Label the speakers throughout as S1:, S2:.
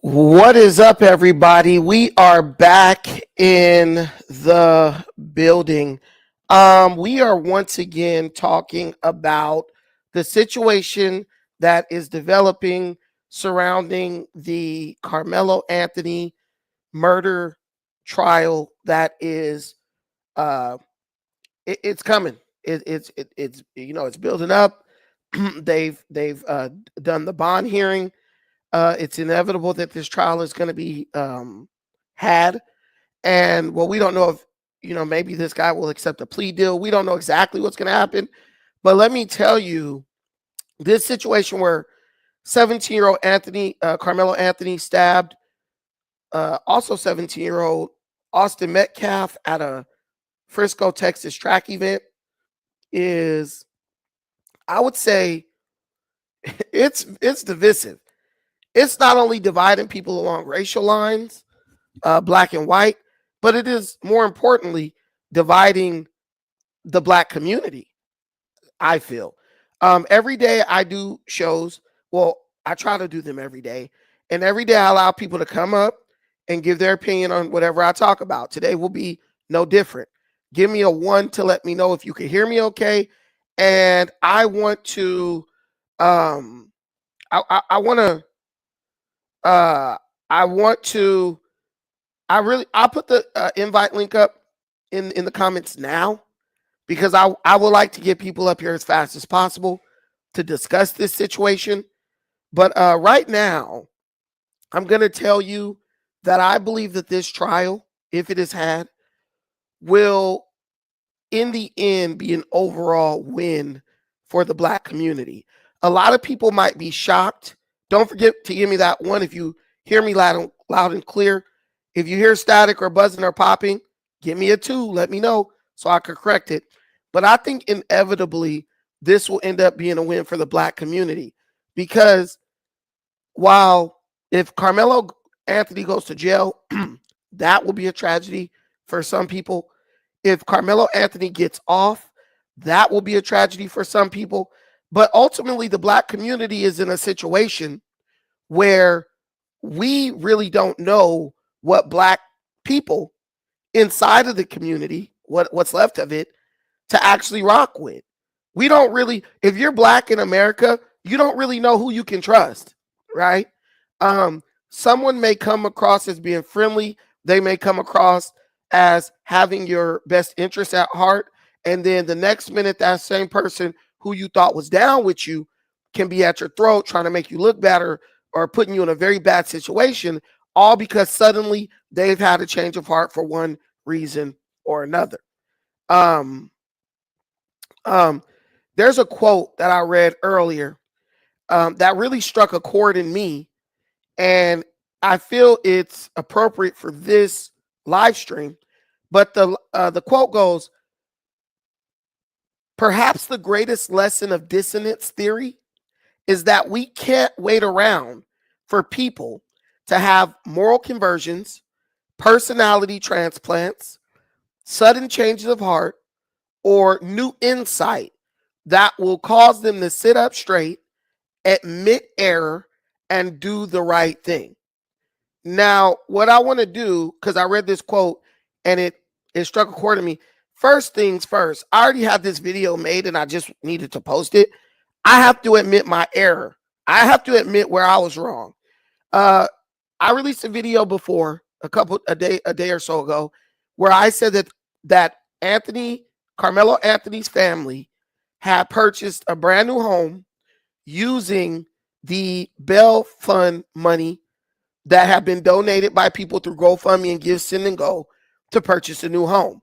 S1: What is up, everybody? We are back in the building. We are once again talking about the situation that is developing surrounding the Carmelo Anthony murder trial that is uh it's coming. It's building up. They've done the bond hearing. It's inevitable that this trial is going to be had. And well, we don't know if, maybe this guy will accept a plea deal. We don't know exactly what's going to happen. But let me tell you, this situation where 17-year-old Carmelo Anthony stabbed also 17-year-old Austin Metcalf at a Frisco, Texas track event is, I would say, it's divisive. It's not only dividing people along racial lines, black and white, but it is more importantly dividing the black community. I feel every day I do shows. Well, I try to do them every day, and every day I allow people to come up and give their opinion on whatever I talk about. Today will be no different. Give me a 1 to let me know if you can hear me okay, and I want to, I want to. I want to. I'll put the invite link up in the comments now because I would like to get people up here as fast as possible to discuss this situation. But right now, I'm going to tell you that I believe that this trial, if it is had, will in the end be an overall win for the black community. A lot of people might be shocked. Don't forget to give me that 1 if you hear me loud and clear. If you hear static or buzzing or popping, give me a 2. Let me know so I can correct it. But I think inevitably this will end up being a win for the black community because while if Carmelo Anthony goes to jail, that will be a tragedy for some people. If Carmelo Anthony gets off, that will be a tragedy for some people. But ultimately, the black community is in a situation where we really don't know what black people inside of the community, what's left of it, to actually rock with. We don't really, if you're black in America, you don't really know who you can trust, right? Someone may come across as being friendly. They may come across as having your best interest at heart. And then the next minute, that same person who you thought was down with you can be at your throat trying to make you look better or putting you in a very bad situation, all because suddenly they've had a change of heart for one reason or another. There's a quote that I read earlier that really struck a chord in me, and I feel it's appropriate for this live stream. But the quote goes, "Perhaps the greatest lesson of dissonance theory is that we can't wait around for people to have moral conversions, personality transplants, sudden changes of heart, or new insight that will cause them to sit up straight, admit error, and do the right thing." Now, what I want to do, because I read this quote and it struck a chord in me. First things first, I already have this video made and I just needed to post it. I have to admit my error. I have to admit where I was wrong. I released a video before a day or so ago, where I said that Carmelo Anthony's family had purchased a brand new home using the bail fund money that have been donated by people through GoFundMe and Give, Send, and Go to purchase a new home.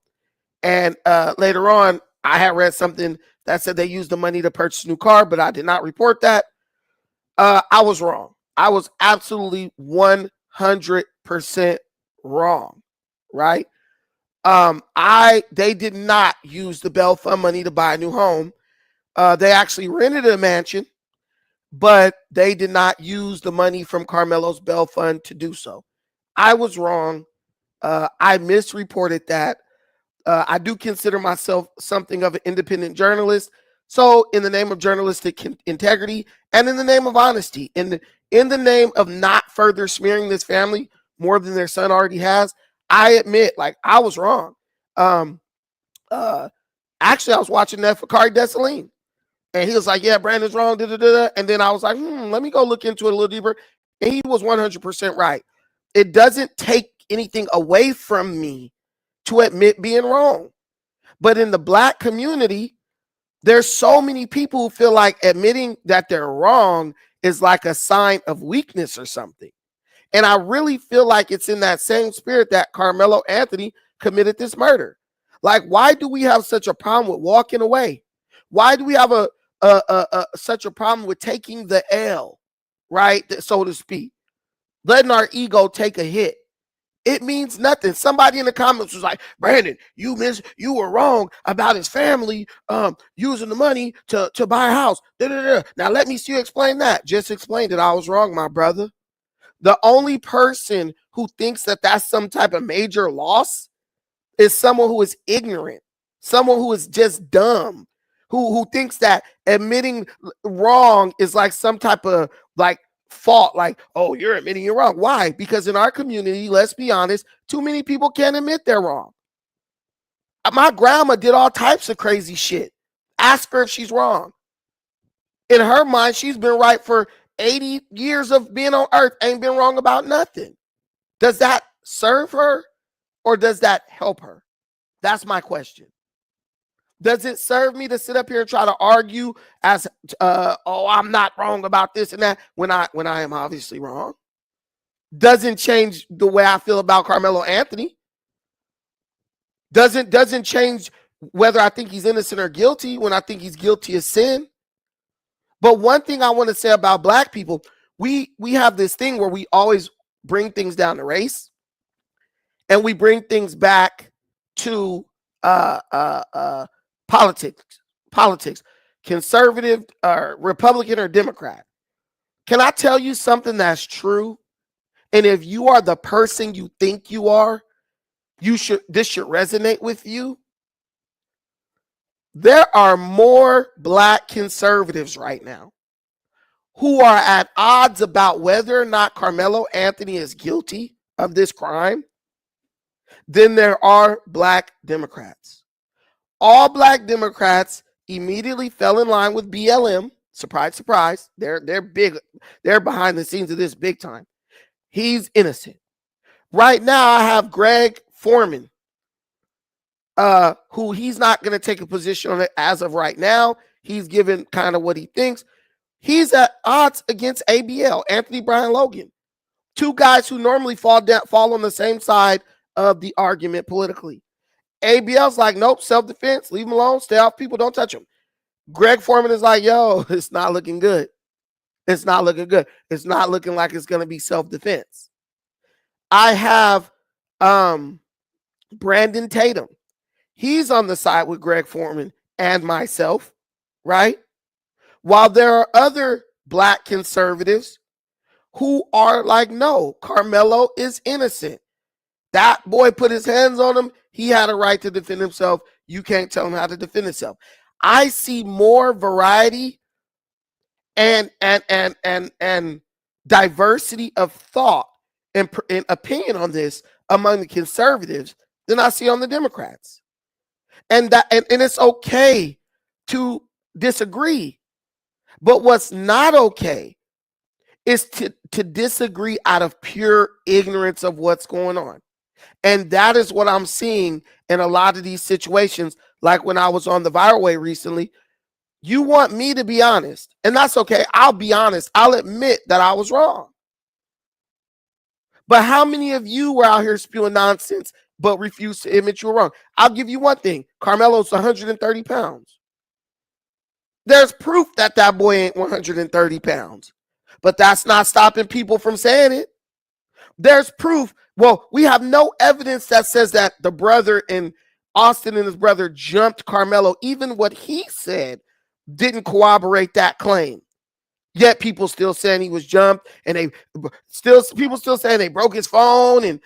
S1: And later on, I had read something that said they used the money to purchase a new car, but I did not report that. I was wrong. I was absolutely 100% wrong, right? They did not use the bail fund money to buy a new home. They actually rented a mansion, but they did not use the money from Carmelo's bail fund to do so. I was wrong. I misreported that. I do consider myself something of an independent journalist, So in the name of journalistic integrity and in the name of honesty, in the name of not further smearing this family more than their son already has, I admit, like, I was wrong. Actually, I was watching that for Kari Desalegn, and he was like, yeah, Brandon's wrong, and then I was like, let me go look into it a little deeper, and he was 100% right. It doesn't take anything away from me to admit being wrong. But in the Black community, there's so many people who feel like admitting that they're wrong is like a sign of weakness or something. And I really feel like it's in that same spirit that Carmelo Anthony committed this murder. Like, why do we have such a problem with walking away? Why do we have such a problem with taking the L, right, so to speak, letting our ego take a hit? It means nothing. Somebody in the comments was like, Brandon, you were wrong about his family using the money to buy a house. Now let me see you explain that. Just explained it. I was wrong, my brother. The only person who thinks that that's some type of major loss is someone who is ignorant, someone who is just dumb, who thinks that admitting wrong is like some type of like fault, like, oh, you're admitting you're wrong. Why? Because in our community, let's be honest, too many people can't admit they're wrong. My grandma did all types of crazy shit. Ask her if she's wrong. In her mind, she's been right for 80 years of being on earth, ain't been wrong about nothing. Does that serve her or does that help her? That's my question. Does it serve me to sit up here and try to argue as, oh, I'm not wrong about this and that when I am obviously wrong? Doesn't change the way I feel about Carmelo Anthony. Doesn't change whether I think he's innocent or guilty when I think he's guilty of sin. But one thing I want to say about Black people, we have this thing where we always bring things down to race, and we bring things back to politics, conservative or Republican or Democrat. Can I tell you something that's true? And if you are the person you think you are, this should resonate with you. There are more Black conservatives right now who are at odds about whether or not Carmelo Anthony is guilty of this crime than there are Black Democrats. All Black Democrats immediately fell in line with BLM. Surprise, surprise. They're big. They're behind the scenes of this big time. He's innocent. Right now, I have Greg Foreman, who he's not going to take a position on it as of right now. He's given kind of what he thinks. He's at odds against ABL, Anthony Brian Logan, two guys who normally fall on the same side of the argument politically. ABL's like, nope, self-defense, leave him alone, stay off people, don't touch him. Greg Foreman is like, yo, it's not looking good. It's not looking good. It's not looking like it's going to be self-defense. I have Brandon Tatum. He's on the side with Greg Foreman and myself, right? While there are other Black conservatives who are like, no, Carmelo is innocent. That boy put his hands on him. He had a right to defend himself. You can't tell him how to defend himself. I see more variety and diversity of thought and opinion on this among the conservatives than I see on the Democrats. And it's okay to disagree. But what's not okay is to disagree out of pure ignorance of what's going on. And that is what I'm seeing in a lot of these situations. Like when I was on the Viral Way recently, you want me to be honest, and that's okay. I'll be honest. I'll admit that I was wrong. But how many of you were out here spewing nonsense but refuse to admit you were wrong? I'll give you one thing. Carmelo's 130 pounds. There's proof that that boy ain't 130 pounds. But that's not stopping people from saying it. There's proof. Well, we have no evidence that says that the brother and Austin and his brother jumped Carmelo. Even what he said didn't corroborate that claim. Yet people still saying he was jumped, and people still saying they broke his phone, and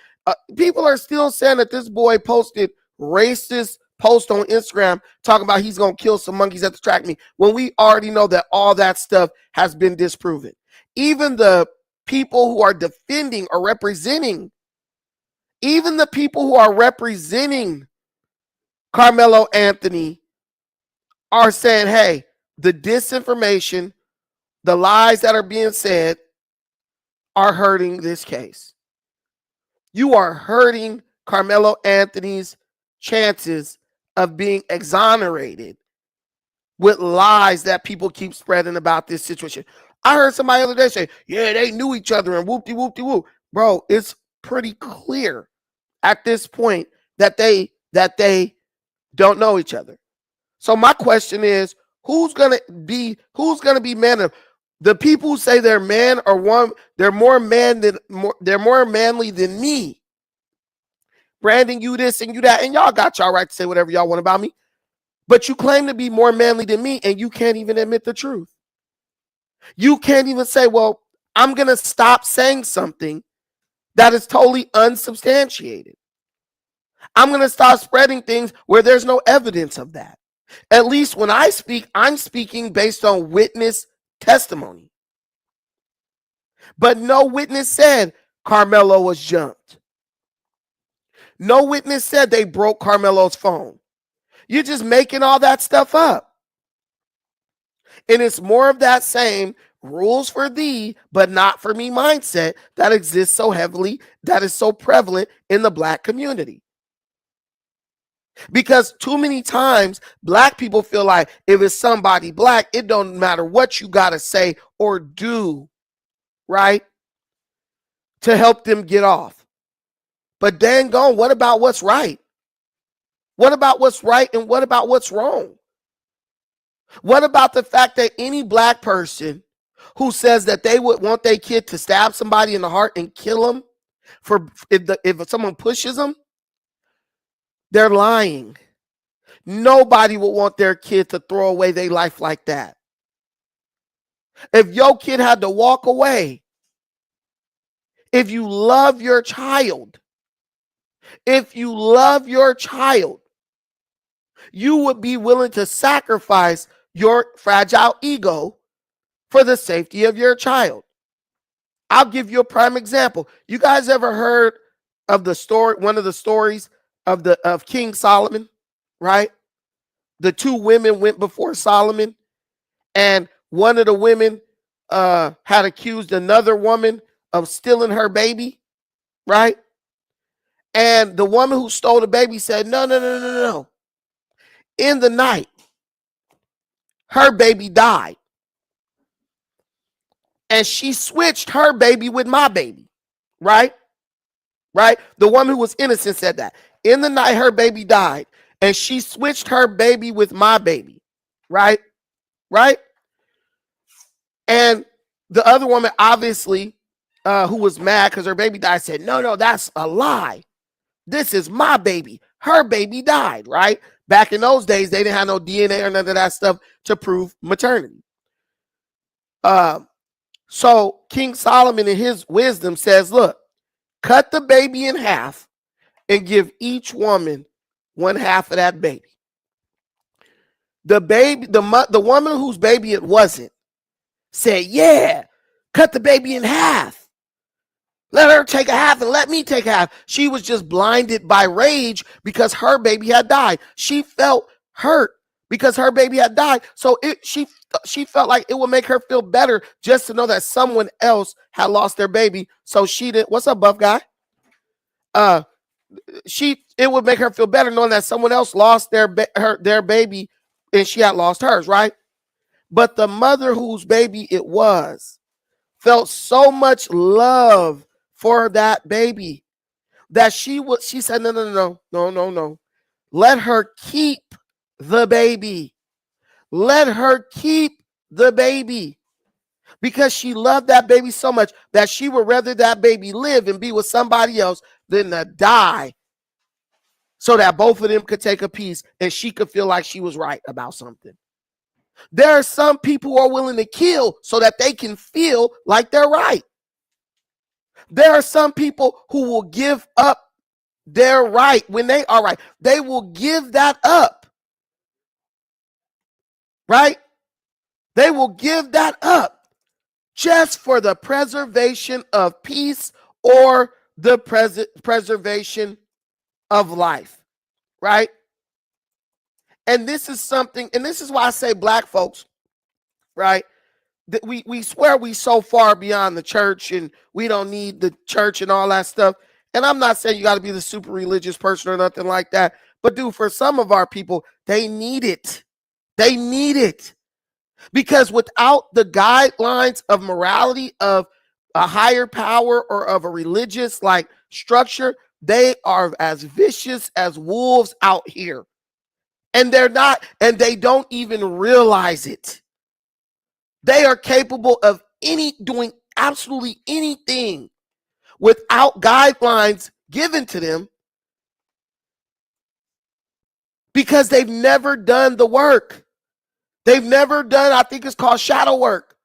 S1: people are still saying that this boy posted racist post on Instagram talking about he's going to kill some monkeys at the track meet when we already know that all that stuff has been disproven. Even the people who are defending or representing, Carmelo Anthony are saying, hey, the disinformation, the lies that are being said are hurting this case. You are hurting Carmelo Anthony's chances of being exonerated with lies that people keep spreading about this situation. I heard somebody the other day say, yeah, they knew each other and whoop-de-whoop-de-whoop. Bro, it's pretty clear at this point that they don't know each other. So my question is, who's gonna be man enough? The people who say they're man or one, they're more manly than me. Branding you this and you that, and y'all got y'all right to say whatever y'all want about me. But you claim to be more manly than me, and you can't even admit the truth. You can't even say, well, I'm going to stop saying something that is totally unsubstantiated. I'm going to stop spreading things where there's no evidence of that. At least when I speak, I'm speaking based on witness testimony. But no witness said Carmelo was jumped. No witness said they broke Carmelo's phone. You're just making all that stuff up. And it's more of that same rules for thee, but not for me mindset that exists so heavily, that is so prevalent in the Black community. Because too many times Black people feel like if it's somebody Black, it don't matter what you got to say or do, right, to help them get off. But dang gone, what about what's right? What about what's right and what about what's wrong? What about the fact that any Black person who says that they would want their kid to stab somebody in the heart and kill them for if someone pushes them, they're lying. Nobody would want their kid to throw away their life like that. If your kid had to walk away, if you love your child, you would be willing to sacrifice your fragile ego for the safety of your child. I'll give you a prime example. You guys ever heard of the story, one of the stories of King Solomon, right? The two women went before Solomon, and one of the women had accused another woman of stealing her baby, right? And the woman who stole the baby said, no. In the night, her baby died. And she switched her baby with my baby, right? Right? The woman who was innocent said that. In the night, her baby died. And she switched her baby with my baby, right? Right? And the other woman, obviously, who was mad because her baby died, said, no, that's a lie. This is my baby. Her baby died, right? Back in those days, they didn't have no DNA or none of that stuff to prove maternity. So King Solomon in his wisdom says, look, cut the baby in half and give each woman one half of that baby. The baby, the woman whose baby it wasn't said, yeah, cut the baby in half. Let her take a half and let me take a half. She was just blinded by rage because her baby had died. She felt hurt because her baby had died. So she felt like it would make her feel better just to know that someone else had lost their baby. So she didn't. What's up, buff guy? It would make her feel better knowing that someone else lost their baby and she had lost hers, right? But the mother whose baby it was felt so much love for that baby that she said, no. Let her keep the baby. Let her keep the baby. Because she loved that baby so much that she would rather that baby live and be with somebody else than to die, so that both of them could take a piece and she could feel like she was right about something. There are some people who are willing to kill so that they can feel like they're right. There are some people who will give up they're right, when they are right, they will give that up, right? They will give that up just for the preservation of peace or the preservation of life, right? And this is something, and this is why I say black folks, right? That we swear we so far beyond the church and we don't need the church and all that stuff. And I'm not saying you got to be the super religious person or nothing like that. But dude, for some of our people, they need it. They need it. Because without the guidelines of morality, of a higher power or of a religious like structure, they are as vicious as wolves out here. And they're not, and they don't even realize it. They are capable of doing absolutely anything without guidelines given to them because they've never done the work. They've never done, I think it's called shadow work.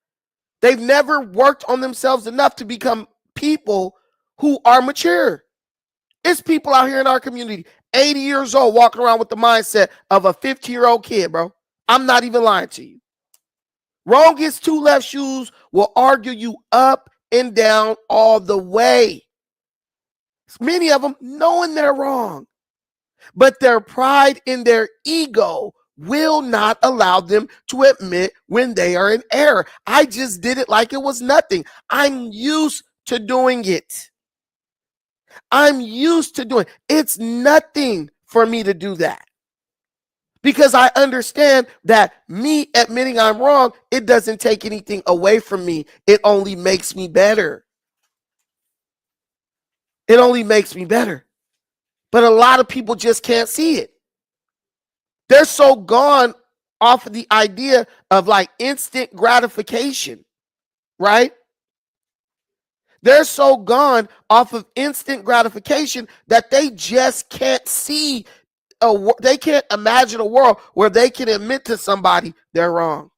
S1: They've never worked on themselves enough to become people who are mature. It's people out here in our community, 80 years old, walking around with the mindset of a 15-year-old kid, bro. I'm not even lying to you. Wrong gets two left shoes will argue you up and down all the way. Many of them knowing they're wrong, but their pride and their ego will not allow them to admit when they are in error. I just did it like it was nothing. I'm used to doing it. I'm used to doing it. It's nothing for me to do that. Because I understand that me admitting I'm wrong, it doesn't take anything away from me. It only makes me better. It only makes me better. But a lot of people just can't see it. They're so gone off of the idea of like instant gratification, right? They're so gone off of instant gratification that they just can't see. They can't imagine a world where they can admit to somebody they're wrong.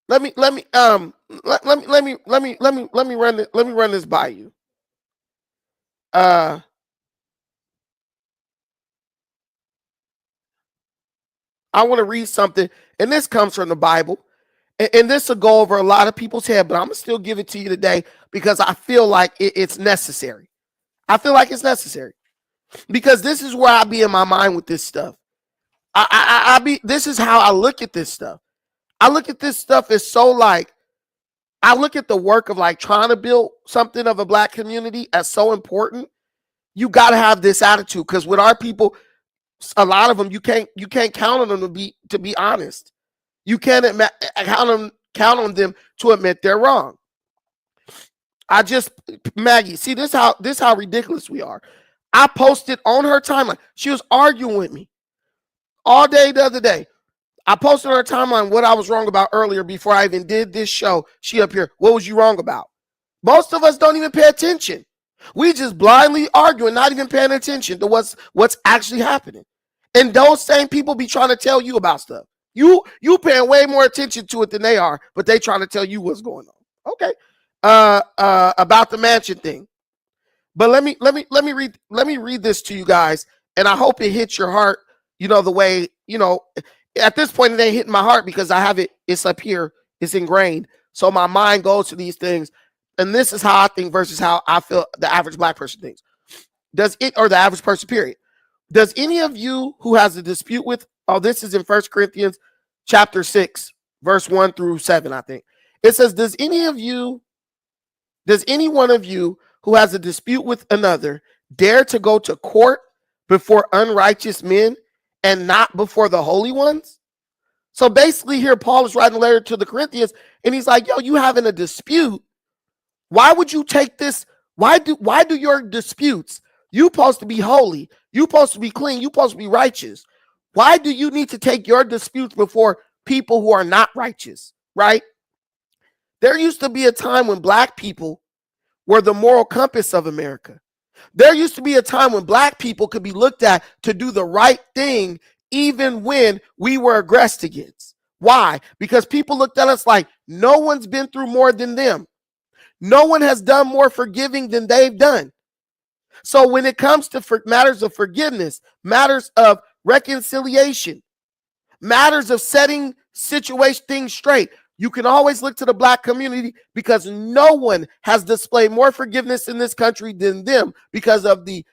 S1: Let me run this by you. I want to read something, and this comes from the Bible, and this will go over a lot of people's head, but I'm gonna still give it to you today because I feel like it's necessary. I feel like it's necessary because this is where I be in my mind with this stuff. This is how I look at this stuff. I look at this stuff as so like, I look at the work of like trying to build something of a black community as so important. You got to have this attitude because with our people, a lot of them, you can't count on them to be honest. You can't count on them to admit they're wrong. Maggie, see this how ridiculous we are. I posted on her timeline. She was arguing with me all day the other day. I posted on her timeline what I was wrong about earlier before I even did this show. She up here, what was you wrong about? Most of us don't even pay attention. We just blindly arguing, not even paying attention to what's actually happening. And those same people be trying to tell you about stuff. You paying way more attention to it than they are, but they trying to tell you what's going on. Okay. About the mansion thing. But let me read this to you guys, and I hope it hits your heart, the way, at this point it ain't hitting my heart because I have it's up here, it's ingrained. So my mind goes to these things, and this is how I think versus how I feel the average black person thinks. Or the average person, period. Does any of you who has a dispute with, this is in 1 Corinthians chapter 6, verse 1 through 7, I think. It says, does any one of you who has a dispute with another dare to go to court before unrighteous men and not before the holy ones? So basically here, Paul is writing a letter to the Corinthians, and he's like, you having a dispute. Why would you take this? Why do your disputes? You supposed to be holy. You supposed to be clean. You supposed to be righteous. Why do you need to take your disputes before people who are not righteous, right? There used to be a time when black people were the moral compass of America. There used to be a time when black people could be looked at to do the right thing even when we were aggressed against. Why? Because people looked at us like no one's been through more than them. No one has done more forgiving than they've done. So when it comes to matters of forgiveness, matters of reconciliation, matters of setting situation things straight, you can always look to the Black community, because no one has displayed more forgiveness in this country than them, because of the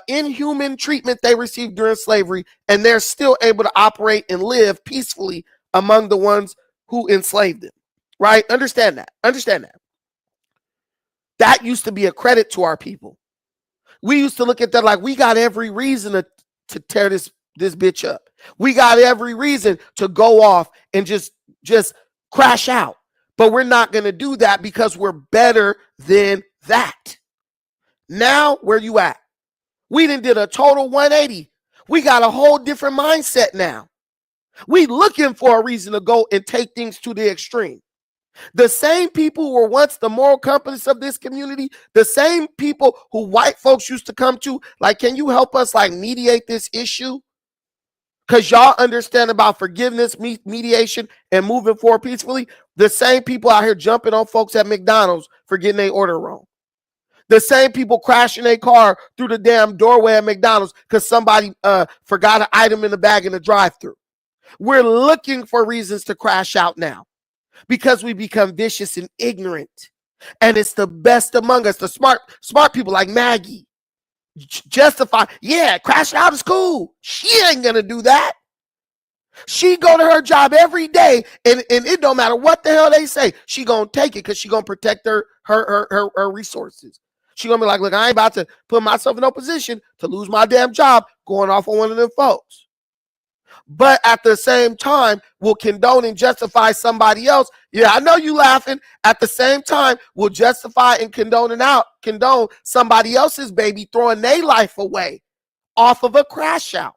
S1: inhuman treatment they received during slavery, and they're still able to operate and live peacefully among the ones who enslaved them. Right? Understand that. Understand that. That used to be a credit to our people. We used to look at that like we got every reason to tear this bitch up. We got every reason to go off and just crash out. But we're not going to do that, because we're better than that. Now, where you at? We did a total 180. We got a whole different mindset now. We looking for a reason to go and take things to the extreme. The same people who were once the moral compass of this community, the same people who white folks used to come to, like, can you help us like mediate this issue? Because y'all understand about forgiveness, mediation, and moving forward peacefully. The same people out here jumping on folks at McDonald's for getting their order wrong. The same people crashing their car through the damn doorway at McDonald's because somebody forgot an item in the bag in the drive-thru. We're looking for reasons to crash out now, because we become vicious and ignorant. And it's the best among us, the smart people like Maggie, justify, yeah, crashing out is cool. She ain't gonna do that. She go to her job every day, and it don't matter what the hell they say. She gonna take it because she gonna protect her resources. She gonna be like, look, I ain't about to put myself in no position to lose my damn job going off on one of them folks. But at the same time, will condone and justify somebody else. Yeah, I know you laughing. At the same time, will justify and condone somebody else's baby throwing their life away off of a crash out.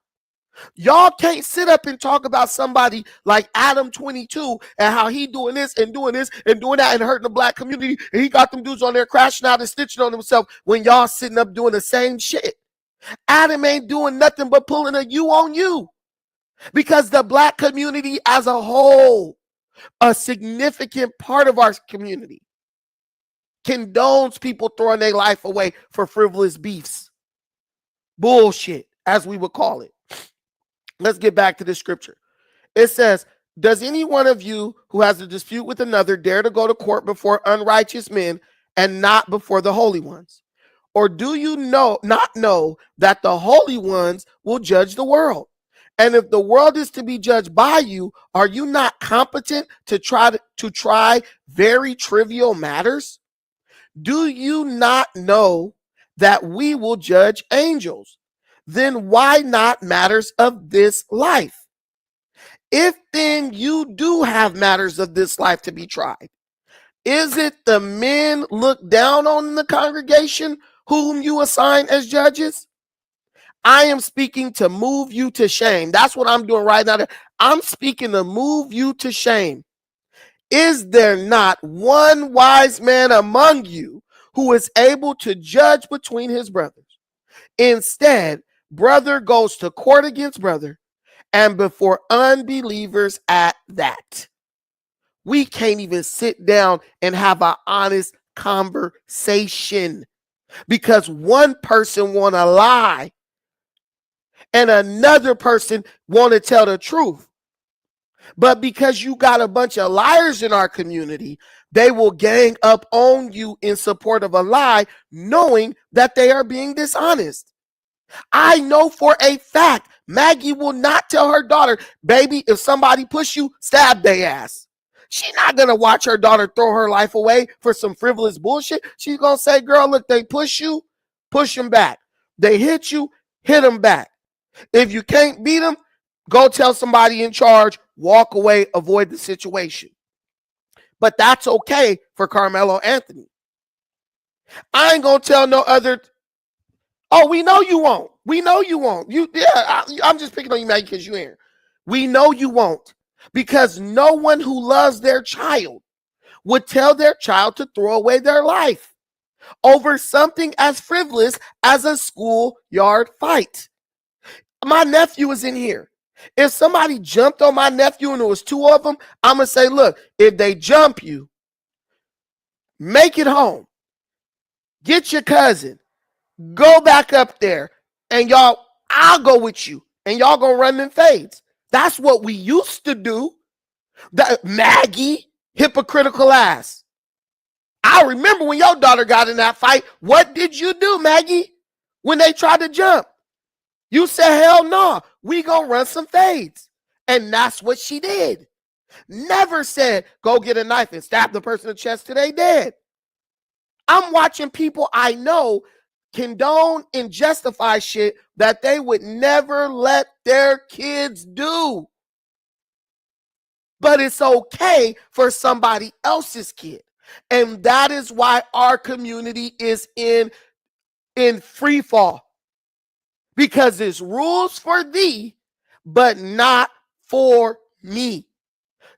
S1: Y'all can't sit up and talk about somebody like Adam 22 and how he doing this and doing that and hurting the Black community, and he got them dudes on there crashing out and stitching on himself when y'all sitting up doing the same shit. Adam ain't doing nothing but pulling a you on you. Because the Black community as a whole, a significant part of our community, condones people throwing their life away for frivolous beefs. Bullshit, as we would call it. Let's get back to the scripture. It says, does any one of you who has a dispute with another dare to go to court before unrighteous men and not before the holy ones? Or do you not know that the holy ones will judge the world? And if the world is to be judged by you, are you not competent to try very trivial matters? Do you not know that we will judge angels? Then why not matters of this life? If then you do have matters of this life to be tried, is it the men look down on the congregation whom you assign as judges? I am speaking to move you to shame. That's what I'm doing right now. I'm speaking to move you to shame. Is there not one wise man among you who is able to judge between his brothers? Instead, brother goes to court against brother, and before unbelievers at that. We can't even sit down and have an honest conversation because one person want to lie and another person want to tell the truth. But because you got a bunch of liars in our community, they will gang up on you in support of a lie, knowing that they are being dishonest. I know for a fact Maggie will not tell her daughter, baby, if somebody push you, stab their ass. She's not going to watch her daughter throw her life away for some frivolous bullshit. She's going to say, girl, look, they push you, push them back. They hit you, hit them back. If you can't beat them, go tell somebody in charge, walk away, avoid the situation. But that's okay for Carmelo Anthony. I ain't going to tell no other. Oh, we know you won't. We know you won't. I'm just picking on you, Maggie, because you're here. We know you won't. Because no one who loves their child would tell their child to throw away their life over something as frivolous as a schoolyard fight. My nephew is in here. If somebody jumped on my nephew and there was two of them, I'm going to say, look, if they jump you, Make it home. Get your cousin. Go back up there. And y'all, I'll go with you. And y'all gonna run them fades. That's what we used to do. That Maggie, hypocritical ass. I remember when your daughter got in that fight. What did you do, Maggie? When they tried to jump? You said, hell no, we gonna run some fades. And that's what she did. Never said, go get a knife and stab the person in the chest till they dead. I'm watching people I know condone and justify shit that they would never let their kids do. But it's okay for somebody else's kid. And that is why our community is in free fall. Because it's rules for thee, but not for me.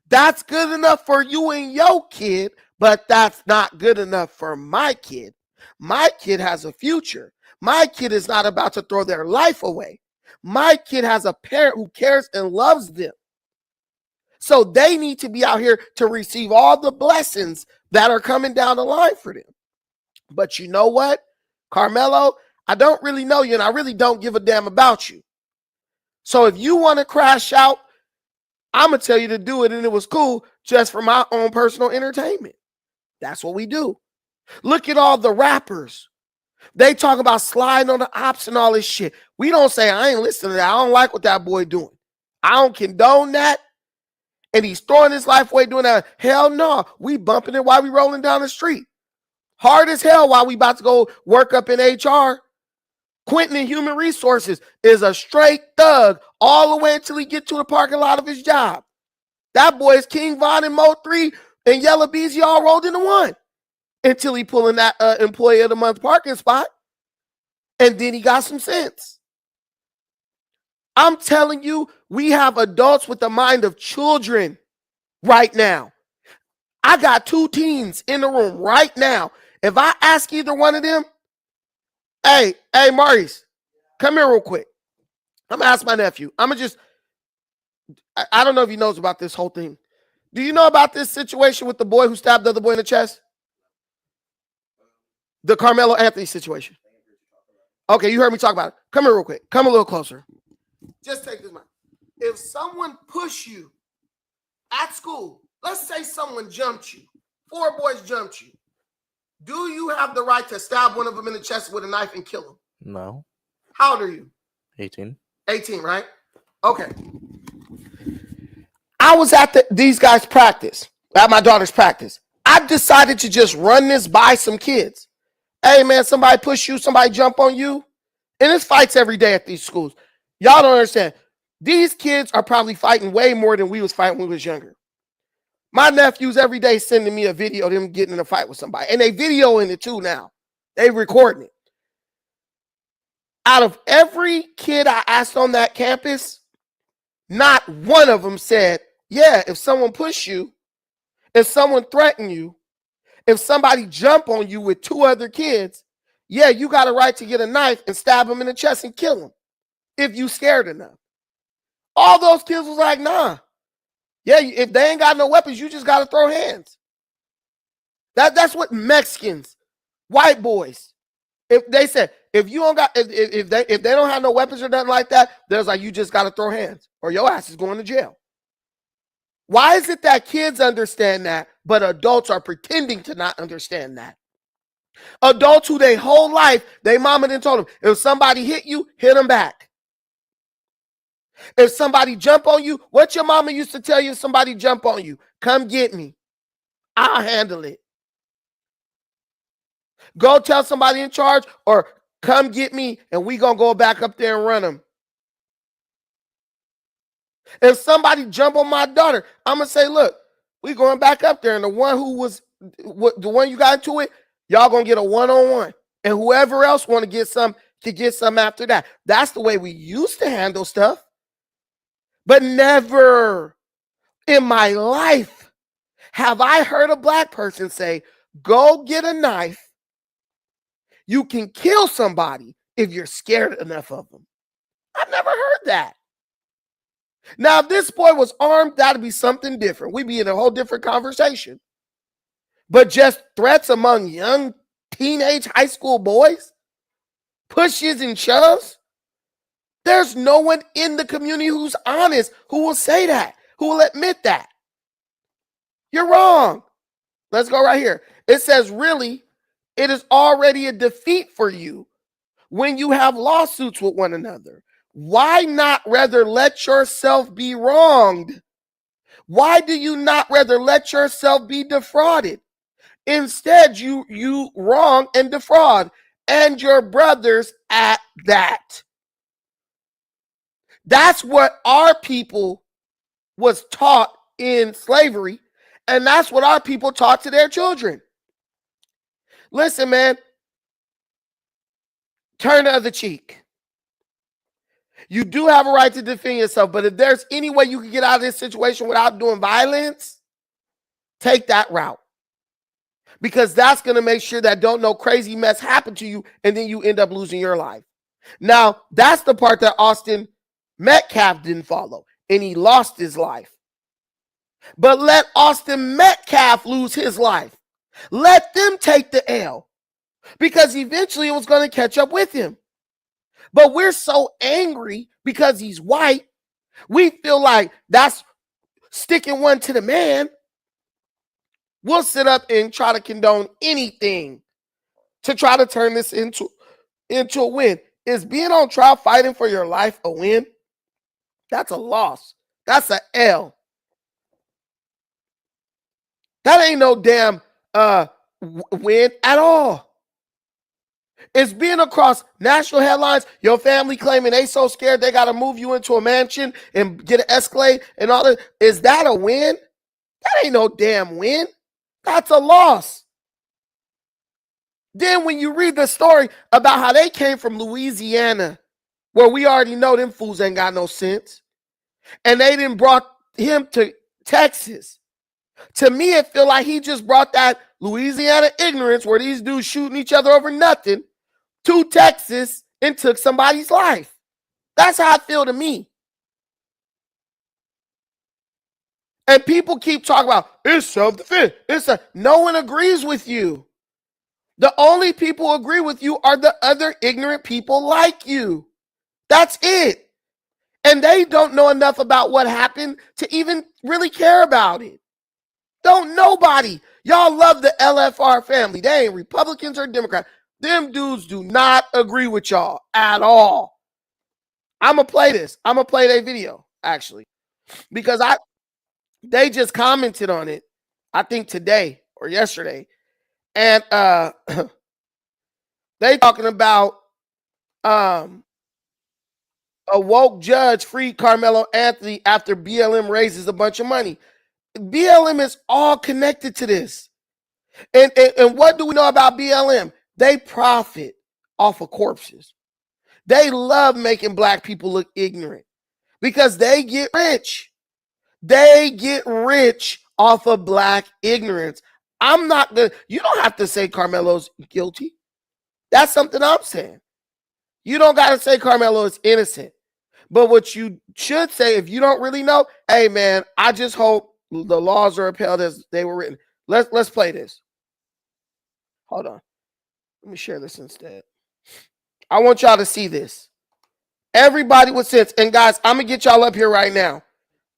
S1: That's good enough for you and your kid, but that's not good enough for my kid. My kid has a future. My kid is not about to throw their life away. My kid has a parent who cares and loves them. So they need to be out here to receive all the blessings that are coming down the line for them. But you know what, Carmelo, I don't really know you and I really don't give a damn about you. So if you want to crash out, I'm going to tell you to do it and it was cool just for my own personal entertainment. That's what we do. Look at all the rappers. They talk about sliding on the ops and all this shit. We don't say, I ain't listening to that. I don't like what that boy doing. I don't condone that. And he's throwing his life away doing that. Hell no. We bumping it while we rolling down the street. Hard as hell while we about to go work up in HR. Quentin in Human Resources is a straight thug all the way until he get to the parking lot of his job. That boy is King Von and Mo 3 and Yellow Beezy all rolled into one until he pulling that employee of the month parking spot. And then he got some sense. I'm telling you, we have adults with the mind of children right now. I got 2 teens in the room right now. If I ask either one of them, hey, Maurice, come here real quick. I'm going to ask my nephew. I don't know if he knows about this whole thing. Do you know about this situation with the boy who stabbed the other boy in the chest? The Carmelo Anthony situation. Okay, you heard me talk about it. Come here real quick. Come a little closer. Just take this mic. If someone pushed you at school, let's say someone jumped you, 4 boys jumped you, do you have the right to stab one of them in the chest with a knife and kill him?
S2: No.
S1: How old are you?
S2: 18.
S1: 18, right? Okay. I was at these guys' practice, at my daughter's practice. I decided to just run this by some kids. Hey, man, somebody push you, somebody jump on you. And it's fights every day at these schools. Y'all don't understand. These kids are probably fighting way more than we was fighting when we was younger. My nephews every day sending me a video of them getting in a fight with somebody. And they videoing it too now. They recording it. Out of every kid I asked on that campus, not one of them said, yeah, if someone push you, if someone threaten you, if somebody jump on you with 2 other kids, yeah, you got a right to get a knife and stab them in the chest and kill them if you scared enough. All those kids was like, nah. Yeah, if they ain't got no weapons, you just got to throw hands. That's what Mexicans, white boys, if they said, if you don't got, if they don't have no weapons or nothing like that, there's like, you just got to throw hands or your ass is going to jail. Why is it that kids understand that, but adults are pretending to not understand that? Adults who their whole life, they mama done told them, if somebody hit you, hit them back. If somebody jump on you, what your mama used to tell you if somebody jump on you? Come get me. I'll handle it. Go tell somebody in charge or come get me and we gonna go back up there and run them. If somebody jump on my daughter, I'm gonna say, look, we going back up there and the one you got into it, y'all gonna get a one-on-one. And whoever else want to get some can get some after that. That's the way we used to handle stuff. But never in my life have I heard a black person say, go get a knife. You can kill somebody if you're scared enough of them. I've never heard that. Now, if this boy was armed, that'd be something different. We'd be in a whole different conversation. But just threats among young teenage high school boys, pushes and shoves. There's no one in the community who's honest, who will say that, who will admit that. You're wrong. Let's go right here. It says, really, it is already a defeat for you when you have lawsuits with one another. Why not rather let yourself be wronged? Why do you not rather let yourself be defrauded? Instead, you wrong and defraud, and your brothers at that. That's what our people was taught in slavery, and that's what our people taught to their children. Listen, man, turn the other cheek. You do have a right to defend yourself, but if there's any way you can get out of this situation without doing violence, take that route. Because that's going to make sure that don't no crazy mess happen to you and then you end up losing your life. Now, that's the part that Austin Metcalf didn't follow, and he lost his life. But let Austin Metcalf lose his life. Let them take the L, because eventually it was going to catch up with him. But we're so angry because he's white. We feel like that's sticking one to the man. We'll sit up and try to condone anything to try to turn this into a win. Is being on trial fighting for your life a win? That's a loss. That's an L. That ain't no damn win at all. It's being across national headlines, your family claiming they so scared they got to move you into a mansion and get an Escalade and all that. Is that a win? That ain't no damn win. That's a loss. Then when you read the story about how they came from Louisiana, where we already know them fools ain't got no sense, and they didn't brought him to Texas. To me, it feel like he just brought that Louisiana ignorance where these dudes shooting each other over nothing to Texas and took somebody's life. That's how it feel to me. And people keep talking about it's self-defense. No one agrees with you. The only people who agree with you are the other ignorant people like you. That's it. And they don't know enough about what happened to even really care about it. Don't nobody. Y'all love the LFR family. They ain't Republicans or Democrats. Them dudes do not agree with y'all at all. I'm going to play this. I'm going to play their video, actually. Because they just commented on it, I think today or yesterday. And they talking about a woke judge freed Karmelo Anthony after BLM raises a bunch of money. BLM is all connected to this. And what do we know about BLM? They profit off of corpses. They love making black people look ignorant because they get rich. They get rich off of black ignorance. I'm not going to, you don't have to say Carmelo's guilty. That's something I'm saying. You don't got to say Carmelo is innocent. But what you should say, if you don't really know, hey man, I just hope the laws are upheld as they were written. Let's play this. Hold on. Let me share this instead. I want y'all to see this. Everybody with sense. And guys, I'm going to get y'all up here right now.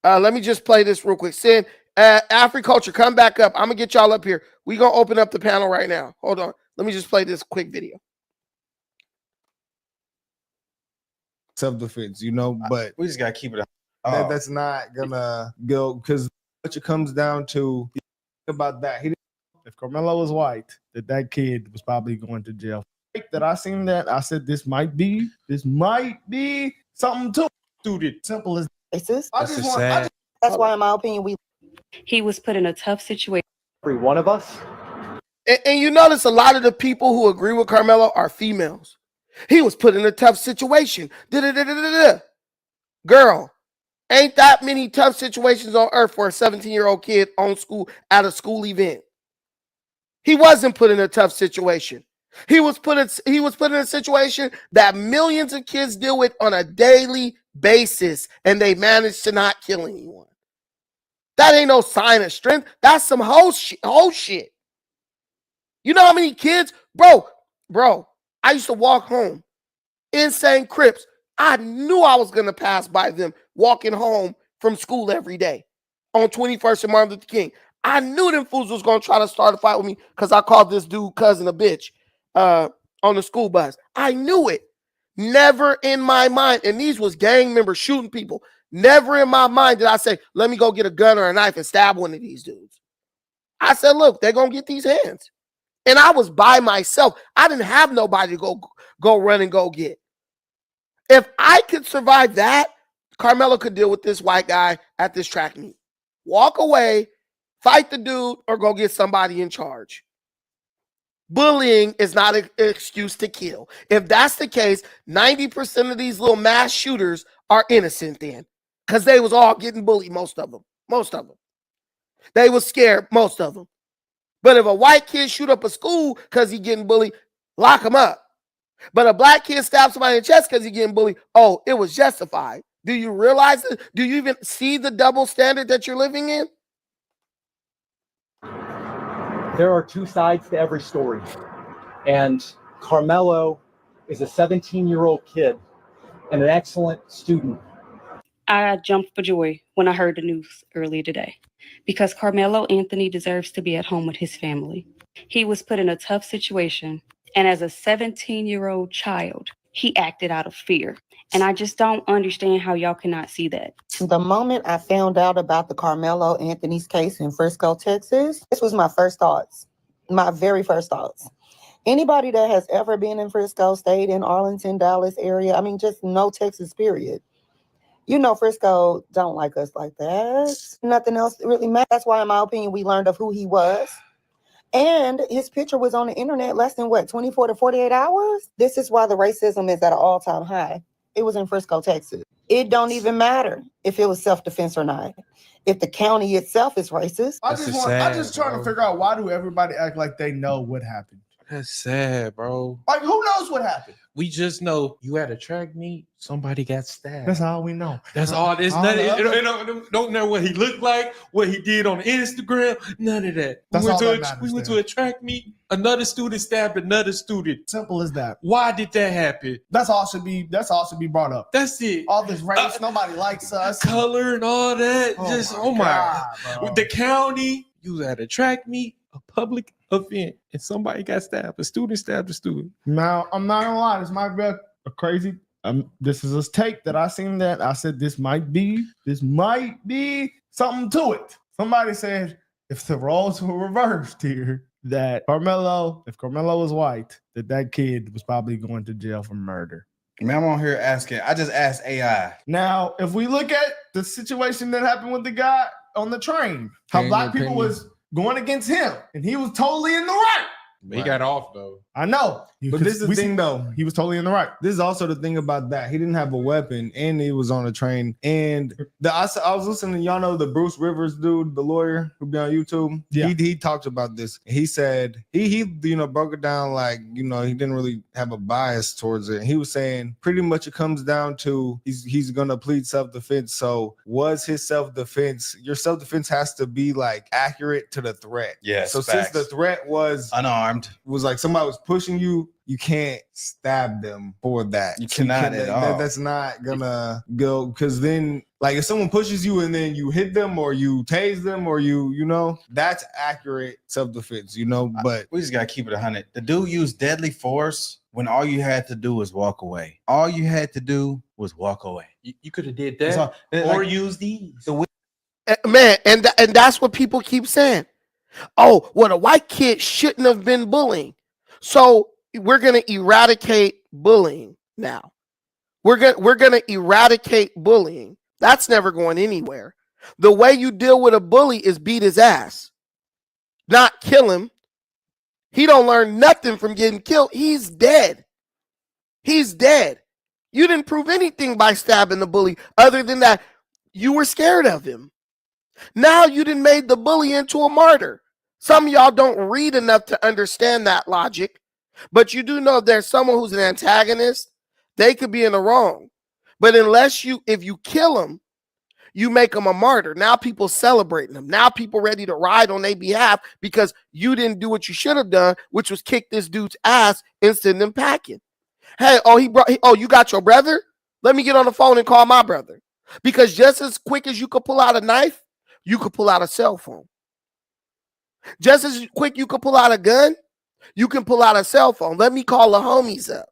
S1: Let me just play this real quick. Sin, Africulture, come back up. I'm going to get y'all up here. We're going to open up the panel right now. Hold on. Let me just play this quick video.
S2: Self-defense, you know, but
S3: we just got to keep it.
S2: That's not going to go, because what it comes down to about that, if Carmelo was white, that kid was probably going to jail. That I seen that, I said this might be something to it. Simple as
S4: That's
S5: That's
S4: why, in my opinion,
S5: he was put in a tough situation.
S3: Every one of us.
S1: And you notice a lot of the people who agree with Carmelo are females. He was put in a tough situation. Girl, ain't that many tough situations on earth for a 17-year-old kid on school at a school event. He wasn't put in a tough situation. He was put in a situation that millions of kids deal with on a daily basis, and they managed to not kill anyone. That ain't no sign of strength. That's some whole shit. You know how many kids, bro, I used to walk home, insane Crips. I knew I was going to pass by them walking home from school every day on 21st and Martin Luther King. I knew them fools was going to try to start a fight with me because I called this dude cousin a bitch on the school bus. I knew it. Never in my mind, and these was gang members shooting people. Never in my mind did I say, let me go get a gun or a knife and stab one of these dudes. I said, look, they're going to get these hands. And I was by myself. I didn't have nobody to go run and go get. If I could survive that, Carmelo could deal with this white guy at this track meet. Walk away, fight the dude, or go get somebody in charge. Bullying is not an excuse to kill. If that's the case, 90% of these little mass shooters are innocent then. Because they was all getting bullied, most of them. They was scared, most of them. But if a white kid shoot up a school because he getting bullied, lock him up. But a black kid stabs somebody in the chest because he's getting bullied, oh, it was justified. Do you realize it? Do you even see the double standard that you're living in?
S4: There are two sides to every story. And Carmelo is a 17-year-old kid and an excellent student.
S5: I jumped for joy when I heard the news earlier today because Carmelo Anthony deserves to be at home with his family. He was put in a tough situation, and as a 17-year-old child, he acted out of fear. And I just don't understand how y'all cannot see that.
S6: The moment I found out about the Carmelo Anthony's case in Frisco, Texas, this was my first thoughts, my very first thoughts. Anybody that has ever been in Frisco, stayed in Arlington, Dallas area, I mean, just no Texas, period. You know, Frisco don't like us like that. Nothing else really matters. That's why, in my opinion, we learned of who he was. And his picture was on the internet less than, 24 to 48 hours? This is why the racism is at an all-time high. It was in Frisco, Texas. It don't even matter if it was self-defense or not. If the county itself is racist.
S2: I'm just trying to figure out, why do everybody act like they know what happened?
S7: That's sad, bro.
S2: Like, who knows what happened?
S7: We just know you at a track meet, somebody got stabbed.
S2: That's all we know.
S7: That's all. It's nothing. Don't know what he looked like, what he did on Instagram, none of that. We went to a track meet. Another student stabbed another student.
S2: Simple as that.
S7: Why did that happen?
S2: That's all should be brought up.
S7: That's it.
S2: All this race, nobody likes us.
S7: Color and all that.
S2: Oh my God,
S7: With the county, you was at a track meet, a public event, and somebody got stabbed. A student stabbed a student.
S2: Now, I'm not gonna lie, this might be a crazy. This is a take that I seen that I said this might be something to it. Somebody said if the roles were reversed here, that if Carmelo was white, that kid was probably going to jail for murder.
S8: Man, I'm on here asking. I just asked AI.
S2: Now, if we look at the situation that happened with the guy on the train, how black people was going against him, and he was totally in the right.
S7: He got off though.
S2: I know,
S9: but this is the thing though.
S2: He was totally in the right.
S9: This is also the thing about that. He didn't have a weapon, and he was on a train. And I was listening. Y'all know the Bruce Rivers dude, the lawyer who be on YouTube.
S2: Yeah.
S9: He talked about this. He said he broke it down like he didn't really have a bias towards it. He was saying pretty much it comes down to he's gonna plead self-defense. So was his self-defense? Your self-defense has to be like accurate to the threat.
S8: Yes.
S9: So since the threat was
S8: unarmed,
S9: was like somebody was pushing you, you can't stab them for that.
S8: You cannot at all.
S9: That's not gonna go, because then like if someone pushes you and then you hit them or you tase them or that's accurate self-defense, but
S8: we just gotta keep it 100. The dude used deadly force when all you had to do was walk away. All you had to do was walk away.
S7: You could have did that or use these.
S1: Man, and that's what people keep saying. Oh, well, the white kid shouldn't have been bullying. So we're going to eradicate bullying now. We're going to eradicate bullying. That's never going anywhere. The way you deal with a bully is beat his ass, not kill him. He don't learn nothing from getting killed. He's dead. He's dead. You didn't prove anything by stabbing the bully other than that you were scared of him. Now you done made the bully into a martyr. Some of y'all don't read enough to understand that logic, but you do know there's someone who's an antagonist. They could be in the wrong, but if you kill them, you make them a martyr. Now people celebrating them. Now people ready to ride on their behalf because you didn't do what you should have done, which was kick this dude's ass and send him packing. Hey, you got your brother? Let me get on the phone and call my brother. Because just as quick as you could pull out a knife, you could pull out a cell phone. Just as quick you could pull out a gun, you can pull out a cell phone. Let me call the homies up.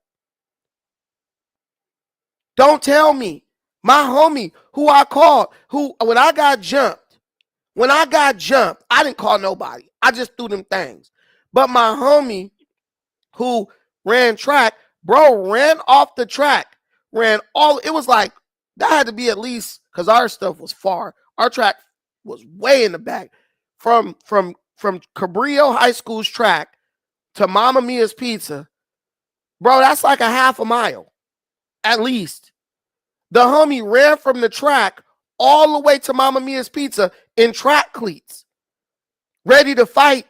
S1: Don't tell me. My homie, who I called, when I got jumped, I didn't call nobody. I just threw them things. But my homie who ran track, bro, ran off the track, it was like, that had to be at least, because our stuff was far. Our track was way in the back. From Cabrillo High School's track to Mamma Mia's Pizza, bro, that's like a half a mile, at least. The homie ran from the track all the way to Mamma Mia's Pizza in track cleats, ready to fight,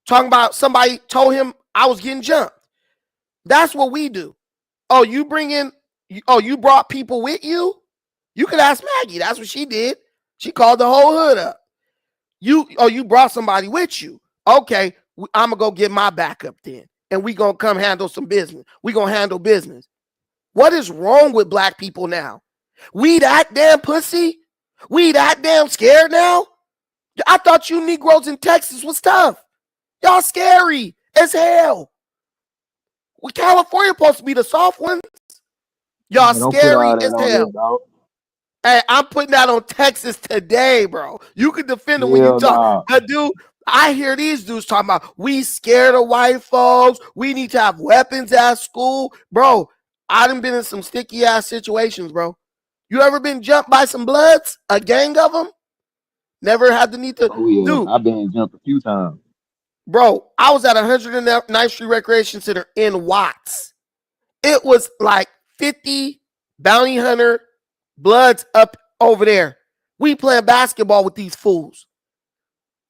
S1: talking about somebody told him I was getting jumped. That's what we do. Oh, you brought people with you? You could ask Maggie. That's what she did. She called the whole hood up. You brought somebody with you. Okay, I'm going to go get my backup then. And we going to come handle some business. We going to handle business. What is wrong with black people now? We that damn pussy? We that damn scared now? I thought you Negroes in Texas was tough. Y'all scary as hell. California supposed to be the soft ones. Y'all scary as hell. Hey, I'm putting that on Texas today, bro. You can defend it when you talk. Dude, I hear these dudes talking about we scared of white folks. We need to have weapons at school. Bro, I done been in some sticky ass situations, bro. You ever been jumped by some Bloods? A gang of them? Never had the need to.
S10: Oh, yeah.
S1: Dude,
S10: I've been jumped a few times.
S1: Bro, I was at 109th Street Recreation Center in Watts. It was like 50 bounty hunter Bloods up over there. We playing basketball with these fools.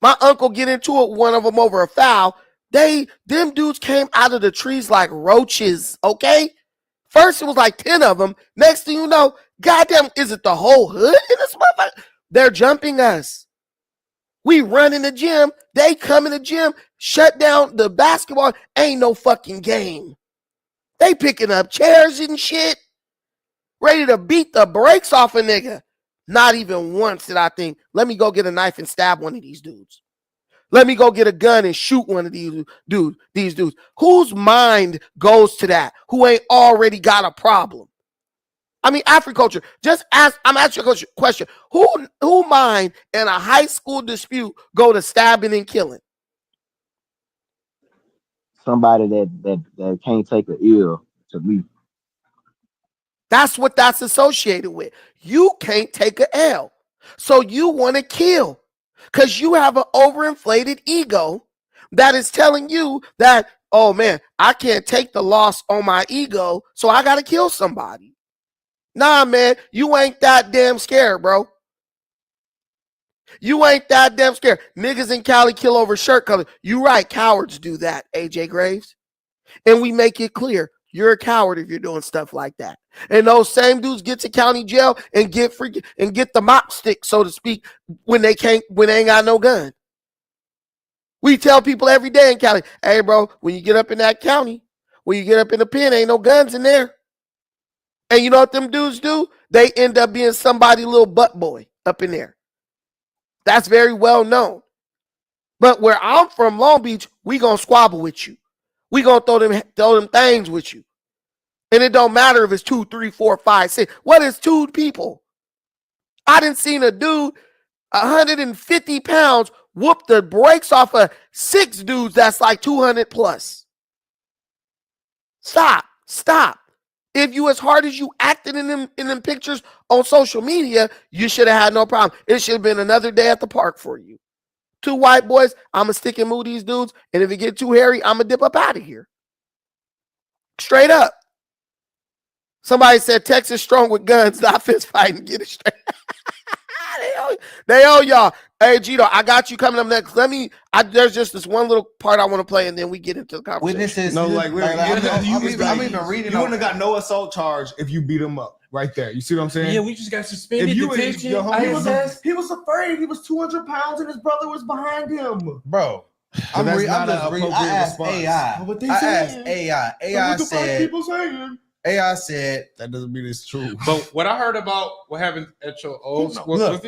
S1: My uncle get into it with one of them over a foul. Them dudes came out of the trees like roaches, okay? First, it was like 10 of them. Next thing you know, goddamn, is it the whole hood in this motherfucker? They're jumping us. We run in the gym. They come in the gym, shut down the basketball. Ain't no fucking game. They picking up chairs and shit, ready to beat the brakes off a nigga. Not even once did I think, let me go get a knife and stab one of these dudes. Let me go get a gun and shoot one of these dudes. Whose mind goes to that? Who ain't already got a problem? I mean, Africulture, I'm asking you a question. Who mind in a high school dispute go to stabbing and killing?
S10: Somebody that can't take an L to me.
S1: That's what that's associated with. You can't take an L. So you want to kill because you have an overinflated ego that is telling you that, oh man, I can't take the loss on my ego, so I got to kill somebody. Nah, man, you ain't that damn scared, bro. You ain't that damn scared. Niggas in Cali kill over shirt color. You right, cowards do that, AJ Graves. And we make it clear, you're a coward if you're doing stuff like that. And those same dudes get to county jail and get the mop stick, so to speak, when they ain't got no gun. We tell people every day in Cali, hey, bro, when you get up in that county, when you get up in the pen, ain't no guns in there. And you know what them dudes do? They end up being somebody's little butt boy up in there. That's very well known. But where I'm from, Long Beach, we gonna squabble with you. We gonna throw them things with you. And it don't matter if it's 2, 3, 4, 5, 6. What is 2 people? I done seen a dude, 150 pounds, whoop the brakes off of 6 dudes that's like 200 plus. Stop. If you as hard as you acted in them pictures on social media, you should have had no problem. It should have been another day at the park for you. 2 white boys, I'm going to stick and move these dudes, and if it get too hairy, I'm going to dip up out of here. Straight up. Somebody said Texas strong with guns, not fist fighting. Get it straight. They owe y'all. Hey, Gito, I got you coming up next. There's just this one little part I want to play, and then we get into the conversation.
S9: Witnesses. No, like I'm even reading. You wouldn't have got no assault charge if you beat him up. right there. You see what I'm saying?
S7: Yeah, we just got suspended.
S9: If you
S7: detention.
S9: your homie
S7: ISS.
S9: he was afraid. He was 200 pounds and his brother was behind him.
S8: Bro.
S9: I
S8: asked AI.
S9: What they
S8: I
S9: saying?
S8: asked AI.
S9: But
S8: AI
S9: what the fuck
S8: said.
S9: people saying?
S8: AI said
S9: that doesn't mean it's true.
S7: But what I heard about what happened at your old school.
S8: Look.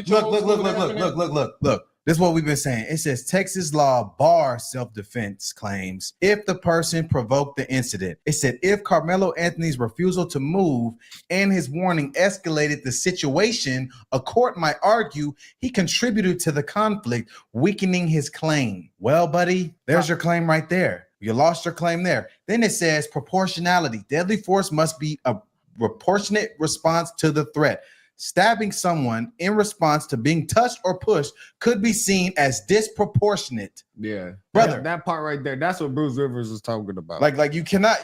S8: This is what we've been saying. It says Texas law bars self-defense claims if the person provoked the incident. It said if Carmelo Anthony's refusal to move and his warning escalated the situation, a court might argue he contributed to the conflict, weakening his claim. Well, buddy, there's your claim right there. You lost your claim there. Then it says proportionality. Deadly force must be a proportionate response to the threat. Stabbing someone in response to being touched or pushed could be seen as disproportionate.
S9: Yeah,
S8: brother,
S9: that part right there. That's what Bruce Rivers was talking about.
S8: Like you cannot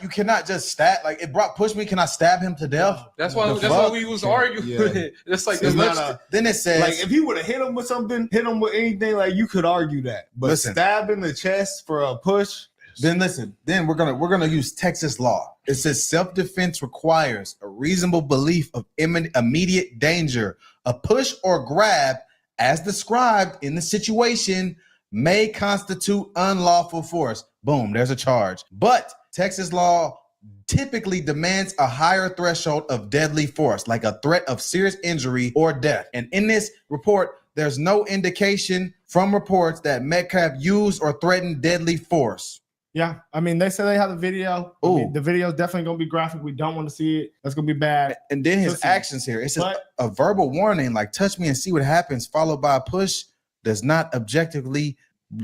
S8: just stab. Like if Brock pushed me, can I stab him to death?
S7: That's why we was arguing. Yeah. It's like
S8: then it says
S9: like if he would have hit him with something, hit him with anything, like you could argue that. But stab in the chest for a push.
S8: Then listen. Then we're gonna use Texas law. It says self-defense requires a reasonable belief of immediate danger. A push or grab, as described in the situation, may constitute unlawful force. Boom, there's a charge. But Texas law typically demands a higher threshold of deadly force, like a threat of serious injury or death. And in this report, there's no indication from reports that Metcalf used or threatened deadly force.
S2: Yeah, I mean, they say they have the video. I mean, the video is definitely going to be graphic. We don't want to see it. That's going to be bad.
S8: And then his actions here. It says a verbal warning, like touch me and see what happens, followed by a push, does not objectively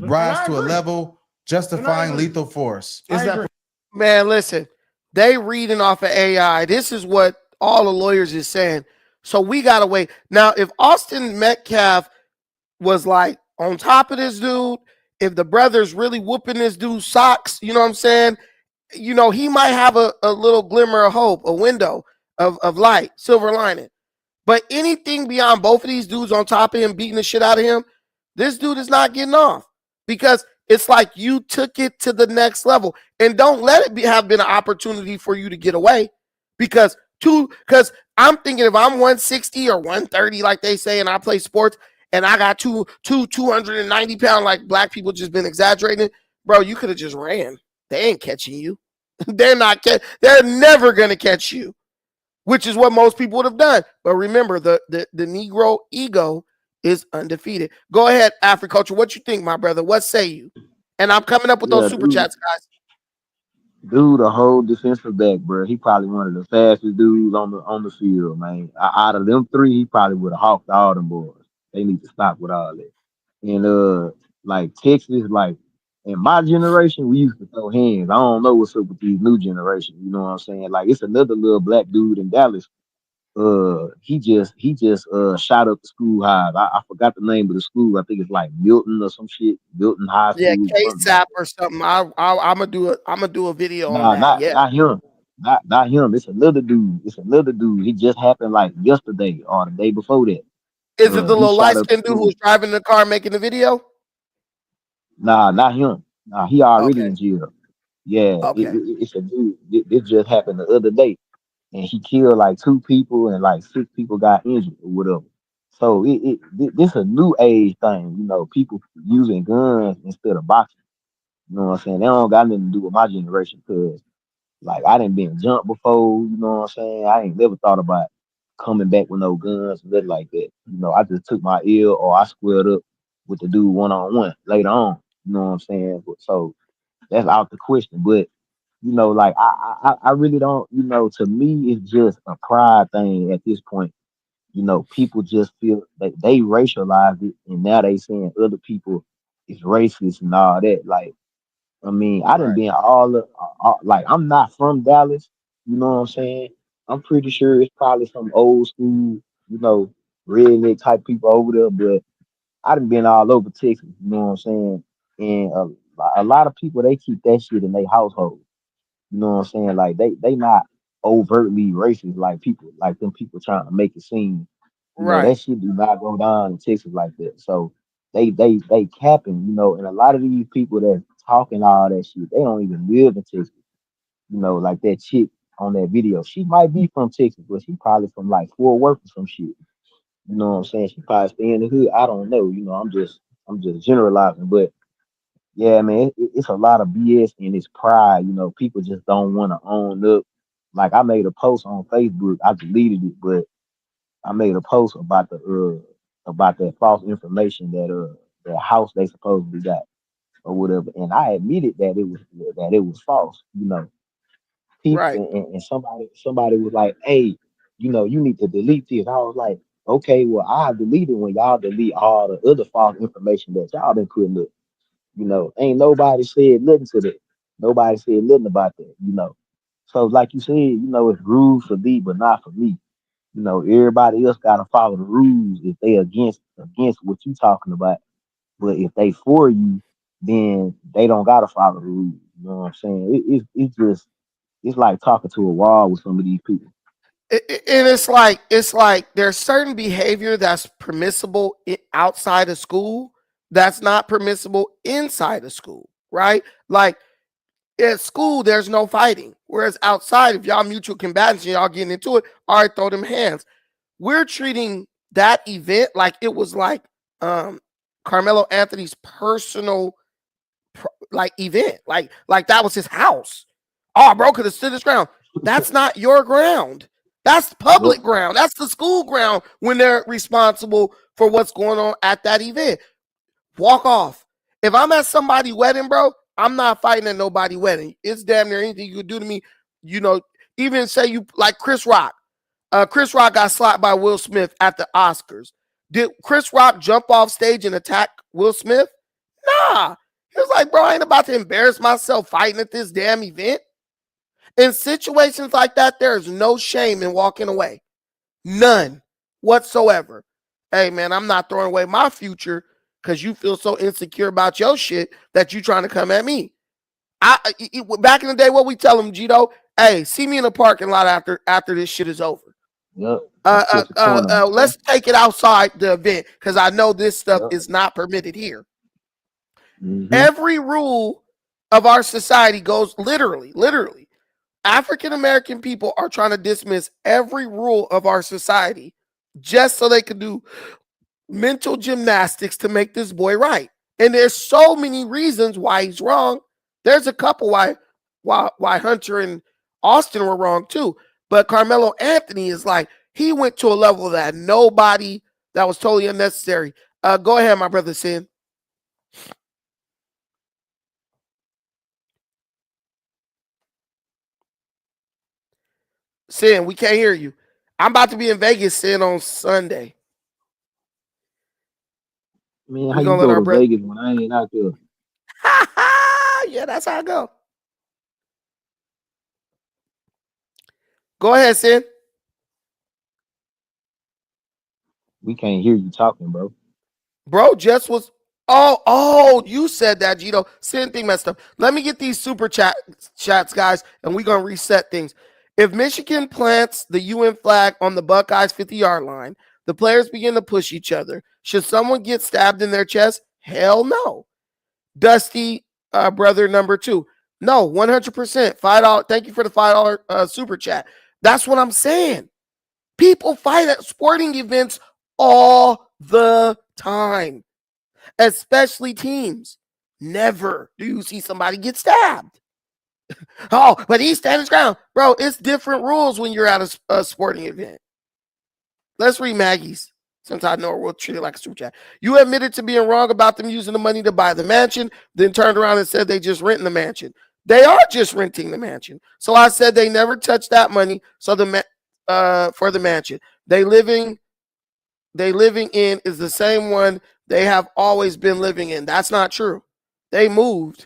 S8: rise to a level justifying lethal force.
S1: Man, listen, they reading off of AI. This is what all the lawyers is saying. So we got to wait. Now, if Austin Metcalf was like on top of this dude, if the brother's really whooping this dude's socks, you know what I'm saying? You know, he might have a little glimmer of hope, a window of light, silver lining. But anything beyond both of these dudes on top of him, beating the shit out of him, this dude is not getting off. Because it's like you took it to the next level. And don't let it have been an opportunity for you to get away. Because I'm thinking if I'm 160 or 130, like they say, and I play sports, and I got 290 pounds, like black people just been exaggerating. Bro, you could have just ran. They ain't catching you. They're never going to catch you, which is what most people would have done. But remember, the Negro ego is undefeated. Go ahead, Africulture. What you think, my brother? What say you? And I'm coming up with those super chats, guys.
S10: Dude, a whole defensive back, bro. He probably one of the fastest dudes on the field, man. Out of them three, he probably would have hawked all them boys. They need to stop with all that. And like Texas, like in my generation, we used to throw hands. I don't know what's up with these new generation. You know what I'm saying? Like it's another little black dude in Dallas. He just shot up the school highs. I forgot the name of the school. I think it's like Milton or some shit. Milton High School.
S1: Yeah, KSAP or something. I'm gonna do a video on that.
S10: Not him. Not him. It's another dude. He just happened like yesterday or the day before that.
S1: Is it the little light-skinned dude who was driving the car making the video?
S10: Nah, not him. Nah, he already in jail. Yeah,
S1: okay.
S10: It's a dude. It just happened the other day, and he killed like 2 people, and like 6 people got injured or whatever. So this a new age thing, you know, people using guns instead of boxing. You know what I'm saying? They don't got nothing to do with my generation, because like I didn't been jumped before. You know what I'm saying? I ain't never thought about coming back with no guns, nothing like that. You know, I just took my L or I squared up with the dude one-on-one later on. You know what I'm saying? So that's out the question. But you know, like I really don't. You know, to me, it's just a pride thing at this point. You know, people just feel that they racialized it, and now they saying other people is racist and all that. Like, I mean, I done been like, I'm not from Dallas. You know what I'm saying? I'm pretty sure it's probably some old school, you know, redneck type people over there. But I done been all over Texas. You know what I'm saying? And a lot of people, they keep that shit in their household. You know what I'm saying? Like they not overtly racist like people, like them people trying to make it seem. You know, that shit do not go down in Texas like that. So they capping, you know, and a lot of these people that talking all that shit, they don't even live in Texas. You know, like that chick on that video. She might be from Texas, but she probably from like Fort Worth or some shit. You know what I'm saying? She probably stay in the hood. I don't know. You know, I'm just generalizing, but yeah, man, it's a lot of BS in this pride. You know, people just don't want to own up. Like I made a post on Facebook, I deleted it, but I made a post about that false information that house they supposedly got or whatever, and I admitted that it was false. You know,
S1: Right.
S10: people and somebody was like, hey, you know, you need to delete this. I was like, okay, well, I delete it when y'all delete all the other false information that y'all been putting up. You know, ain't nobody said nothing to that. Nobody said nothing about that, you know. So like you said, you know, it's rules for thee, but not for me. You know, everybody else gotta follow the rules if they against what you talking about. But if they for you, then they don't gotta follow the rules. You know what I'm saying? It's just it's like talking to a wall with some of these people.
S1: And it's like there's certain behavior that's permissible outside of school that's not permissible inside of school, right? Like at school, there's no fighting, whereas outside, if y'all mutual combatants and y'all getting into it, all right, throw them hands. We're treating that event like it was like Carmelo Anthony's personal like event, like that was his house. Oh, bro, could have stood his ground. That's not your ground. That's
S10: Yep.
S1: public ground. That's the school ground when they're responsible for what's going on at that event. Walk off. If I'm at somebody's wedding, bro, I'm not fighting at nobody's wedding. It's damn near anything you could do to me. You know, even say you like Chris Rock. Chris Rock got slapped by Will Smith at the Oscars. Did Chris Rock jump off stage and attack Will Smith? Nah. He was like, bro, I ain't about to embarrass myself fighting at this damn event. In situations like that, there is no shame in walking away. None whatsoever. Hey, man, I'm not throwing away my future because you feel so insecure about your shit that you trying to come at me. Back in the day, what we tell them, Gito, hey, see me in the parking lot after this shit is over.
S10: Yep. That's the corner, man.
S1: Let's take it outside the event because I know this stuff
S10: Yep.
S1: is not permitted here.
S10: Mm-hmm.
S1: Every rule of our society goes literally. African American people are trying to dismiss every rule of our society just so they can do mental gymnastics to make this boy right. And there's so many reasons why he's wrong. There's a couple why Hunter and Austin were wrong too. But Carmelo Anthony is like, he went to a level that was totally unnecessary. Go ahead, my brother Sin. Sin, we can't hear you. I'm about to be in Vegas, Sin, on Sunday.
S10: Man, how you go to Vegas when I ain't out there?
S1: Yeah, that's how I go. Go ahead, Sin.
S10: We can't hear you talking, bro.
S1: Bro, just was. Oh, you said that, Gito. Sin thing messed up. Let me get these super chats, guys, and we're gonna reset things. If Michigan plants the UN flag on the Buckeyes 50-yard line, the players begin to push each other. Should someone get stabbed in their chest? Hell no. Dusty, brother number 2. No, 100%. $5. Thank you for the $5 super chat. That's what I'm saying. People fight at sporting events all the time, especially teams. Never do you see somebody get stabbed. Oh, but he stands his ground. Bro, it's different rules when you're at a sporting event. Let's read Maggie's, since I know we'll treat it like a super chat. You admitted to being wrong about them using the money to buy the mansion, then turned around and said they just renting the mansion. They are just renting the mansion. So I said they never touched that money for the mansion. They living in is the same one they have always been living in. That's not true. They moved.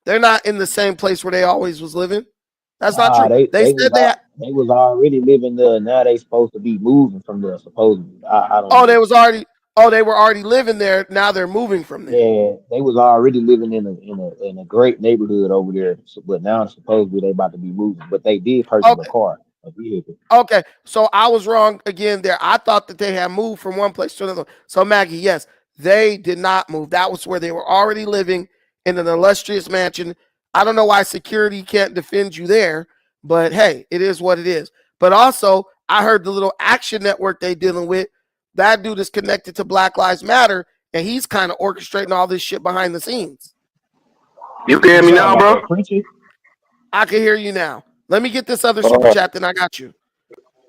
S1: They're not in the same place where they always was living. That's not true. They
S10: was already living there. Now they supposed to be moving from there. Supposedly, I don't.
S1: Oh, they were already living there. Now they're moving from there.
S10: Yeah, they was already living in a great neighborhood over there. But now supposedly they about to be moving. But they did purchase a vehicle.
S1: Okay, so I was wrong again there. I thought that they had moved from one place to another. So Maggie, yes, they did not move. That was where they were already living in an illustrious mansion. I don't know why security can't defend you there. But hey, it is what it is. But also, I heard the little Action Network they dealing with. That dude is connected to Black Lives Matter, and he's kind of orchestrating all this shit behind the scenes.
S11: You can hear me now, bro?
S1: I can hear you now. Let me get this other super chat, then I got you.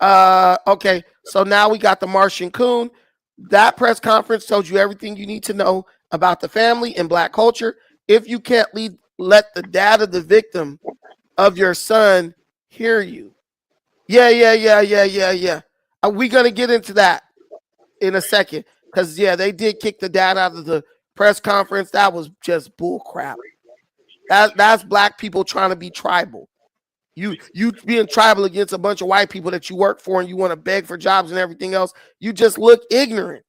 S1: Okay, so now we got the Martian Coon. That press conference told you everything you need to know about the family and Black culture. If you can't let the dad of the victim of your son hear you. Yeah. Are we gonna get into that in a second? Because they did kick the dad out of the press conference. That was just bull crap. That's Black people trying to be tribal. You being tribal against a bunch of white people that you work for and you want to beg for jobs and everything else. You just look ignorant.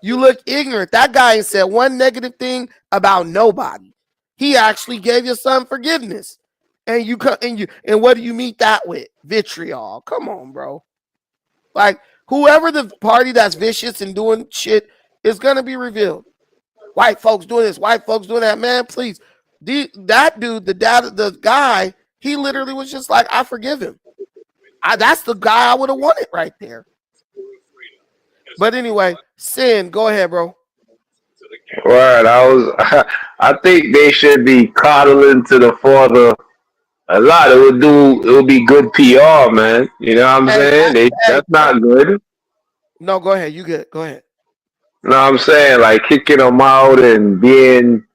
S1: You look ignorant. That guy ain't said one negative thing about nobody. He actually gave your son forgiveness. And what do you meet that with? Vitriol. Come on, bro. Like, whoever the party that's vicious and doing shit is gonna be revealed. White folks doing this, white folks doing that. Man, please. That dude, the guy, he literally was just like, I forgive him. That's the guy I would have wanted right there. But anyway, Sin, go ahead, bro.
S11: Right, I think they should be coddling to the father a lot. It would be good PR, man. You know what I'm saying? That's not good.
S1: No, go ahead. You good. Go ahead.
S11: No, I'm saying like kicking them out and being,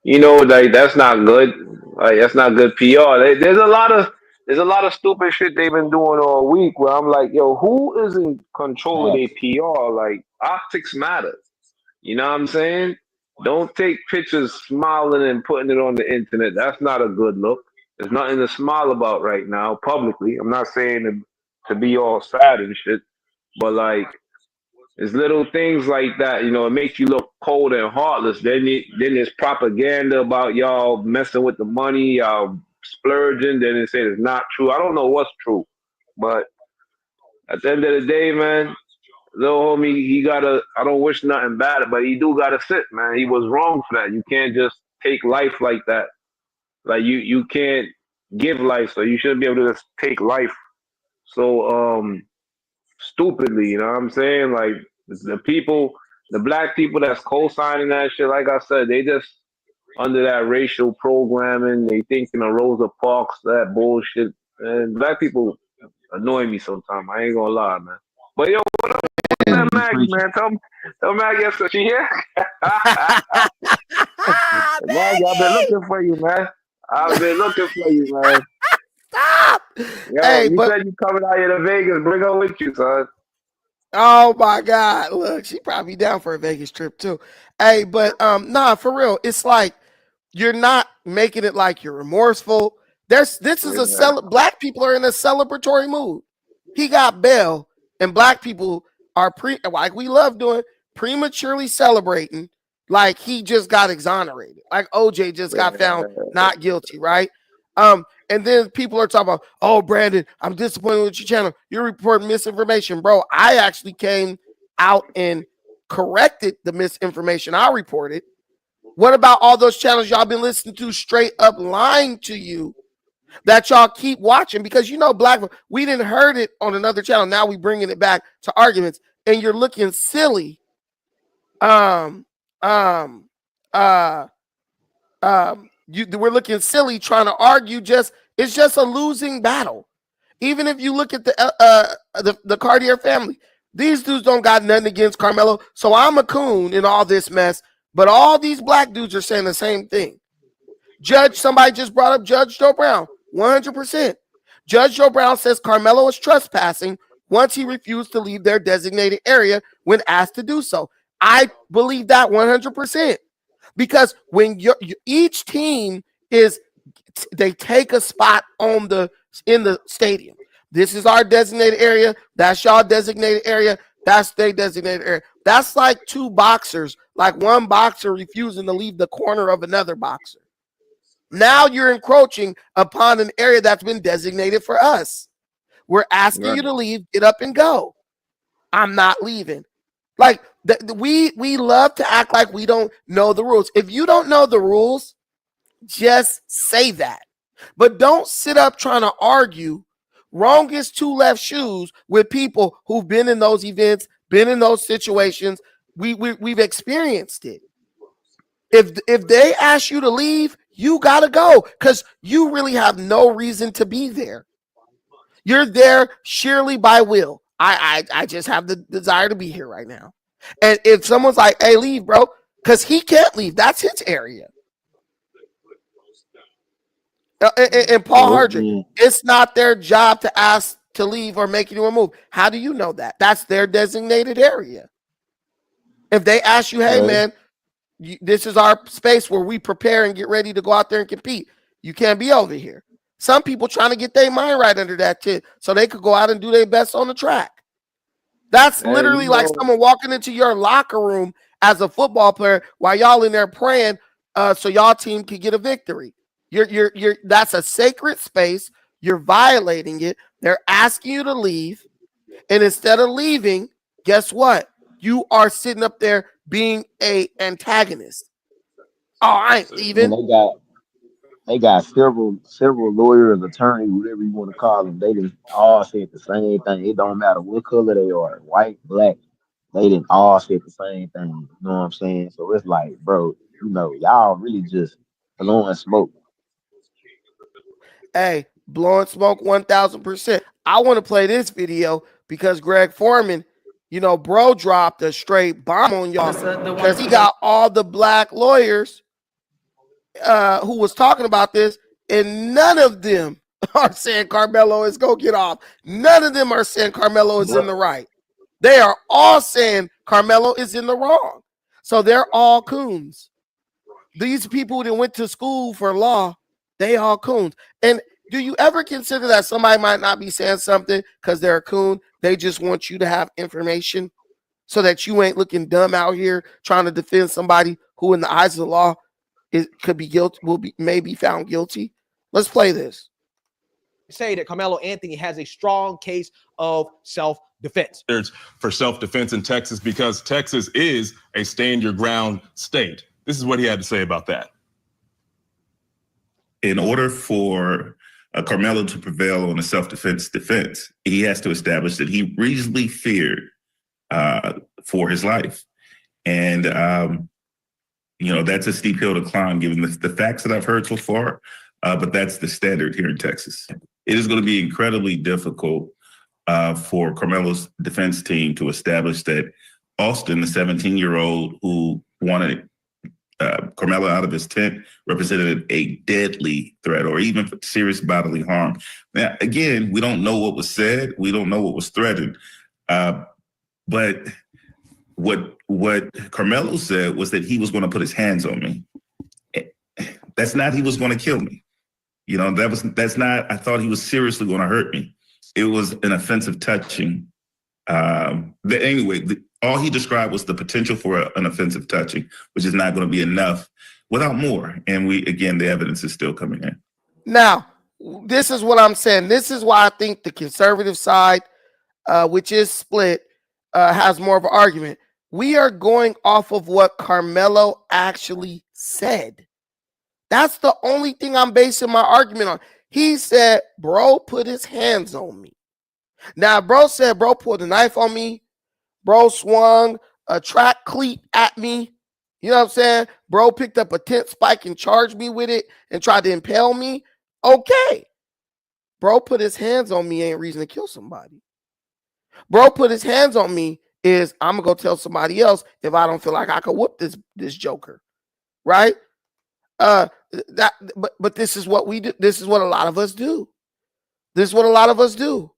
S11: like that's not good. Like that's not good PR. There's a lot of stupid shit they've been doing all week where I'm like, yo, who is in control of their PR? Like optics matter. You know what I'm saying? Don't take pictures smiling and putting it on the internet. That's not a good look. There's nothing to smile about right now publicly. I'm not saying to be all sad and shit, but like it's little things like that. It makes you look cold and heartless. Then there's propaganda about y'all messing with the money, y'all splurging. Then they say it's not true. I don't know what's true, but at the end of the day, man, little homie, I don't wish nothing bad, but he do gotta sit, man. He was wrong for that. You can't just take life like that. Like you can't give life, so you shouldn't be able to just take life so stupidly, you know what I'm saying? Like the Black people that's co-signing that shit, like I said, they just under that racial programming, they thinking of Rosa Parks, that bullshit. And Black people annoy me sometimes. I ain't gonna lie, man. But yo, what up? That Maggie, man. Tell Maggie yes, she here. Maggie, I've been looking for you, man. I've been looking for you, man.
S1: Stop.
S11: Yo,
S1: Hey,
S11: you said you coming out here to Vegas. Bring her with you, son.
S1: Oh my God. Look, she probably down for a Vegas trip too. Hey, but nah, for real. It's like you're not making it like you're remorseful. This is Black people are in a celebratory mood. He got bail, and Black people are like we love doing prematurely celebrating like he just got exonerated. Like OJ just got found not guilty, right? And then people are talking about, oh, Brandon, I'm disappointed with your channel. You're reporting misinformation, bro. I actually came out and corrected the misinformation I reported. What about all those channels y'all been listening to straight up lying to you that y'all keep watching? Because Black, we didn't heard it on another channel. Now we bringing it back to arguments, and you're looking silly. We're looking silly trying to argue. It's just a losing battle. Even if you look at the Cartier family, these dudes don't got nothing against Carmelo. So I'm a coon in all this mess. But all these Black dudes are saying the same thing. Somebody just brought up Judge Joe Brown, 100%. Judge Joe Brown says Carmelo is trespassing once he refused to leave their designated area when asked to do so. I believe that 100%. Because when each team they take a spot in the stadium. This is our designated area. That's y'all designated area. That's their designated area. That's like two boxers, like one boxer refusing to leave the corner of another boxer. Now you're encroaching upon an area that's been designated for us. We're asking you to leave, get up and go. I'm not leaving. Like we love to act like we don't know the rules. If you don't know the rules, just say that. But don't sit up trying to argue wrong is two left shoes with people who've been in those events, been in those situations. We've experienced it. If they ask you to leave, you gotta go because you really have no reason to be there. You're there sheerly by will. I just have the desire to be here right now. And if someone's like, hey, leave, bro, because he can't leave. That's his area. And Paul Hardrick, it's not their job to ask to leave or make anyone move. How do you know that? That's their designated area. If they ask you, hey, man, this is our space where we prepare and get ready to go out there and compete. You can't be over here. Some people trying to get their mind right under that too, so they could go out and do their best on the track. That's literally like someone walking into your locker room as a football player while y'all in there praying so y'all team can get a victory. You're that's a sacred space. You're violating it. They're asking you to leave, and instead of leaving, guess what? You are sitting up there being a antagonist. Oh, I ain't leaving.
S10: And they got several lawyers, attorneys, whatever you want to call them. They didn't all said the same thing. It don't matter what color they are, white, black. They didn't all say the same thing. You know what I'm saying? So it's like, bro, y'all really just blowing smoke.
S1: Hey, blowing smoke 1,000%. I want to play this video because Greg Foreman, bro dropped a straight bomb on y'all because he got all the black lawyers who was talking about this, and none of them are saying Carmelo is going to get off. None of them are saying Carmelo is in the right. They are all saying Carmelo is in the wrong. So they're all coons. These people that went to school for law, they all coons. And do you ever consider that somebody might not be saying something because they're a coon? They just want you to have information so that you ain't looking dumb out here trying to defend somebody who in the eyes of the law could be guilty, may be found guilty. Let's play this.
S12: Say that Carmelo Anthony has a strong case of self-defense.
S13: For self-defense in Texas because Texas is a stand your ground state. This is what he had to say about that.
S14: In order for Carmelo to prevail on a self-defense defense, he has to establish that he reasonably feared for his life. And, that's a steep hill to climb given the facts that I've heard so far, but that's the standard here in Texas. It is going to be incredibly difficult for Carmelo's defense team to establish that Austin, the 17-year-old who wanted Carmelo out of his tent, represented a deadly threat or even serious bodily harm. Now, again, we don't know what was said. We don't know what was threatened. But what Carmelo said was that he was going to put his hands on me. That's not he was going to kill me. That's not, I thought he was seriously going to hurt me. It was an offensive touching. Anyway, all he described was the potential for an offensive touching, which is not going to be enough without more. And the evidence is still coming in.
S1: Now, this is what I'm saying. This is why I think the conservative side, which is split, has more of an argument. We are going off of what Carmelo actually said. That's the only thing I'm basing my argument on. He said, bro, put his hands on me. Now, bro said, bro pulled a knife on me. Bro swung a track cleat at me. You know what I'm saying? Bro picked up a tent spike and charged me with it and tried to impale me. Okay. Bro put his hands on me ain't reason to kill somebody. Bro put his hands on me is I'm going to go tell somebody else if I don't feel like I could whoop this joker. Right? But this is what we do. This is what a lot of us do. This is what a lot of us do.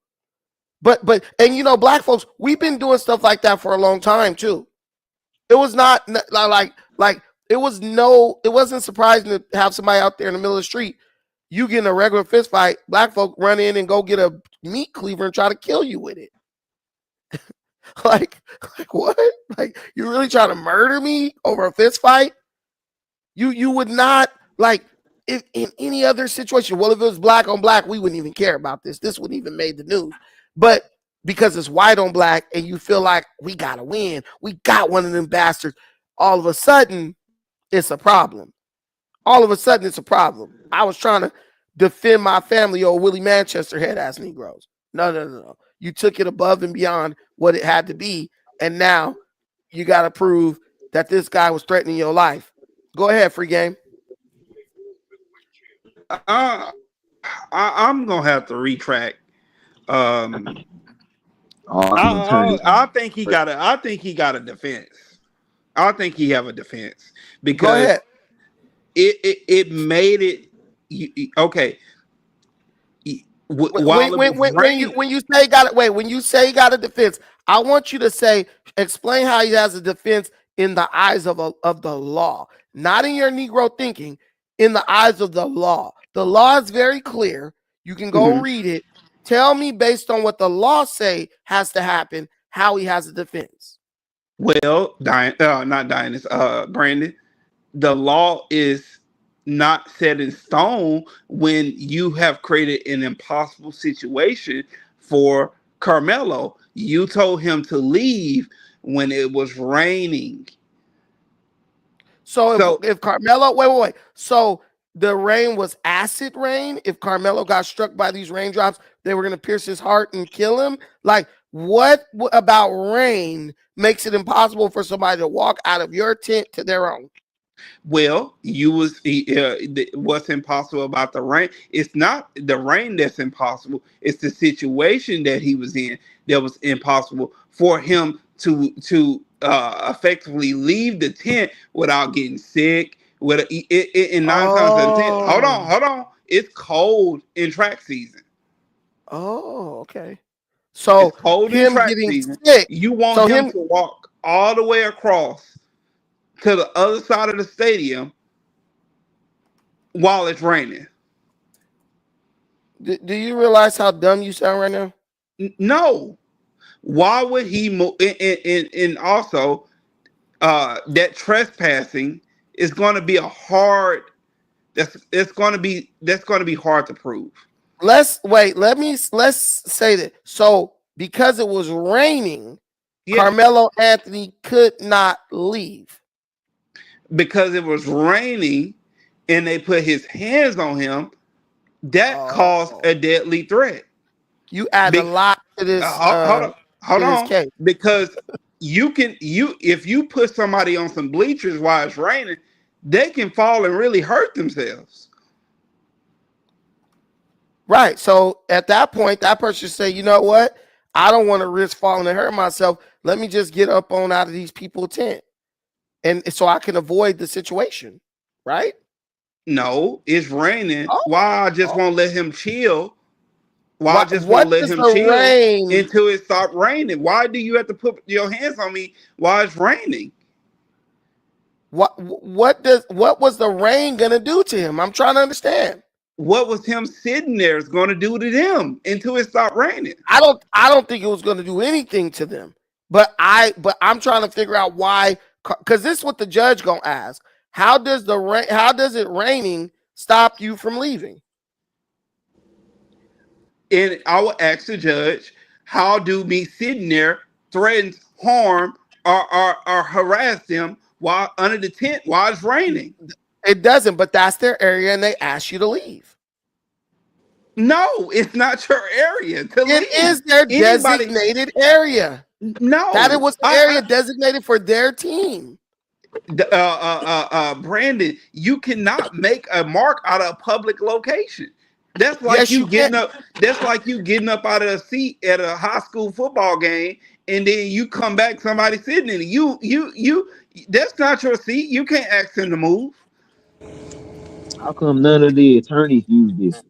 S1: But black folks, we've been doing stuff like that for a long time too. It was not like it wasn't surprising to have somebody out there in the middle of the street. You get in a regular fist fight, black folk run in and go get a meat cleaver and try to kill you with it. like what? Like you really trying to murder me over a fist fight? You would not, like, if in any other situation. Well, if it was black on black, we wouldn't even care about this. This wouldn't even made the news. But because it's white on black and you feel like we gotta win, we got one of them bastards, all of a sudden it's a problem. All of a sudden it's a problem. I was trying to defend my family or Willie Manchester head ass Negroes. No. You took it above and beyond what it had to be, and now you got to prove that this guy was threatening your life. Go ahead, Free Game.
S15: I'm gonna have to retract.
S10: Attorneys.
S15: I think he got a defense. I think he have a defense because it made it okay.
S1: When you say got it, when you say got a defense, I want you to explain how he has a defense in the eyes of the law, not in your Negro thinking. In the eyes of the law, the law is very clear. You can go read it. Tell me, based on what the law say has to happen, how he has a defense.
S15: Well, Brandon, the law is not set in stone when you have created an impossible situation for Carmelo. You told him to leave when it was raining.
S1: So if Carmelo, wait. So the rain was acid rain. If Carmelo got struck by these raindrops, they were going to pierce his heart and kill him. Like, what about rain makes it impossible for somebody to walk out of your tent to their own?
S15: Well, what's impossible about the rain? It's not the rain that's impossible. It's the situation that he was in that was impossible for him to effectively leave the tent without getting sick. Times out of 10. Hold on. It's cold in track season.
S1: Oh, okay. So
S15: it's cold
S1: him
S15: in track
S1: getting
S15: season.
S1: Sick.
S15: You want him to walk all the way across to the other side of the stadium while it's raining.
S1: Do you realize how dumb you sound right now?
S15: No. Why would he move? And also, that trespassing is going to be that's going to be hard to prove.
S1: Let's say that. So because it was raining, Carmelo Anthony could not leave.
S15: Because it was raining and they put his hands on him, that caused a deadly threat.
S1: You add a lot to this.
S15: Hold on. Case. Because if you put somebody on some bleachers while it's raining, they can fall and really hurt themselves.
S1: Right. So at that point, that person say, you know what? I don't want to risk falling and hurt myself. Let me just get up on out of these people's tent. And so I can avoid the situation. Right?
S15: No, it's raining. Why I just won't let him chill? Why I just won't let him chill until it stops raining? Why do you have to put your hands on me while it's raining?
S1: What was the rain gonna do to him? I'm trying to understand.
S15: What was him sitting there is going to do to them until it stopped raining?
S1: I don't think it was going to do anything to them. But I'm trying to figure out why, because this is what the judge gonna ask. How does it raining stop you from leaving?
S15: And I will ask the judge, how do me sitting there threaten, harm, or harass them while under the tent while it's raining?
S1: It doesn't, but that's their area, and they ask you to leave.
S15: No, it's not your area to leave.
S1: It is their designated area.
S15: No,
S1: that it was the area designated for their team.
S15: Brandon, you cannot make a mark out of a public location. That's like you getting up. That's like you getting up out of a seat at a high school football game, and then you come back, somebody sitting in it. You. That's not your seat. You can't ask him to move.
S10: How come none of the attorneys use this?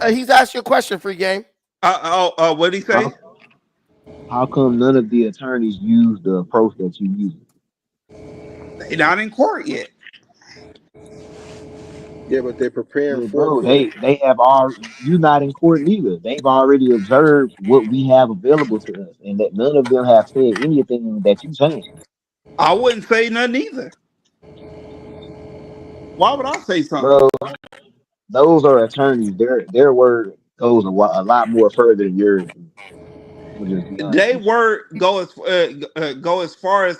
S1: He's asked you a question, Free Game.
S15: What did he say?
S10: How come none of the attorneys use the approach that you use?
S15: They're not in court yet.
S16: Yeah, but they're preparing
S10: for court. They have you're not in court neither. They've already observed what we have available to us, and that none of them have said anything that you're saying.
S15: I wouldn't say nothing either. Why would I say something?
S10: Bro, those are attorneys. Their word goes a lot more further than yours. I'm gonna just be honest
S15: They
S10: with you.
S15: word go as far as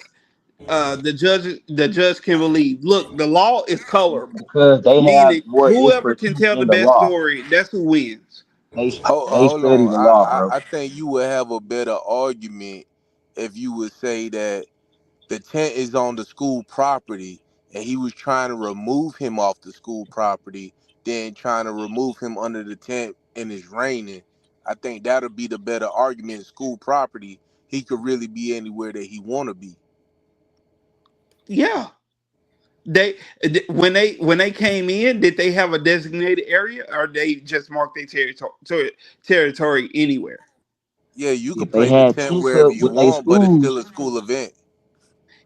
S15: the judge can believe. Look, the law is colorable,
S10: Because they have
S15: meaning
S10: more
S15: whoever can
S10: expertise
S15: tell the
S10: in the
S15: best
S10: law.
S15: story, that's who wins.
S10: They
S16: Hold
S10: study
S16: on.
S10: the law,
S16: I
S10: bro.
S16: think you would have a better argument if you would say that the tent is on the school property and he was trying to remove him off the school property, then trying to remove him under the tent and it's raining. I think that'll be the better argument. School property, he could really be anywhere that he want to be.
S15: Yeah. They when they came in, did they have a designated area or they just marked their territory anywhere?
S16: Yeah, you could
S10: If they
S16: play in the
S10: had
S16: tent
S10: tents
S16: wherever
S10: up
S16: you
S10: with their
S16: want, but it's
S10: schools,
S16: still a school event.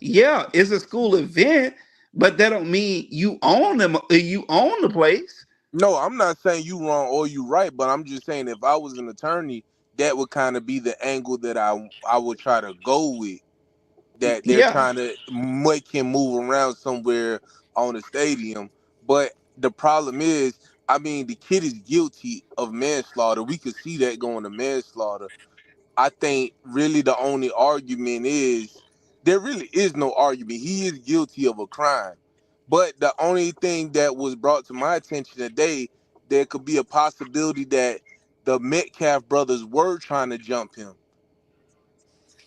S15: Yeah, it's a school event, but that don't mean you own them. You own the place.
S16: No, I'm not saying you wrong or you right, but I'm just saying if I was an attorney, that would kind of be the angle that I would try to go with. That they're
S15: Yeah,
S16: trying to make him move around somewhere on the stadium. But the problem is, I mean, the kid is guilty of manslaughter. We could see that going to manslaughter. I think really the only argument is there really is no argument. He is guilty of a crime. But the only thing that was brought to my attention today, there could be a possibility that the Metcalf brothers were trying to jump him.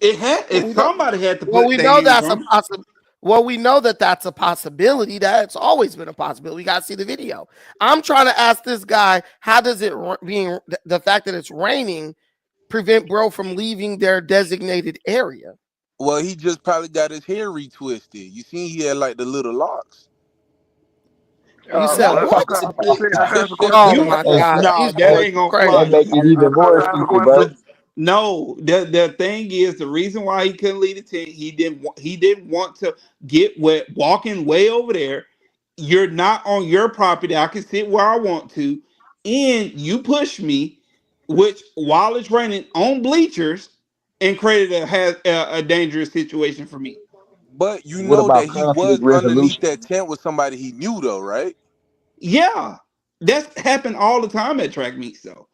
S15: it had.
S1: Well,
S15: If somebody had to
S1: well,
S15: put
S1: we
S15: their
S1: know
S15: hands
S1: that's a
S15: on him.
S1: possible. Well, we know that that's a possibility. That's always been a possibility. We got to see the video. I'm trying to ask this guy, how does it being the fact that it's raining prevent bro from leaving their designated area?
S16: Well, he just probably got his hair retwisted. You see, he had like the little locks.
S1: You said
S9: Let's
S1: what?
S9: talk. I can ask a question.
S1: Oh
S15: You
S1: my
S10: hey,
S1: God,
S15: no,
S1: these
S15: that
S1: boys
S15: ain't
S1: are
S15: gonna
S10: that
S15: fly.
S1: crazy.
S10: make it even more
S9: Can I ask a
S10: stupid,
S9: question?
S10: bro.
S15: No, the thing is the reason why he couldn't lead the team. He didn't want to get wet walking way over there. You're not on your property. I can sit where I want to, and you push me, which while it's raining on bleachers, and created a dangerous situation for me.
S16: But you
S10: What
S16: know that
S10: about
S16: he was
S10: conflict
S16: underneath
S10: resolution?
S16: that tent with somebody he knew, though, right?
S15: Yeah, that's happened all the time at track meets, though.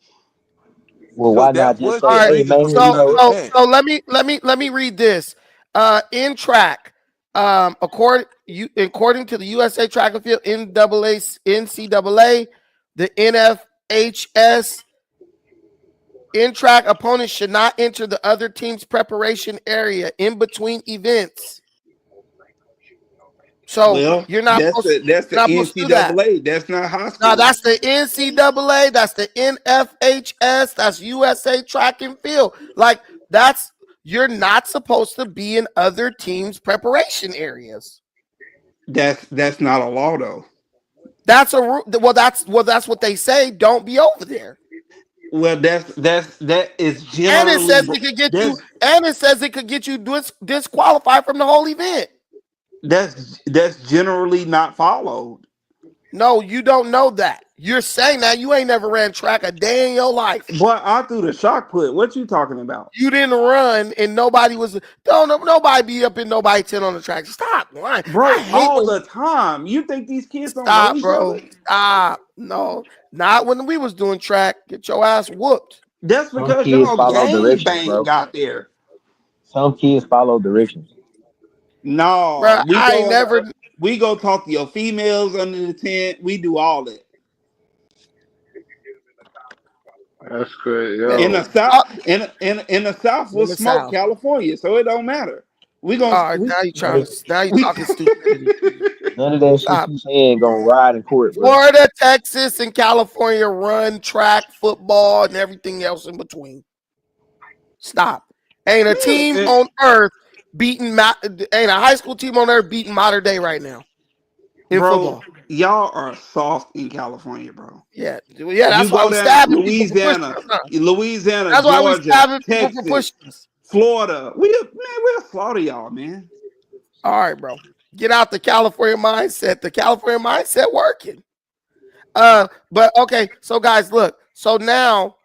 S10: Well,
S16: So
S10: why not
S16: that
S10: just
S16: was
S10: say,
S16: the
S1: All right.
S10: hey
S16: reason
S10: man,
S16: for
S10: you
S16: being
S1: So
S16: under
S10: know,
S16: the
S1: so
S16: tent.
S1: so let me read this. In track, according to the USA Track and Field, NCAA, the NFHS, in track opponents should not enter the other team's preparation area in between events. So
S15: Well,
S1: you're not supposed to,
S15: that's the
S1: you're not supposed to do that.
S15: NCAA. That's not high
S1: Now
S15: school.
S1: that's the NCAA, that's the NFHS, that's USA Track and Field. Like that's you're not supposed to be in other teams' preparation areas.
S15: That's not a law though.
S1: That's that's what they say. Don't be over there.
S15: Well, that is
S1: And it
S15: generally
S1: says it could get you.
S15: that's
S1: And it says it could get you disqualified from the whole event.
S15: that's generally not followed.
S1: No, you don't know that. You're saying that you ain't never ran track a day in your life.
S15: Boy, I threw the shock put. What you talking about?
S1: You didn't run, and nobody was. Don't nobody be up in nobody tent on the track. Stop lying. I
S15: Bro,
S1: hate
S15: all
S1: when
S15: the time. You think these kids don't know
S1: stop,
S15: each other?
S1: bro. Stop. No, not when we was doing track. Get your ass whooped.
S15: That's
S10: some
S15: because
S10: kids
S15: y'all
S10: follow
S15: gang
S10: directions,
S15: bang
S10: bro.
S15: got there.
S10: Some kids follow directions.
S1: Bro,
S15: No,
S1: I ain't never.
S15: we go talk to your females under the tent. We do all that.
S11: That's crazy,
S1: Man,
S15: In the
S11: yo.
S15: south, in the south,
S1: in
S15: we'll
S1: the
S15: smoke
S1: South.
S15: California, so it don't matter. We gonna
S1: All right, now you trying
S10: None,
S1: to. Now you
S15: we
S1: talking stupidity.
S10: none of that shit
S1: Stop.
S10: you saying gonna ride in court, bro.
S1: Florida, Texas, and California run track, football, and everything else in between. Stop. Ain't a team
S15: yeah,
S1: on earth ain't a high school team on earth beating modern day right now in
S15: bro,
S1: football.
S15: y'all are soft in California, bro.
S1: Yeah,
S15: You
S1: that's why
S15: go
S1: we
S15: down
S1: stabbing people for pushing
S15: Louisiana,
S1: us. Huh?
S15: Louisiana,
S1: That's why we
S15: Georgia,
S1: stabbing people for
S15: Texas,
S1: pushing us.
S15: Florida. We'll slaughter y'all, man.
S1: All right, bro. Get out the California mindset. The California mindset working. But okay, so guys, look. So now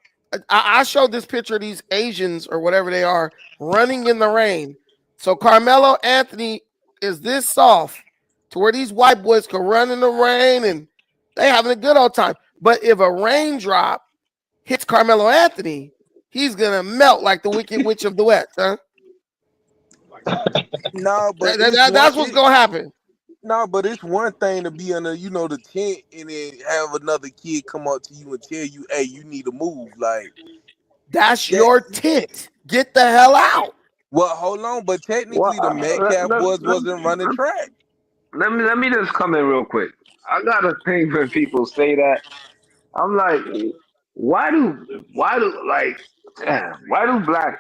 S1: I showed this picture of these Asians or whatever they are running in the rain. So Carmelo Anthony is this soft to where these white boys can run in the rain and they having a good old time. But if a raindrop hits Carmelo Anthony, he's gonna melt like the Wicked Witch of the West, huh?
S16: No, but
S1: That's what's gonna happen.
S16: No, but it's one thing to be under, the tent and then have another kid come up to you and tell you, "Hey, you need to move." Like
S1: that's your tent. Get the hell out.
S16: Well, hold on, but
S11: Well,
S16: technically the Metcalf boys wasn't running track.
S11: let me just come in real quick. I got a thing when people say that. I'm like, why do black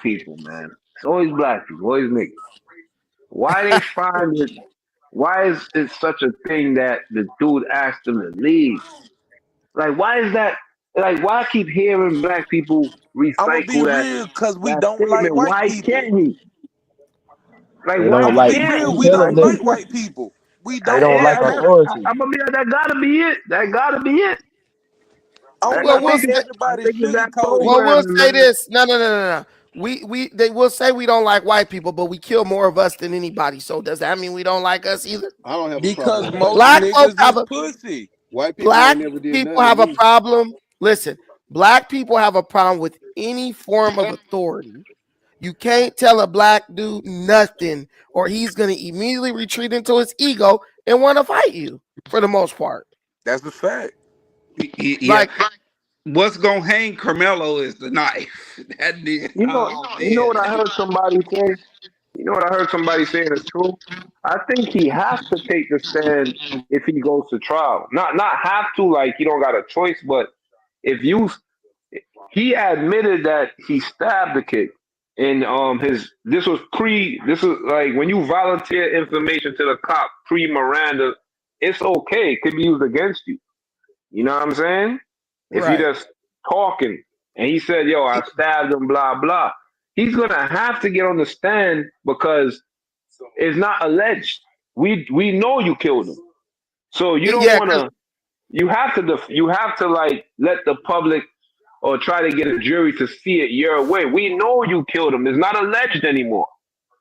S11: people, man? It's always black people, always niggas. Why they find it? Why is it such a thing that the dude asked them to leave? Like, why is that? Like, why I keep hearing black people
S16: I'm gonna be
S11: recycle
S16: real, cause we
S11: that
S16: don't like
S11: statement?
S16: white
S11: Why
S16: people.
S11: can't he? Like,
S10: They
S11: why
S10: don't
S16: I'm gonna
S10: like
S16: be real,
S11: can't
S16: we
S11: he?
S16: don't
S11: Like,
S10: intelligence.
S16: like white people. We
S10: They
S16: don't
S10: don't like
S16: like
S11: I,
S16: them.
S10: authority.
S11: I'm gonna be like, that gotta be it. That gotta be it.
S16: I
S11: I,
S16: don't
S1: Well,
S11: I
S16: want to
S1: we'll
S11: think
S16: see
S11: it's,
S1: say,
S11: I
S16: everybody
S11: think it's that
S16: sugarcoat it.
S1: well, we'll
S11: programming,
S1: say
S11: man.
S1: this. No. They will say we don't like white people, but we kill more of us than anybody. So does that mean we don't like us either?
S17: I don't have a problem
S16: Because
S17: with that.
S16: most
S1: Black folks
S16: niggas
S1: have
S16: is
S1: a
S16: pussy.
S17: White people
S1: black
S17: ain't never did
S1: people
S17: nothing to
S1: have a
S17: me.
S1: problem. Listen, black people have a problem with any form of authority. You can't tell a black dude nothing, or he's gonna immediately retreat into his ego and want to fight you for the most part.
S16: That's a fact.
S15: Yeah.
S1: Like,
S15: What's gonna hang Carmelo is the knife. That did. Oh
S11: You know
S15: man.
S11: what I heard somebody say? You know what I heard somebody say, and it's true. I think he has to take the stand if he goes to trial. Not have to, like you don't got a choice, but if you he admitted that he stabbed the kid. And this was like when you volunteer information to the cop pre Miranda, it's okay. It could be used against you. You know what I'm saying? If you
S1: right.
S11: just talking and he said, "Yo, I stabbed him," blah blah. He's gonna have to get on the stand because it's not alleged. We know you killed him, so you don't
S1: Yeah,
S11: want to. You have to like let the public or try to get a jury to see it your way. We know you killed him. It's not alleged anymore.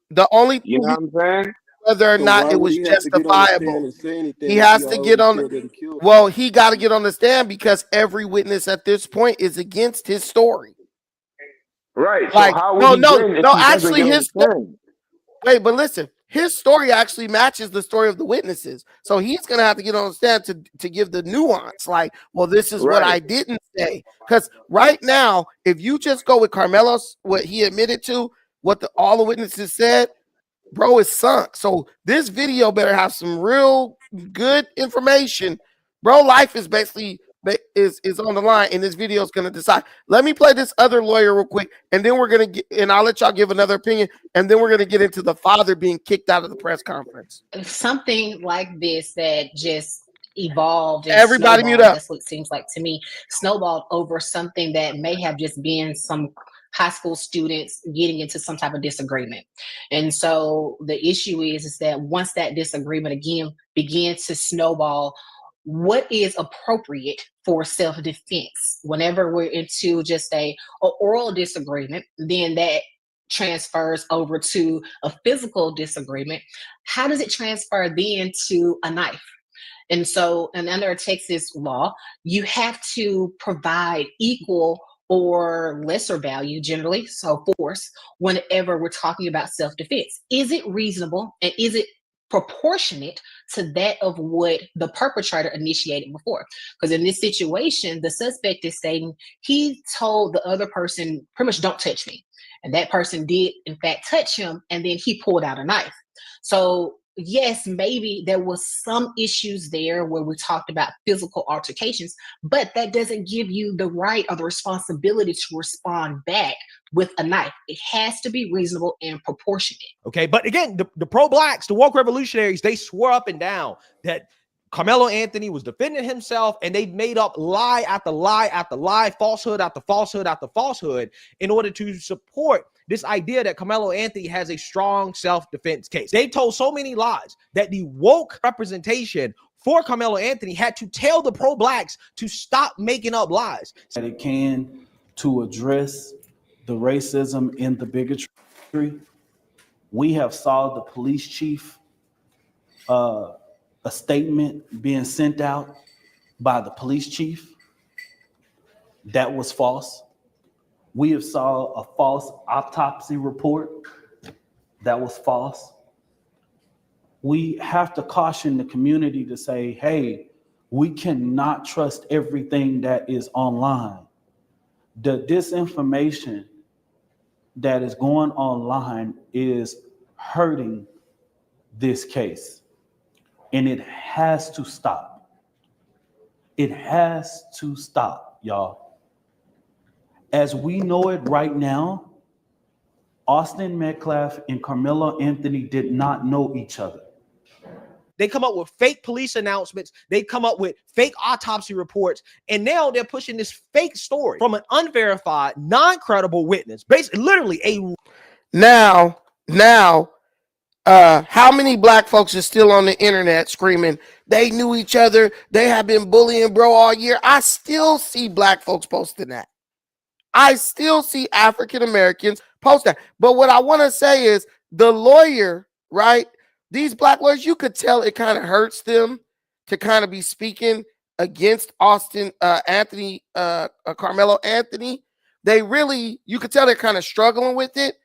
S1: the only
S11: You
S1: thing
S11: know
S1: he,
S11: what I'm saying?
S1: whether or
S17: So
S1: not
S17: why
S1: it
S17: would
S1: was
S17: he have to get on the stand
S1: justifiable,
S17: and say
S1: he
S17: anything if he
S1: has to get
S17: already
S1: on.
S17: said that he killed?
S1: Well, he got to get on the stand because every witness at this point is against his story.
S11: Right. So
S1: Like,
S11: how would
S1: no,
S11: he
S1: no,
S11: win if
S1: no.
S11: he doesn't
S1: Actually,
S11: get on the
S1: his story.
S11: stand?
S1: Wait, but listen, his story actually matches the story of the witnesses. So he's gonna have to get on the stand to give the nuance. Like, well, this is what
S11: Right.
S1: I didn't say. Because right now, if you just go with Carmelo's, what he admitted to, what all the witnesses said, bro, is sunk. So this video better have some real good information. Bro, life is basically is on the line, and this video is going to decide. Let me play this other lawyer real quick, and then we're going to get, and I'll let y'all give another opinion, and then we're going to get into the father being kicked out of the press conference.
S18: Something like this that just evolved and
S1: Everybody mute
S18: snowballed.
S1: up.
S18: That's what it seems like to me. Snowballed over something that may have just been some high school students getting into some type of disagreement. And so the issue is that once that disagreement again begins to snowball, what is appropriate for self-defense? Whenever we're into just a oral disagreement, then that transfers over to a physical disagreement. How does it transfer then to a knife? And so, and under Texas law, you have to provide equal or lesser value, generally, so force, whenever we're talking about self-defense. Is it reasonable and is it proportionate to that of what the perpetrator initiated before? Because in this situation, the suspect is stating he told the other person pretty much, "Don't touch me." And that person did, in fact, touch him, and then he pulled out a knife. So yes, maybe there was some issues there where we talked about physical altercations, but that doesn't give you the right or the responsibility to respond back with a knife. It has to be reasonable and proportionate.
S12: Okay, but again, the pro-blacks, the woke revolutionaries, they swore up and down that Carmelo Anthony was defending himself, and they made up lie after lie after lie, falsehood after falsehood after falsehood in order to support this idea that Carmelo Anthony has a strong self-defense case. They told so many lies that the woke representation for Carmelo Anthony had to tell the pro-blacks to stop making up lies.
S19: That it can to address the racism and the bigotry. We have saw the police chief, a statement being sent out by the police chief that was false. We have saw a false autopsy report that was false. We have to caution the community to say, hey, we cannot trust everything that is online. The disinformation that is going online is hurting this case, and it has to stop. It has to stop, y'all. As we know it right now, Austin Metcalf and Carmelo Anthony did not know each other.
S12: They come up with fake police announcements. They come up with fake autopsy reports. And now they're pushing this fake story from an unverified, non-credible witness. Basically, literally a...
S1: Now, how many black folks are still on the internet screaming, they knew each other, they have been bullying bro all year? I still see black folks posting that. I still see African Americans post that. But what I want to say is the lawyer, right? These black lawyers, you could tell it kind of hurts them to kind of be speaking against Carmelo Anthony. They really, you could tell they're kind of struggling with it.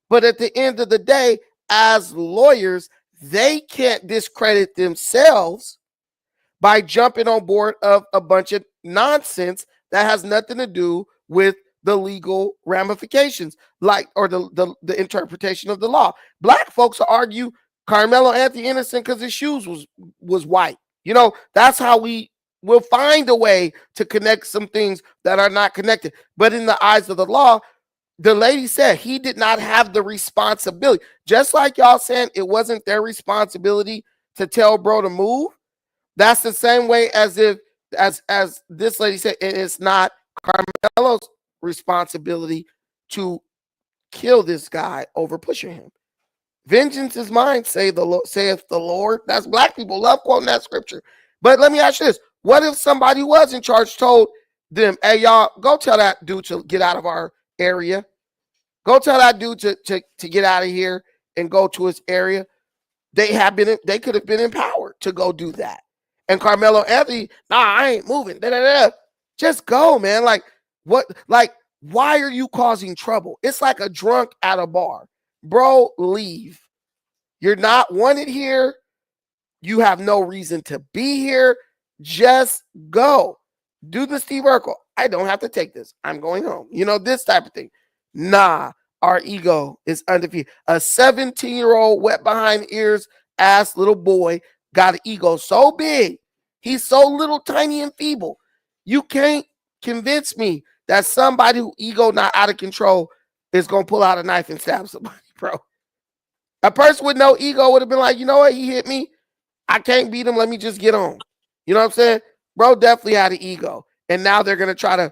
S1: But at the end of the day, as lawyers, they can't discredit themselves by jumping on board of a bunch of nonsense that has nothing to do with the legal ramifications, or the interpretation of the law. Black folks will argue Carmelo Anthony innocent because his shoes was white. You know, that's how we will find a way to connect some things that are not connected. But in the eyes of the law, the lady said he did not have the responsibility. Just like y'all saying it wasn't their responsibility to tell bro to move. That's the same way as this lady said, it's not Carmelo's responsibility to kill this guy over pushing him. Vengeance is mine, saith the Lord. That's black people love quoting that scripture. But let me ask you this. What if somebody who was in charge told them, hey, y'all, go tell that dude to get out of our area. Go tell that dude to get out of here and go to his area. They could have been empowered to go do that. And Carmelo Anthony, nah, I ain't moving. Just go, man. Like, what? Like, why are you causing trouble? It's like a drunk at a bar. Bro, leave. You're not wanted here. You have no reason to be here. Just go. Do the Steve Urkel. I don't have to take this. I'm going home. You know, this type of thing. Nah, our ego is undefeated. A 17-year-old wet behind ears ass little boy got an ego so big. He's so little, tiny, and feeble. You can't convince me that somebody who ego not out of control is going to pull out a knife and stab somebody, bro. A person with no ego would have been like, you know what? He hit me. I can't beat him. Let me just get on. You know what I'm saying? Bro definitely had an ego. And now they're going to try to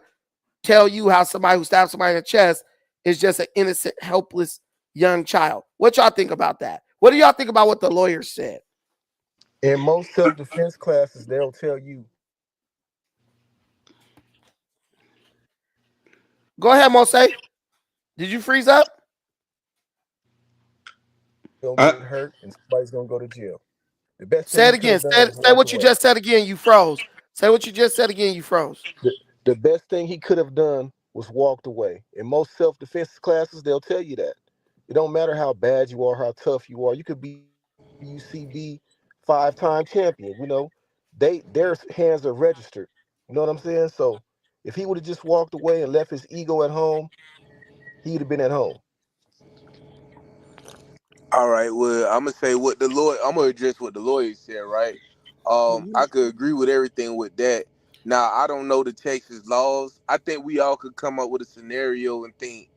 S1: tell you how somebody who stabbed somebody in the chest is just an innocent, helpless young child. What y'all think about that? What do y'all think about what the lawyer said?
S16: In most self-defense classes, they'll tell you.
S1: Go ahead, Mose. Did you freeze up?
S16: You're gonna get hurt and somebody's gonna go to jail. The best
S1: say it again. Say what you just said again. You froze. Say what you just said again. You froze.
S16: The best thing he could have done was walked away. In most self-defense classes, they'll tell you that. It don't matter how bad you are, how tough you are. You could be UCB 5-time champion. You know, their hands are registered. You know what I'm saying? So if he would have just walked away and left his ego at home, he'd have been at home. All right. Well, I'm gonna say what the lawyer. I'm gonna address what the lawyer said. Right. I could agree with everything with that. Now, I don't know the Texas laws. I think we all could come up with a scenario and think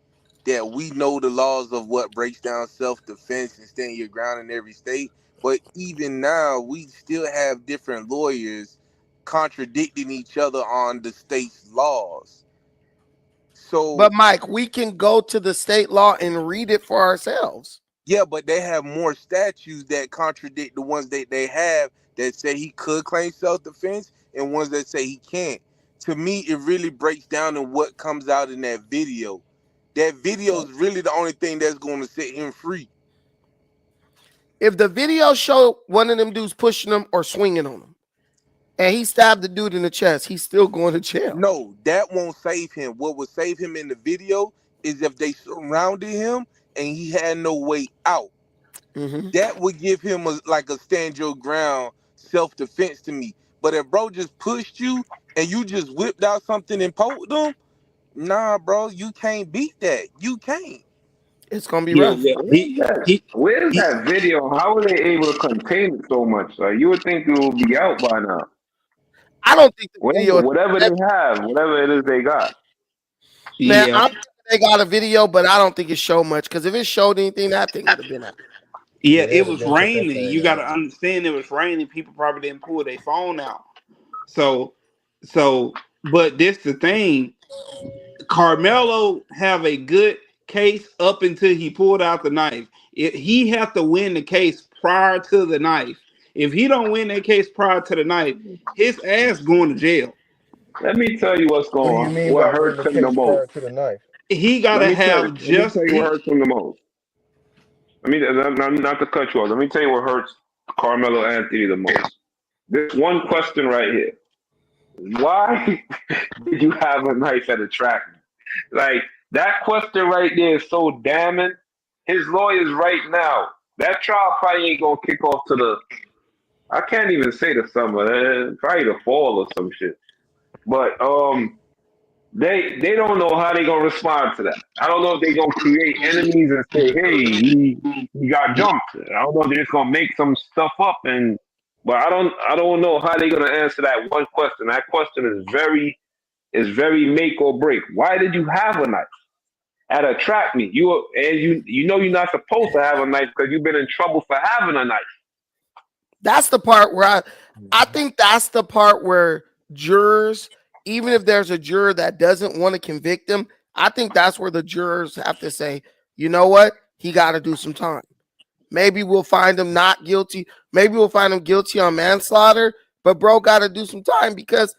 S16: that we know the laws of what breaks down self-defense and standing your ground in every state. But even now, we still have different lawyers contradicting each other on the state's laws. So,
S1: but Mike, we can go to the state law and read it for ourselves.
S16: Yeah, but they have more statutes that contradict the ones that they have that say he could claim self-defense and ones that say he can't. To me, it really breaks down to what comes out in that video. That video is really the only thing that's going to set him free.
S1: If the video show one of them dudes pushing him or swinging on him, and he stabbed the dude in the chest, he's still going to jail.
S16: No, that won't save him. What would save him in the video is if they surrounded him and he had no way out. That would give him like a stand your ground self-defense to me. But if bro just pushed you and you just whipped out something and poked them, nah, bro, you can't beat that. You can't.
S1: It's gonna be
S15: Yeah,
S1: rough.
S15: yeah.
S11: Where's that video? How were they able to contain it so much? Like you would think it would be out by now.
S1: I don't think the video.
S11: Whatever they have, whatever it is they got.
S1: Man, I'm thinking they got a video, but I don't think it showed much. Because if it showed anything, that thing would have been out.
S15: Yeah, it was raining. You got to understand, it was raining. People probably didn't pull their phone out. So, but this the thing. Carmelo have a good case up until he pulled out the knife. He have to win the case prior to the knife. If he don't win that case prior to the knife, his ass going to jail.
S11: Let me tell you what's going on.
S3: What do you mean
S11: What
S3: by
S11: hurts
S3: winning
S11: him
S3: the
S11: the
S3: case
S11: most.
S3: prior to the knife?
S15: He got to have just.
S11: Let me tell you what hurts him the most. Not to cut you off. Let me tell you what hurts Carmelo Anthony the most. This one question right here. Why did you have a knife at a track? Like, that question right there is so damning. His lawyers right now, that trial probably ain't going to kick off to the, I can't even say the summer, probably the fall or some shit. But they don't know how they going to respond to that. I don't know if they going to create enemies and say, hey, he got jumped. I don't know if they're just going to make some stuff up but I don't know how they're gonna answer that one question. That question is very make or break. Why did you have a knife at a track meet? You know you're not supposed to have a knife because you've been in trouble for having a knife.
S1: That's the part where I think that's the part where jurors, even if there's a juror that doesn't want to convict him, I think that's where the jurors have to say, you know what, he got to do some time. Maybe we'll find him not guilty. Maybe we'll find him guilty on manslaughter. But bro got to do some time because,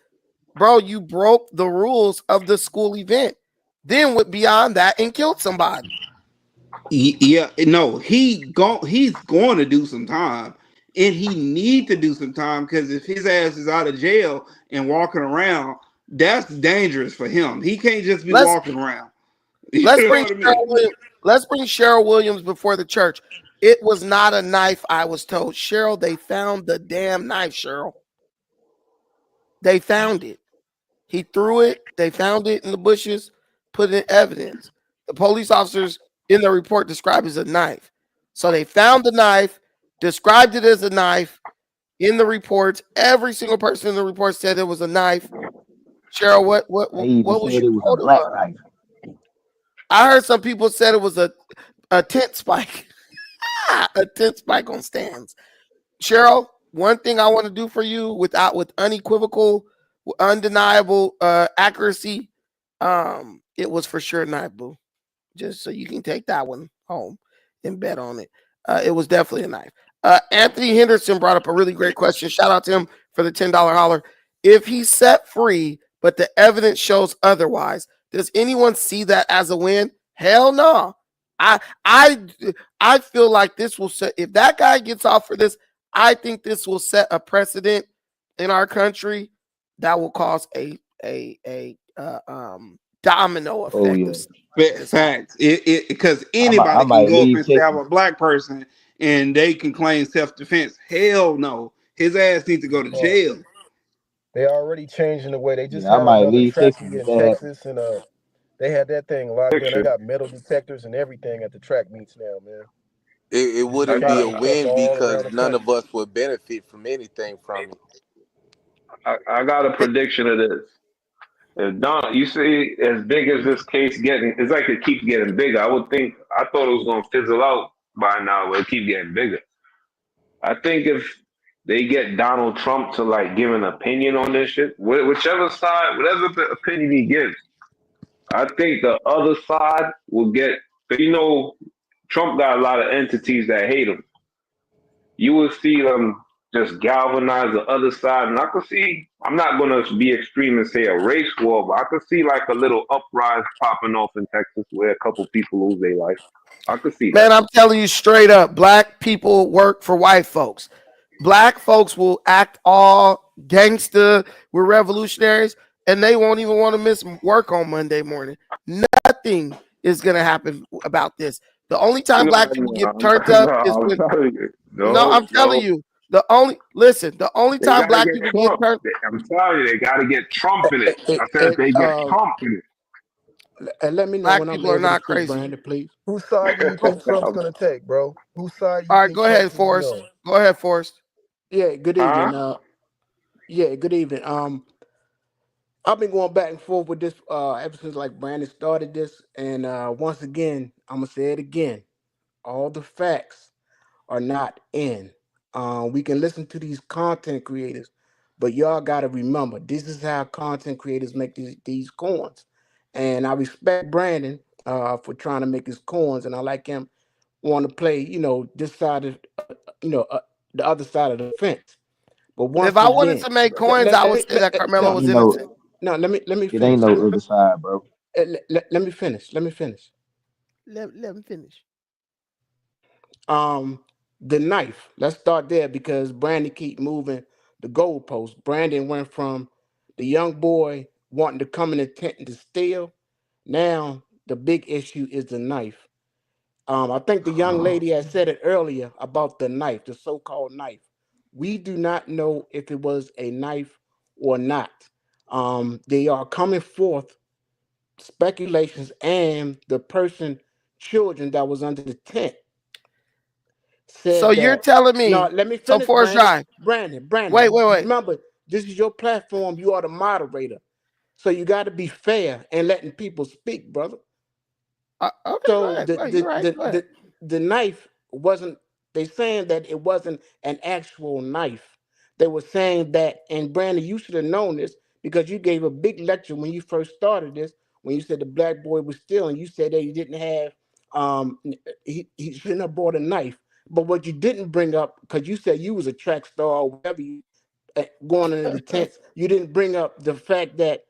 S1: bro, you broke the rules of the school event. Then went beyond that and killed somebody.
S15: Yeah, no, he's going to do some time, and he need to do some time because if his ass is out of jail and walking around, that's dangerous for him. He can't just be walking around.
S1: Let's bring Cheryl Williams before the church. It was not a knife, I was told. Cheryl, they found the damn knife, Cheryl. They found it. He threw it. They found it in the bushes, put it in evidence. The police officers in the report described it as a knife. So they found the knife, described it as a knife in the reports. Every single person in the report said it was a knife. Cheryl, what was your quote about?
S10: Knife.
S1: I heard some people said it was a tent spike. A tent spike on stands. Cheryl, one thing I want to do for you with unequivocal, undeniable accuracy, it was for sure a knife, boo. Just so you can take that one home and bet on it. It was definitely a knife. Anthony Henderson brought up a really great question. Shout out to him for the $10 holler. If he's set free, but the evidence shows otherwise, does anyone see that as a win? Hell no. I feel like this will set, if that guy gets off for this, I think this will set a precedent in our country that will cause a domino effect.
S10: Oh, yeah.
S15: Facts. Because anybody can go up and stab a black person and they can claim self-defense. Hell no. His ass needs to go to jail.
S3: They already changing the way. They just
S10: I
S3: had
S10: might
S3: another
S10: leave
S3: track
S10: Texas
S3: meet
S10: if
S3: in
S10: that
S3: Texas, and they had that thing locked down. They got metal detectors and everything at the track meets now, man.
S16: It wouldn't be a win because none of us would benefit from anything from it.
S11: I got a prediction of this. If Don, you see, as big as this case getting, it's like it keeps getting bigger. I thought it was going to fizzle out by now, but it keeps getting bigger. I think if they get Donald Trump to like give an opinion on this shit, whichever side, whatever opinion he gives, I think the other side will get, Trump got a lot of entities that hate him. You will see them just galvanize the other side. And I could see, I'm not going to be extreme and say a race war, but I could see like a little uprise popping off in Texas where a couple people lose their life. I could see that.
S1: Man, I'm telling you straight up, black people work for white folks. Black folks will act all gangsta, we're revolutionaries, and they won't even want to miss work on Monday morning. Nothing is gonna happen about this. The only time black people get turned up is when no, I'm telling you. The only
S11: They
S1: time
S11: gotta
S1: black
S11: get
S1: people get
S11: Trump.
S1: turned.
S11: I'm telling you, they gotta get Trump in it. I said they get Trump in
S17: And let me know
S1: Black
S17: when I'm
S1: people are
S17: able to
S1: not
S17: speak,
S1: crazy.
S17: Brandon, please.
S3: Whose side do you think Trump's
S11: it.
S3: gonna take, bro? Whose side do
S1: All
S3: you
S1: right,
S3: think
S1: go ahead,
S3: Trump's gonna be
S1: Forrest.
S3: on?
S1: Go ahead, Forrest.
S17: Yeah, good
S11: Huh?
S17: evening. Good evening. I've been going back and forth with this ever since like Brandon started this, and once again, I'm gonna say it again. All the facts are not in. We can listen to these content creators, but y'all got to remember this is how content creators make these coins. And I respect Brandon for trying to make his coins, and I like him want to play, this side of, the other side of the fence. But
S1: If
S17: once
S1: I wanted
S17: again,
S1: to make
S17: let,
S1: coins,
S17: let,
S1: I
S17: let
S1: would
S17: me
S1: say
S17: let,
S1: that
S17: let-
S1: Carmelo
S17: no
S1: was
S10: You know,
S1: innocent.
S17: no let me
S10: it ain't
S17: finish.
S10: no other side, bro.
S17: Let me finish. Let me finish.
S1: Let me finish.
S17: Um, the knife. Let's start there because Brandon keep moving the goalpost. Brandon went from the young boy wanting to come in the tent and to steal. Now the big issue is the knife. I think the young lady had said it earlier about the knife, the so-called knife. We do not know if it was a knife or not. They are coming forth speculations, and the person, children that was under the tent
S1: So
S17: said
S1: you're
S17: that.
S1: telling
S17: No,
S1: me,
S17: let me
S1: so
S17: finish,
S1: Forrest
S17: Brandon.
S1: Drive.
S17: Brandon.
S1: Wait.
S17: Remember, this is your platform. You are the moderator, so you got to be fair and letting people speak, brother.
S1: Okay, go
S17: So
S1: ahead. Go ahead. You're right. Go ahead.
S17: the knife wasn't. They saying that it wasn't an actual knife. They were saying that, and Brandon, you should have known this because you gave a big lecture when you first started this. When you said the black boy was stealing, you said that he didn't have. He shouldn't have bought a knife. But what you didn't bring up, because you said you was a track star or whatever, going into the tents, you didn't bring up the fact that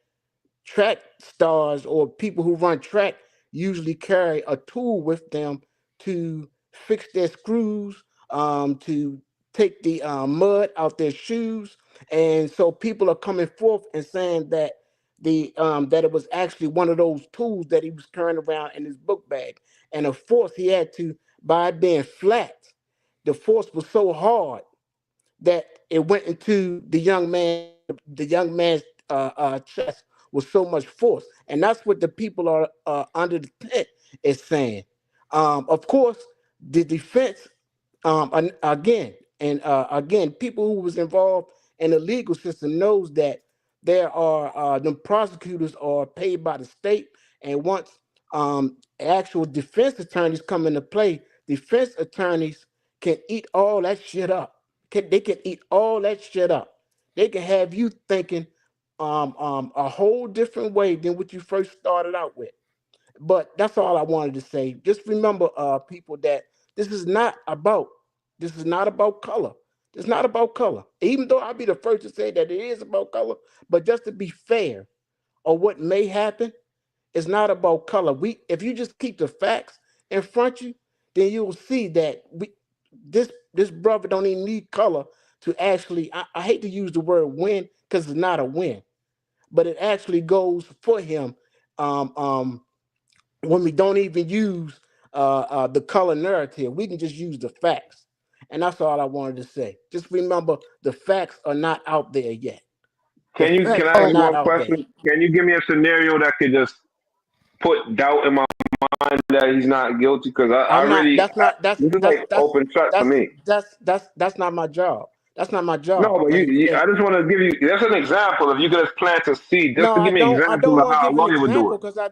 S17: track stars or people who run track usually carry a tool with them to fix their screws, to take the mud out their shoes, and so people are coming forth and saying that that it was actually one of those tools that he was carrying around in his book bag, and of course he had to, by it being flat, the force was so hard that it went into the young man's chest with so much force, and that's what the people are under the tent is saying. Of course, the defense, again and again, people who was involved in the legal system knows that there are the prosecutors are paid by the state, and once actual defense attorneys come into play, defense attorneys can eat all that shit up. They can eat all that shit up. They can have you thinking a whole different way than what you first started out with. But that's all I wanted to say. Just remember, people, that this is not about this is not about color. It's not about color. Even though I'll be the first to say that it is about color, but just to be fair, or what may happen, it's not about color. If you just keep the facts in front of you, then you'll see that this brother don't even need color to actually. I hate to use the word win because it's not a win, but it actually goes for him. Um, um, when we don't even use the color narrative, we can just use the facts. And that's all I wanted to say. Just remember, the facts are not out there yet. The
S11: Can
S17: facts
S11: I
S17: are
S11: ask
S17: not
S11: one
S17: out there.
S11: question? Can you give me a scenario that could just put doubt in my mind that he's not guilty? Because I
S17: I'm not.
S11: really,
S17: That's not.
S11: this is like open shut for me.
S17: That's not my job. That's not my
S11: No,
S17: job.
S11: but I just want to give you, that's an example. If you could just plant a seed, just
S17: No,
S11: to give me an
S17: I
S11: example
S17: don't
S11: of
S17: want to
S11: how a
S17: give an
S11: lawyer would do
S17: example
S11: it.
S17: because I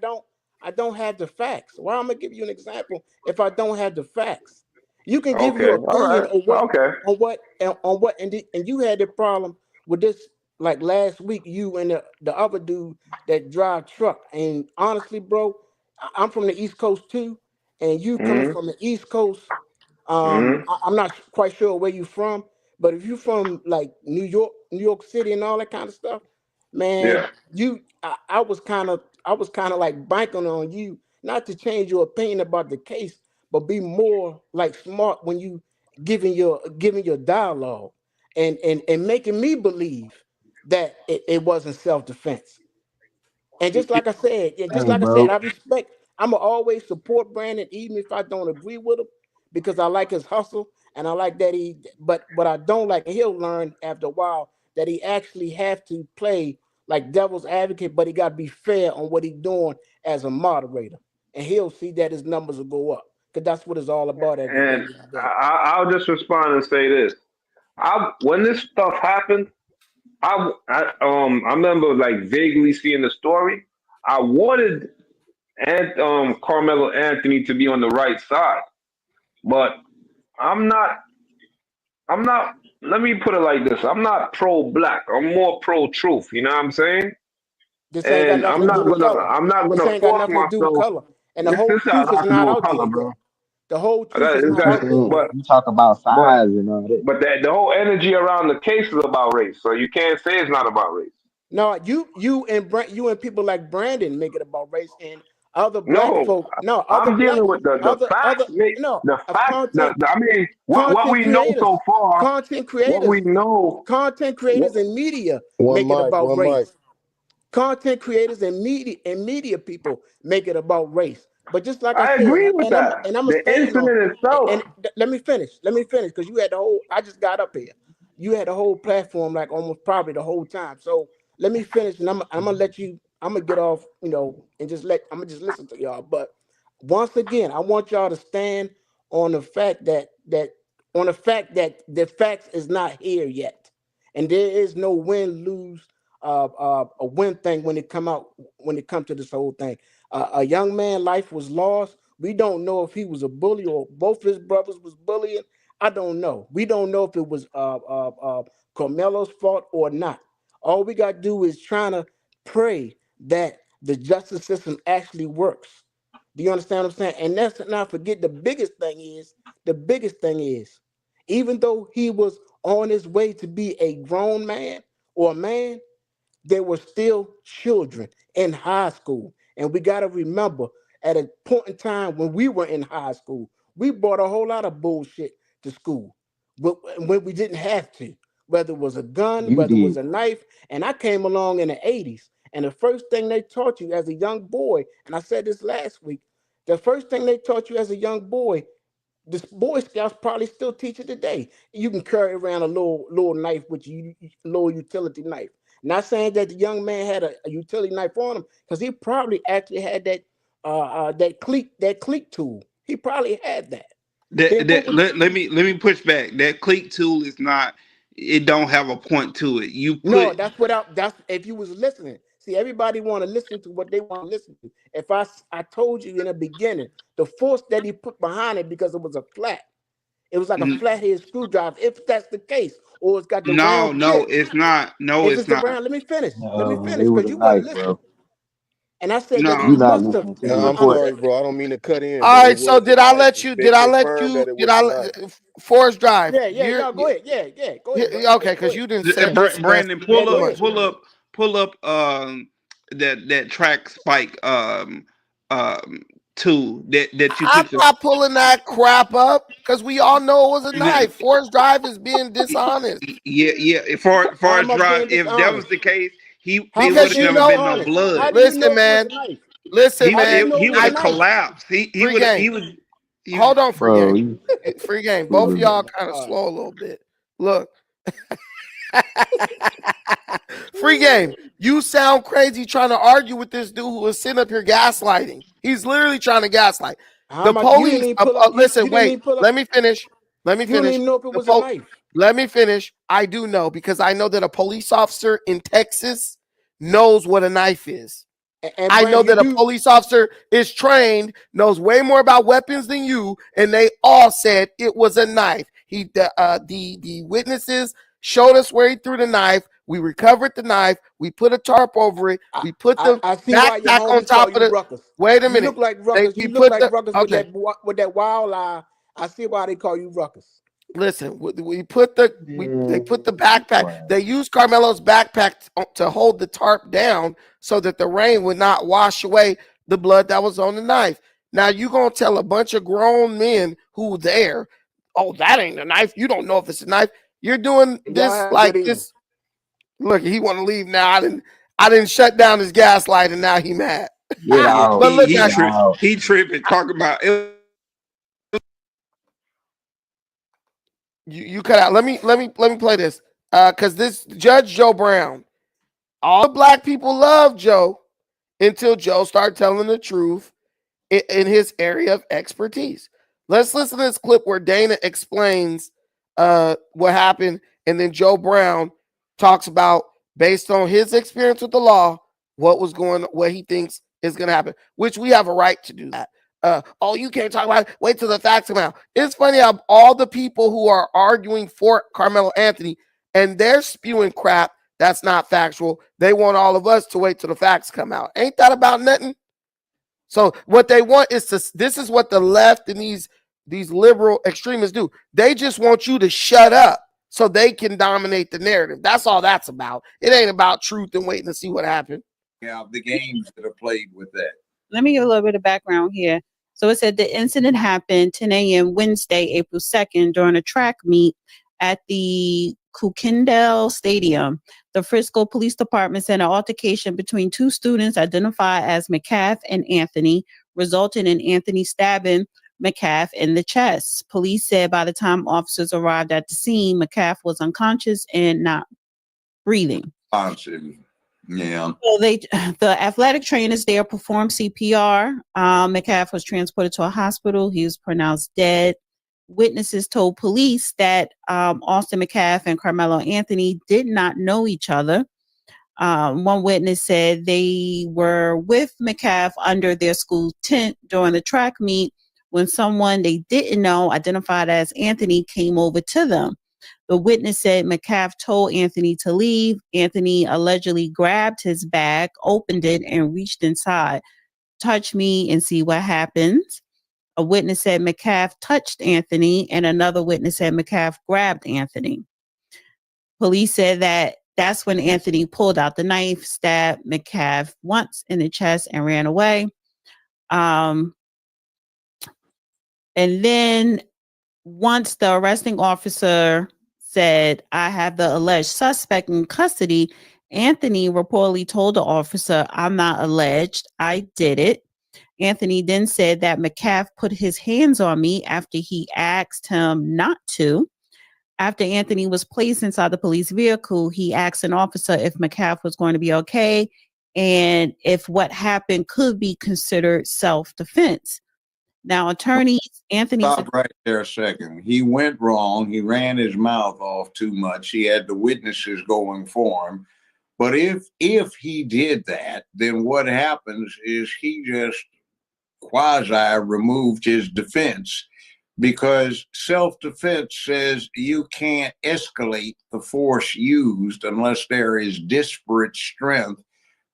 S17: don't have the facts. Why am I gonna give you an example if I don't have the facts? You can give
S11: Okay,
S17: your
S11: all
S17: opinion
S11: right, okay.
S17: and you had the problem with this like last week. You and the other dude that drive truck. And honestly, bro, I'm from the East Coast too, and you coming
S11: Mm-hmm.
S17: from the East Coast.
S11: Mm-hmm.
S17: I'm not quite sure where you from, but if you from like New York City and all that kind of stuff, man,
S11: Yeah.
S17: I was kind of like banking on you not to change your opinion about the case, but be more like smart when you giving your dialogue and making me believe that it wasn't self-defense. And just like I said,
S10: Hey, bro.
S17: I respect. I'ma always support Brandon, even if I don't agree with him, because I like his hustle and I like that he. But what I don't like, and he'll learn after a while, that he actually have to play like devil's advocate, but he got to be fair on what he's doing as a moderator, and he'll see that his numbers will go up, because that's what it's all about at the
S11: And
S17: end of the day.
S11: I'll just respond and say this: when this stuff happened, I remember like vaguely seeing the story. I wanted Carmelo Anthony to be on the right side, but I'm not. I'm not. Let me put it like this: I'm not pro black. I'm more pro truth. You know what I'm saying?
S17: This ain't got
S11: And
S17: nothing to do with color.
S11: I'm not
S17: This
S11: gonna
S17: ain't got
S11: force
S17: nothing to do with
S11: myself.
S17: color. And the
S11: This
S17: whole
S11: this got a
S17: truth is
S11: lot to
S17: not
S11: do with
S17: out there
S11: color,
S17: yet.
S11: bro.
S17: The whole
S11: I
S17: truth
S11: got
S17: is
S11: it.
S17: not
S10: I'm
S17: out there
S10: saying
S17: yet.
S11: But
S10: you talk about
S11: but
S10: size and all that.
S11: but that the whole energy around the case is about race. So you can't say it's not about race.
S17: No, you and people like Brandon make it about race, and other black
S11: No,
S17: folk. No, other
S11: I'm
S17: black
S11: dealing with the
S17: other
S11: facts.
S17: no
S11: The
S17: of
S11: facts. I mean, what
S17: content
S11: we know
S17: creators,
S11: so far.
S17: content
S11: What we
S17: creators,
S11: know.
S17: content
S11: What,
S17: creators and media
S3: One
S17: make it
S3: mic,
S17: about
S3: one mic.
S17: race. Content creators and media people make it about race. But just like I
S11: I
S17: said,
S11: agree with
S17: and I'm
S11: that.
S17: and I'm gonna
S11: The
S17: stand on.
S11: incident itself.
S17: Let me finish. Let me finish, because you had the whole. I just got up here. You had the whole platform like almost probably the whole time. So let me finish, and I'm gonna let you. I'm gonna get off, and I'm gonna just listen to y'all. But once again, I want y'all to stand on the fact that the facts is not here yet, and there is no win lose a win thing when it comes to this whole thing. A young man life was lost. We don't know if he was a bully or both his brothers was bullying. I don't know. We don't know if it was Carmelo's fault or not. All we got to do is trying to pray that the justice system actually works. Do you understand what I'm saying? And let's not forget, the biggest thing is, even though he was on his way to be a grown man or a man, they were still children in high school. And we got to remember, at a point in time when we were in high school, we brought a whole lot of bullshit to school when we didn't have to, whether it was a gun,
S10: You
S17: whether it was
S10: did.
S17: a knife. And I came along in the 80s. And the first thing they taught you as a young boy, and I said this last week, the first thing they taught you as a young boy, the Boy Scouts probably still teach it today. You can carry around a little knife with you, little utility knife. Not saying that the young man had a utility knife on him, because he probably actually had that cleat tool. He probably had that. Then what was
S15: Let me push back. That click tool is not. It don't have a point to it. You
S17: no,
S15: put
S17: that's if you was listening. See, everybody want to listen to what they want to listen to. If I told you in the beginning the force that he put behind it, because it was a flat. It was like a flathead screwdriver, if that's the case, or it's got the
S15: no,
S17: round
S15: no,
S17: tip.
S15: it's not. No,
S17: If
S15: it's
S17: it's the
S15: not.
S17: round, let me finish. Let me
S10: No,
S17: finish,
S10: it was
S17: because
S10: a
S17: you wasn't
S10: knife,
S17: listening.
S10: bro.
S17: And I said that he
S15: No,
S10: You not
S17: must have.
S10: listening to the
S3: I'm
S17: I'm
S10: report.
S3: sorry,
S17: saying,
S3: bro. I don't mean to cut in,
S1: All
S3: but it
S1: right. So
S3: was a
S1: did I
S3: knife.
S1: let
S3: It's
S1: you?
S3: been confirmed that it was a knife.
S1: Forest Drive?
S17: yeah, y'all go ahead. Yeah, go ahead, bro.
S1: Okay,
S17: Go
S1: because
S17: ahead.
S1: you didn't say
S15: Brandon,
S17: Yeah,
S15: pull
S17: go
S15: up,
S17: ahead.
S15: pull up, pull up. That track spike tool that you
S1: I'm
S15: put your.
S1: not pulling that crap up because we all know it was a knife. Forest Drive is being dishonest
S15: Yeah. For
S17: How
S15: a
S17: am I
S15: drive,
S17: being
S15: if that was
S17: dishonest?
S15: the case,
S17: How
S15: it
S17: am I
S15: would have
S1: because you
S17: being
S15: never
S1: know.
S15: been no
S17: dishonest? How
S15: blood.
S17: do you
S1: Listen,
S17: know it was
S1: man.
S17: a knife?
S1: Listen,
S17: How do you
S1: man.
S17: know
S15: He
S17: it was
S15: would
S17: a
S15: have
S1: I
S17: knife?
S15: collapsed. He
S1: free
S15: would have.
S1: game.
S15: He
S1: Hold on, free
S10: Bro,
S1: game.
S10: you
S1: Free game. Both of
S10: silly.
S1: y'all
S17: Oh my
S1: kind of
S17: God.
S1: slow a little bit. Look. Free game. You sound crazy trying to argue with this dude who is sitting up here gaslighting. He's literally trying to gaslight.
S17: How
S1: The
S17: much you didn't
S1: police,
S17: even pull up? You
S1: listen,
S17: didn't
S1: wait,
S17: even pull up.
S1: let me finish. Let me
S17: You don't
S1: finish.
S17: even know if it
S1: The
S17: was a knife.
S1: Let me finish. I do know because I know that a police officer in Texas knows what a knife is.
S17: And
S1: I know
S17: Brandon,
S1: that a police officer is trained, knows way more about weapons than you, and they all said it was a knife. The witnesses showed us where he threw the knife. We recovered the knife. We put a tarp over it. We put the
S17: I see why your
S1: backpack on
S17: homies call
S1: top of
S17: you
S1: the.
S17: Ruckus.
S1: Wait a
S17: You
S1: minute.
S17: look like Ruckus.
S1: We
S17: You look
S1: put
S17: like
S1: the
S17: Ruckus
S1: okay.
S17: with that wild eye. I see why they call you Ruckus.
S1: Listen, we put they put the backpack.
S10: Boy.
S1: They used Carmelo's backpack to hold the tarp down so that the rain would not wash away the blood that was on the knife. Now you gonna tell a bunch of grown men who there, oh, that ain't a knife. You don't know if it's a knife. You're doing
S17: Y'all
S1: this
S17: have a
S1: like
S17: good evening.
S1: this. Look, he want to leave now. I didn't shut down his gaslight, and now he mad.
S10: Get out.
S1: But look,
S10: Get
S1: guys,
S10: out.
S15: He tripping, talking about it.
S1: you cut out. Let me play this. Because this Judge Joe Brown, all the black people love Joe until Joe started telling the truth in his area of expertise. Let's listen to this clip where Dana explains what happened, and then Joe Brown talks about, based on his experience with the law, what he thinks is going to happen, which we have a right to do that. Oh, you can't talk about it. Wait till the facts come out. It's funny how all the people who are arguing for Carmelo Anthony and they're spewing crap that's not factual, they want all of us to wait till the facts come out. Ain't that about nothing? So what they want is this is what the left and these liberal extremists do. They just want you to shut up so they can dominate the narrative. That's all that's about. It ain't about truth and waiting to see what happened.
S20: Yeah, the games that are played with that.
S21: Let me give a little bit of background here. So it said the incident happened 10 a.m. Wednesday, April 2nd, during a track meet at the Kukendall Stadium. The Frisco Police Department said an altercation between two students identified as Metcalf and Anthony resulted in Anthony stabbing Metcalf in the chest. Police said by the time officers arrived at the scene, Metcalf was unconscious and not breathing.
S20: Yeah.
S21: So the athletic trainers there performed CPR. Metcalf was transported to a hospital. He was pronounced dead. Witnesses told police that Austin Metcalf and Carmelo Anthony did not know each other. One witness said they were with Metcalf under their school tent during the track meet when someone they didn't know, identified as Anthony, came over to them. The witness said Metcalf told Anthony to leave. Anthony allegedly grabbed his bag, opened it, and reached inside. Touch me and see what happens. A witness said Metcalf touched Anthony, and another witness said Metcalf grabbed Anthony. Police said that's when Anthony pulled out the knife, stabbed Metcalf once in the chest, and ran away. And then once the arresting officer said, "I have the alleged suspect in custody," Anthony reportedly told the officer, "I'm not alleged, I did it." Anthony then said that Metcalf put his hands on me after he asked him not to. After Anthony was placed inside the police vehicle, he asked an officer if Metcalf was going to be okay and if what happened could be considered self-defense. Now, attorneys, Anthony...
S20: Stop right there a second. He went wrong. He ran his mouth off too much. He had the witnesses going for him. But if he did that, then what happens is he just quasi removed his defense, because self-defense says you can't escalate the force used unless there is disparate strength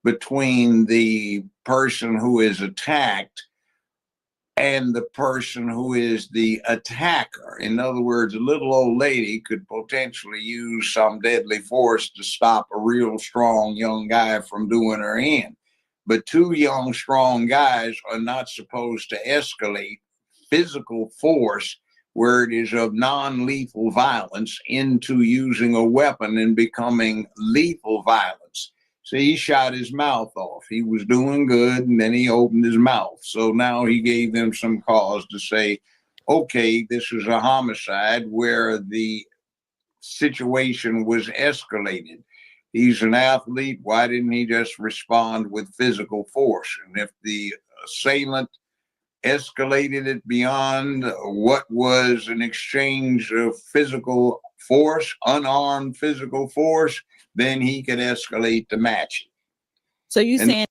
S20: between the person who is attacked and the person who is the attacker. In other words, a little old lady could potentially use some deadly force to stop a real strong young guy from doing her in. But two young, strong guys are not supposed to escalate physical force where it is of non-lethal violence into using a weapon and becoming lethal violence. So he shot his mouth off. He was doing good, and then he opened his mouth. So now he gave them some cause to say, okay, this is a homicide where the situation was escalated. He's an athlete. Why didn't he just respond with physical force? And if the assailant escalated it beyond what was an exchange of physical force, unarmed physical force, then he could escalate the match.
S21: So you saying...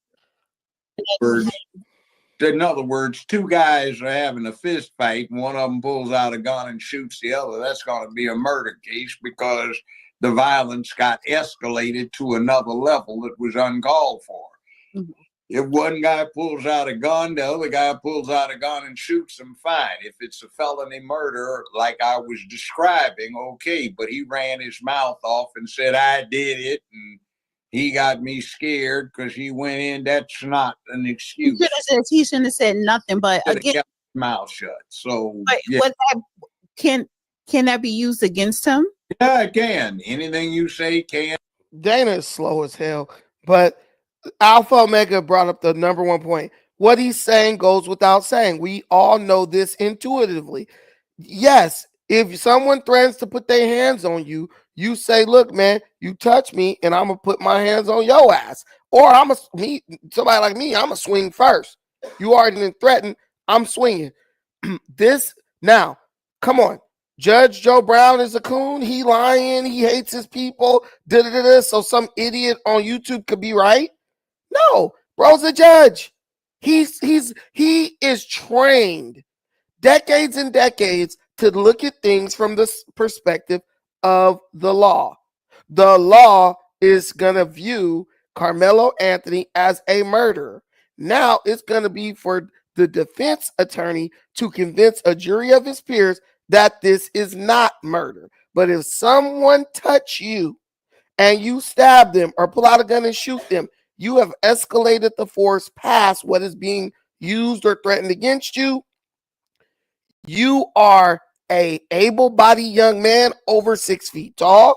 S20: In other words, two guys are having a fist fight and one of them pulls out a gun and shoots the other. That's going to be a murder case because the violence got escalated to another level that was uncalled for. Mm-hmm. If one guy pulls out a gun, the other guy pulls out a gun and shoots him, fine. If it's a felony murder, like I was describing, okay. But he ran his mouth off and said, I did it, and he got me scared because he went in. That's not an excuse.
S21: He shouldn't have said nothing, but again,
S20: kept his mouth shut. So
S21: yeah. Can that be used against him?
S20: Yeah, it can. Anything you say can.
S1: Dana is slow as hell, but Alpha Omega brought up the number one point. What he's saying goes without saying. We all know this intuitively. Yes, if someone threatens to put their hands on you, you say, "Look, man, you touch me, and I'm gonna put my hands on your ass." Or somebody like me, I'm gonna swing first. You already been threatened. I'm swinging. This now, come on. Judge Joe Brown is a coon. He lying. He hates his people. So some idiot on YouTube could be right. No, bro's a judge. He is trained decades and decades to look at things from the perspective of the law. The law is gonna view Carmelo Anthony as a murderer. Now it's gonna be for the defense attorney to convince a jury of his peers that this is not murder. But if someone touch you and you stab them or pull out a gun and shoot them, you have escalated the force past what is being used or threatened against you. You are a able-bodied young man over 6 feet tall.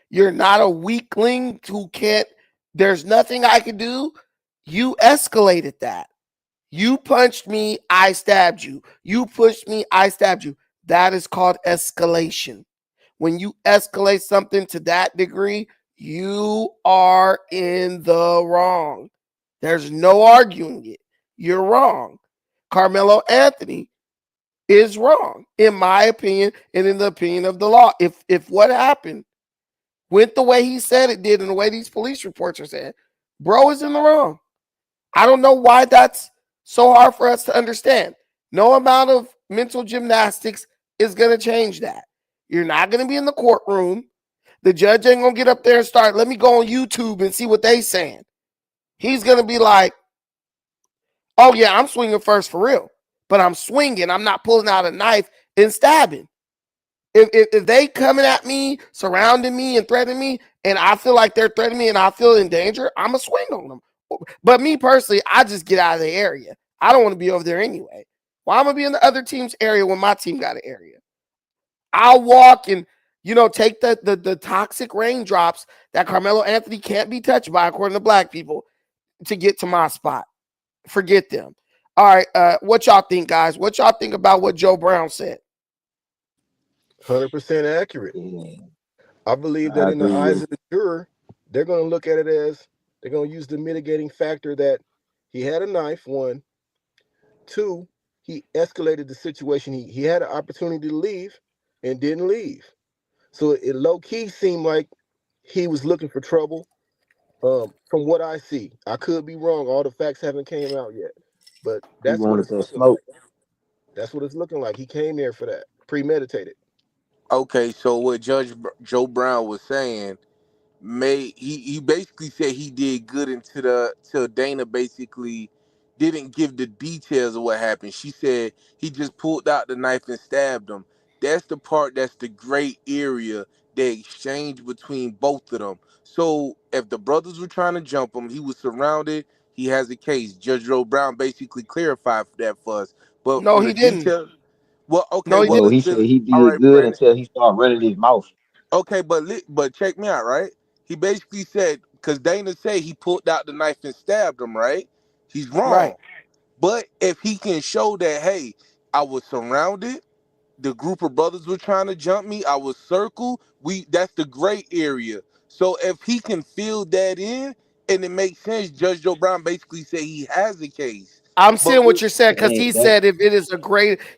S1: You're not a weakling who can't, there's nothing I can do. You escalated that. You punched me, I stabbed you. You pushed me, I stabbed you. That is called escalation. When you escalate something to that degree, you are in the wrong. There's no arguing it. You're wrong. Carmelo Anthony is wrong, in my opinion, and in the opinion of the law. If what happened went the way he said it did and the way these police reports are saying, bro is in the wrong. I don't know why that's so hard for us to understand. No amount of mental gymnastics is going to change that. You're not going to be in the courtroom. The judge ain't going to get up there and start, let me go on YouTube and see what they saying. He's going to be like, oh yeah, I'm swinging first for real. But I'm swinging. I'm not pulling out a knife and stabbing. If they coming at me, surrounding me and threatening me, and I feel like they're threatening me and I feel in danger, I'm going to swing on them. But me personally, I just get out of the area. I don't want to be over there anyway. Well, I'm going to be in the other team's area when my team got an area. I'll walk and, take the toxic raindrops that Carmelo Anthony can't be touched by, according to black people, to get to my spot. Forget them. All right, what y'all think, guys? What y'all think about what Joe Brown said?
S3: 100% accurate. I believe
S10: I
S3: that in the
S10: agree
S3: eyes
S10: with
S3: of the juror, they're going to look at it as they're going to use the mitigating factor that he had a knife, one. Two, he escalated the situation. He had an opportunity to leave and didn't leave. So it low-key seemed like he was looking for trouble. From what I see, I could be wrong. All the facts haven't came out yet, but
S10: he
S3: that's what
S10: wanted
S3: it's
S10: that
S3: looking
S10: smoke.
S3: like. That's what it's looking like. He came there for that, premeditated.
S16: Okay, so what Joe Brown was saying, he basically said he did good till Dana basically didn't give the details of what happened. She said he just pulled out the knife and stabbed him. That's the part that's the gray area, they exchange between both of them. So if the brothers were trying to jump him, he was surrounded, he has a case. Judge Joe Brown basically clarified that for us. But
S1: No,
S16: for the
S1: he didn't.
S16: details, well, okay,
S1: No, he
S16: well,
S10: No,
S1: didn't.
S10: he said he
S16: all
S10: did
S16: right,
S10: good
S16: Brandon.
S10: until he started running his mouth.
S16: Okay, but check me out, right? He basically said, because Dana said he pulled out the knife and stabbed him, right? He's
S1: Right.
S16: wrong. But if he can show that, hey, I was surrounded, the group of brothers were trying to jump me, I was circled, that's the gray area. So if he can fill that in, and it makes sense, Judge Joe Brown basically said he has a case.
S1: I'm
S16: But
S1: seeing what you're saying because he said if it is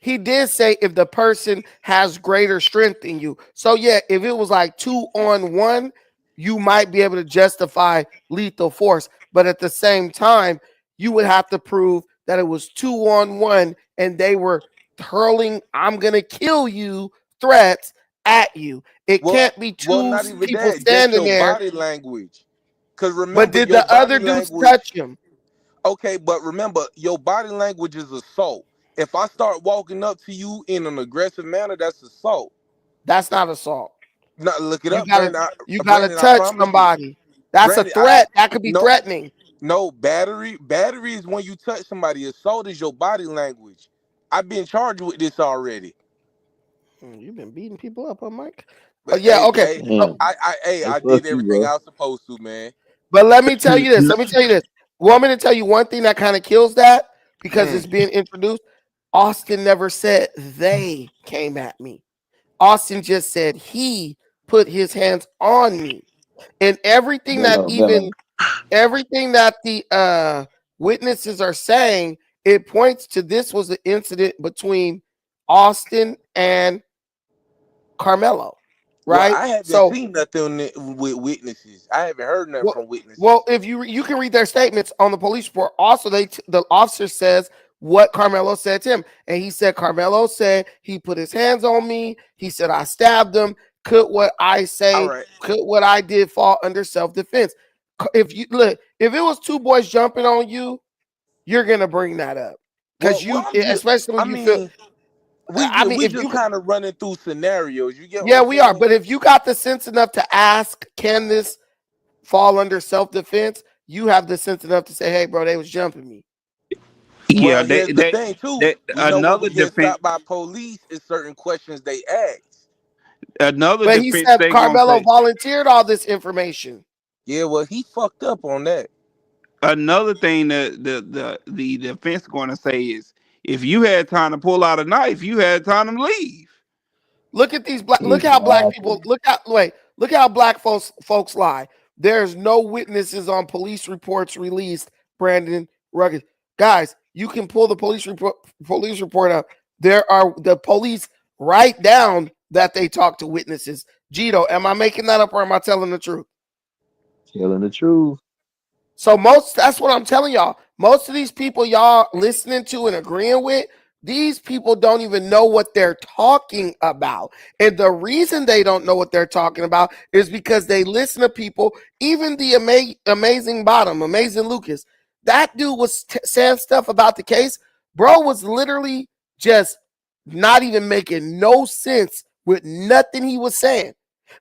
S1: he did say if the person has greater strength than you. So yeah, if it was like 2-on-1, you might be able to justify lethal force. But at the same time, you would have to prove that it was 2-on-1 and they were hurling, I'm going to kill you threats at you. It can't be two
S16: not even
S1: people
S16: that, just
S1: standing
S16: your
S1: there.
S16: body language. Because
S1: But
S16: remember,
S1: did
S16: your
S1: the
S16: body
S1: other dudes
S16: language.
S1: touch him?
S16: Okay, but remember, your body language is assault. If I start walking up to you in an aggressive manner, that's assault.
S1: That's not assault.
S16: No, look it
S1: You
S16: up,
S1: gotta
S16: Brandon.
S1: you gotta
S16: Brandon, I
S1: touch
S16: promise you.
S1: somebody. That's a
S16: Brandon,
S1: threat. That could be
S16: no,
S1: threatening.
S16: no, battery. Battery is when you touch somebody. Assault is your body language. I've been charged with this already.
S1: You've been beating people up, huh, Mike?
S16: But
S1: Yeah, okay.
S10: Damn.
S16: I
S10: Fuck
S16: did
S10: you,
S16: everything
S10: bro.
S16: I was supposed to, man.
S1: But let me tell you this. Let me tell you this. Want me to tell you one thing that kind of kills that because it's being introduced? Austin never said they came at me. Austin just said he put his hands on me. And everything that
S10: Mellow.
S1: the witnesses are saying, it points to this was an incident between Austin and Carmelo,
S16: Well,
S1: right?
S16: I haven't
S1: So,
S16: seen nothing with witnesses. I haven't heard nothing from witnesses.
S1: well, if you can read their statements on the police report. Also, the officer says what Carmelo said to him, and he said Carmelo said he put his hands on me. He said I stabbed him. Could what I say?
S16: Right.
S1: Could what I did fall under self-defense? If you look, if it was two boys jumping on you, you're gonna bring that up because especially when you feel. I mean,
S16: we
S1: if
S16: just
S1: you
S16: kind of running through scenarios. You get what
S1: yeah,
S16: I'm
S1: we are.
S16: saying?
S1: But if you got the sense enough to ask, can this fall under self-defense? You have the sense enough to say, hey, bro, they was jumping me.
S15: Yeah,
S16: Well, here's the thing too. You know, when
S15: another
S16: we get
S15: defense.
S16: stopped by police, it's certain questions they ask.
S15: Another
S1: But he
S15: defense
S1: said
S15: they gonna
S1: Carmelo
S15: say.
S1: volunteered all this information.
S16: Yeah, well, he fucked up on that.
S15: Another thing that the defense going to say is, if you had time to pull out a knife, you had time to leave.
S1: Look at these black. Look how black people. Look how black folks lie. There's no witnesses on police reports released. Brandon Rugged, guys, you can pull the police report up. There are the police write down that they talk to witnesses. Gito, am I making that up or am I telling the truth?
S10: Telling the truth.
S1: So that's what I'm telling y'all. Most of these people y'all listening to and agreeing with, these people don't even know what they're talking about. And the reason they don't know what they're talking about is because they listen to people, even the amazing Lucas. That dude was saying stuff about the case. Bro was literally just not even making no sense with nothing he was saying.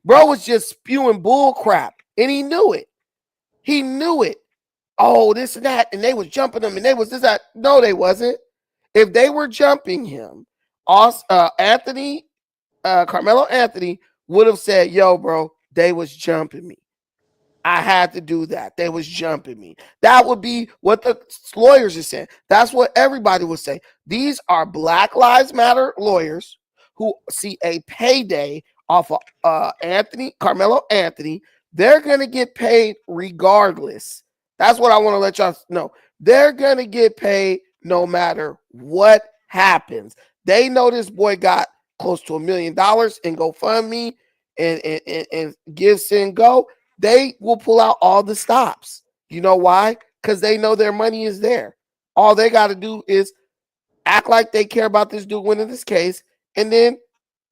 S1: Bro was just spewing bull crap and he knew it. He knew it. Oh, this and that, and they was jumping him, and they was this that. No, they wasn't. If they were jumping him, Carmelo Anthony would have said, "Yo, bro, they was jumping me. I had to do that. They was jumping me." That would be what the lawyers are saying. That's what everybody would say. These are Black Lives Matter lawyers who see a payday off of Carmelo Anthony. They're gonna get paid regardless. That's what I want to let y'all know. They're going to get paid no matter what happens. They know this boy got close to $1 million in GoFundMe and Give, Send, Go. They will pull out all the stops. You know why? Because they know their money is there. All they got to do is act like they care about this dude winning this case and then,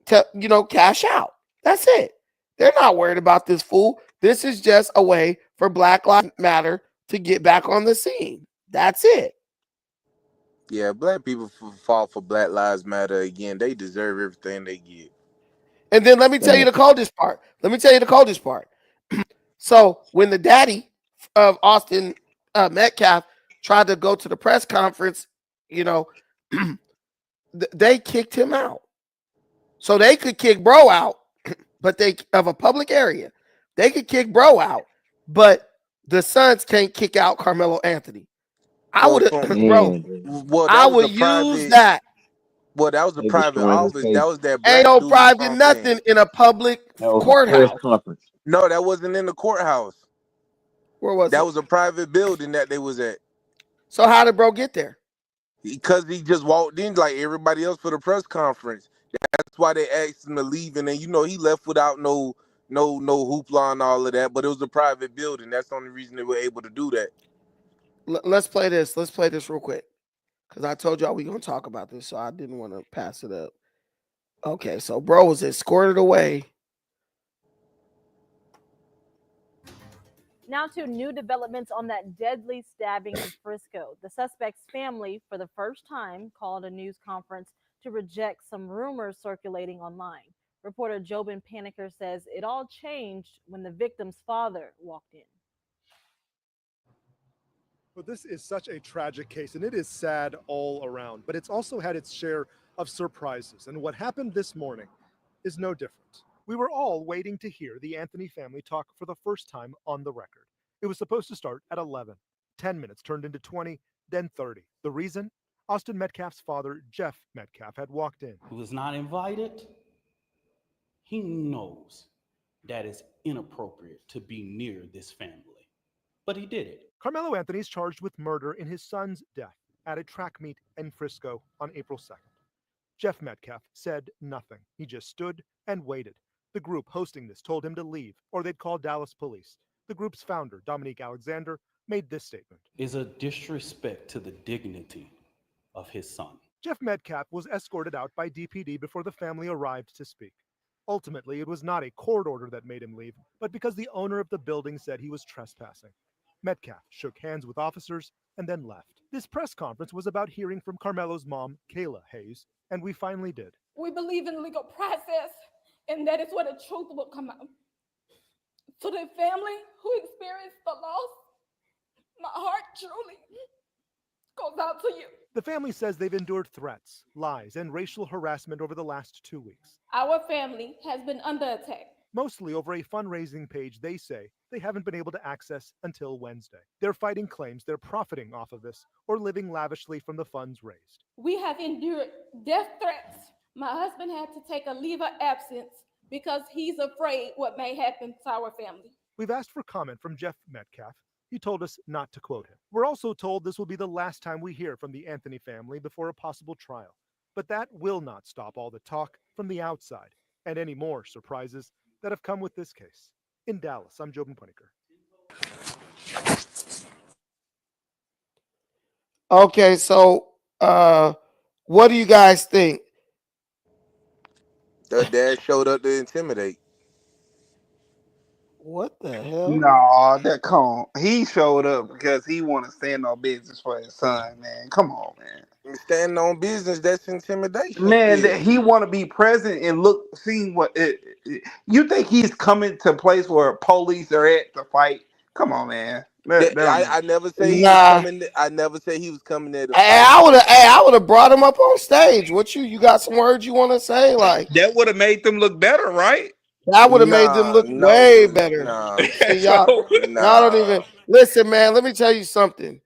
S1: cash out. That's it. They're not worried about this fool. This is just a way for Black Lives Matter to get back on the scene. That's it.
S16: Yeah, black people fall for Black Lives Matter again. They deserve everything they get.
S1: And then let me tell you the coldest part. So when the daddy of Austin Metcalf tried to go to the press conference, they kicked him out. So they could kick bro out, but of a public area. They could kick bro out, but the Suns can't kick out Carmelo Anthony. I would have, bro.
S16: Well,
S1: I would use that.
S16: Well, that was a
S10: They
S16: private
S10: destroying his
S16: office.
S10: case.
S16: That was that
S1: Ain't
S16: black
S1: no
S16: dude
S1: private
S16: from
S1: nothing in a public
S10: That was a
S1: courthouse.
S10: press conference.
S16: No, that wasn't in the courthouse.
S1: Where was
S16: that
S1: it?
S16: was a private building that they was at.
S1: So how did bro get there?
S16: Because he just walked in like everybody else for the press conference. That's why they asked him to leave, and then he left without no hoopla and all of that. But it was a private building. That's the only reason they were able to do that.
S1: Let's play this. Let's play this real quick. Because I told y'all we gonna talk about this, so I didn't want to pass it up. Okay, so bro was escorted away.
S4: Now to new developments on that deadly stabbing in Frisco. The suspect's family, for the first time, called a news conference to reject some rumors circulating online. Reporter Jobin Paniker says it all changed when the victim's father walked in.
S22: Well, this is such a tragic case, and it is sad all around, but it's also had its share of surprises. And what happened this morning is no different. We were all waiting to hear the Anthony family talk for the first time on the record. It was supposed to start at 11. 10 minutes turned into 20, then 30. The reason? Austin Metcalf's father, Jeff Metcalf, had walked in.
S19: Who was not invited, he knows that it's inappropriate to be near this family. But he did it.
S22: Carmelo Anthony is charged with murder in his son's death at a track meet in Frisco on April 2nd. Jeff Metcalf said nothing. He just stood and waited. The group hosting this told him to leave or they'd call Dallas police. The group's founder, Dominique Alexander, made this statement.
S19: Is a disrespect to the dignity of his son.
S22: Jeff Metcalf was escorted out by DPD before the family arrived to speak. Ultimately, it was not a court order that made him leave, but because the owner of the building said he was trespassing. Metcalf shook hands with officers and then left. This press conference was about hearing from Carmelo's mom, Kayla Hayes, and we finally did.
S5: We believe in legal process, and that is where the truth will come out. To the family who experienced the loss, my heart truly goes out to you.
S22: The family says they've endured threats, lies, and racial harassment over the last 2 weeks.
S5: Our family has been under attack.
S22: Mostly over a fundraising page they say they haven't been able to access until Wednesday. They're fighting claims they're profiting off of this or living lavishly from the funds raised.
S5: We have endured death threats. My husband had to take a leave of absence because he's afraid what may happen to our family.
S22: We've asked for comment from Jeff Metcalf. He told us not to quote him. We're also told this will be the last time we hear from the Anthony family before a possible trial. But that will not stop all the talk from the outside and any more surprises that have come with this case. In Dallas, I'm Jobin Pueniker.
S1: Okay, so what do you guys think?
S16: The dad showed up to intimidate.
S1: What the hell?
S15: No, come on. He showed up because he want to stand on business for his son, man. Come on, man.
S16: Standing on business, that's intimidation.
S15: Man,
S16: Yeah.
S15: he want to be present and seeing what you think he's coming to a place where police are at to fight. Come on, man.
S16: I never say he
S1: Nah.
S16: was coming. I never say he was coming there.
S1: I would have brought him up on stage. What you got some words you want to say? Like
S15: that would have made them look better, right?
S1: That would have made them look way better. See, y'all don't even listen, man. Let me tell you something.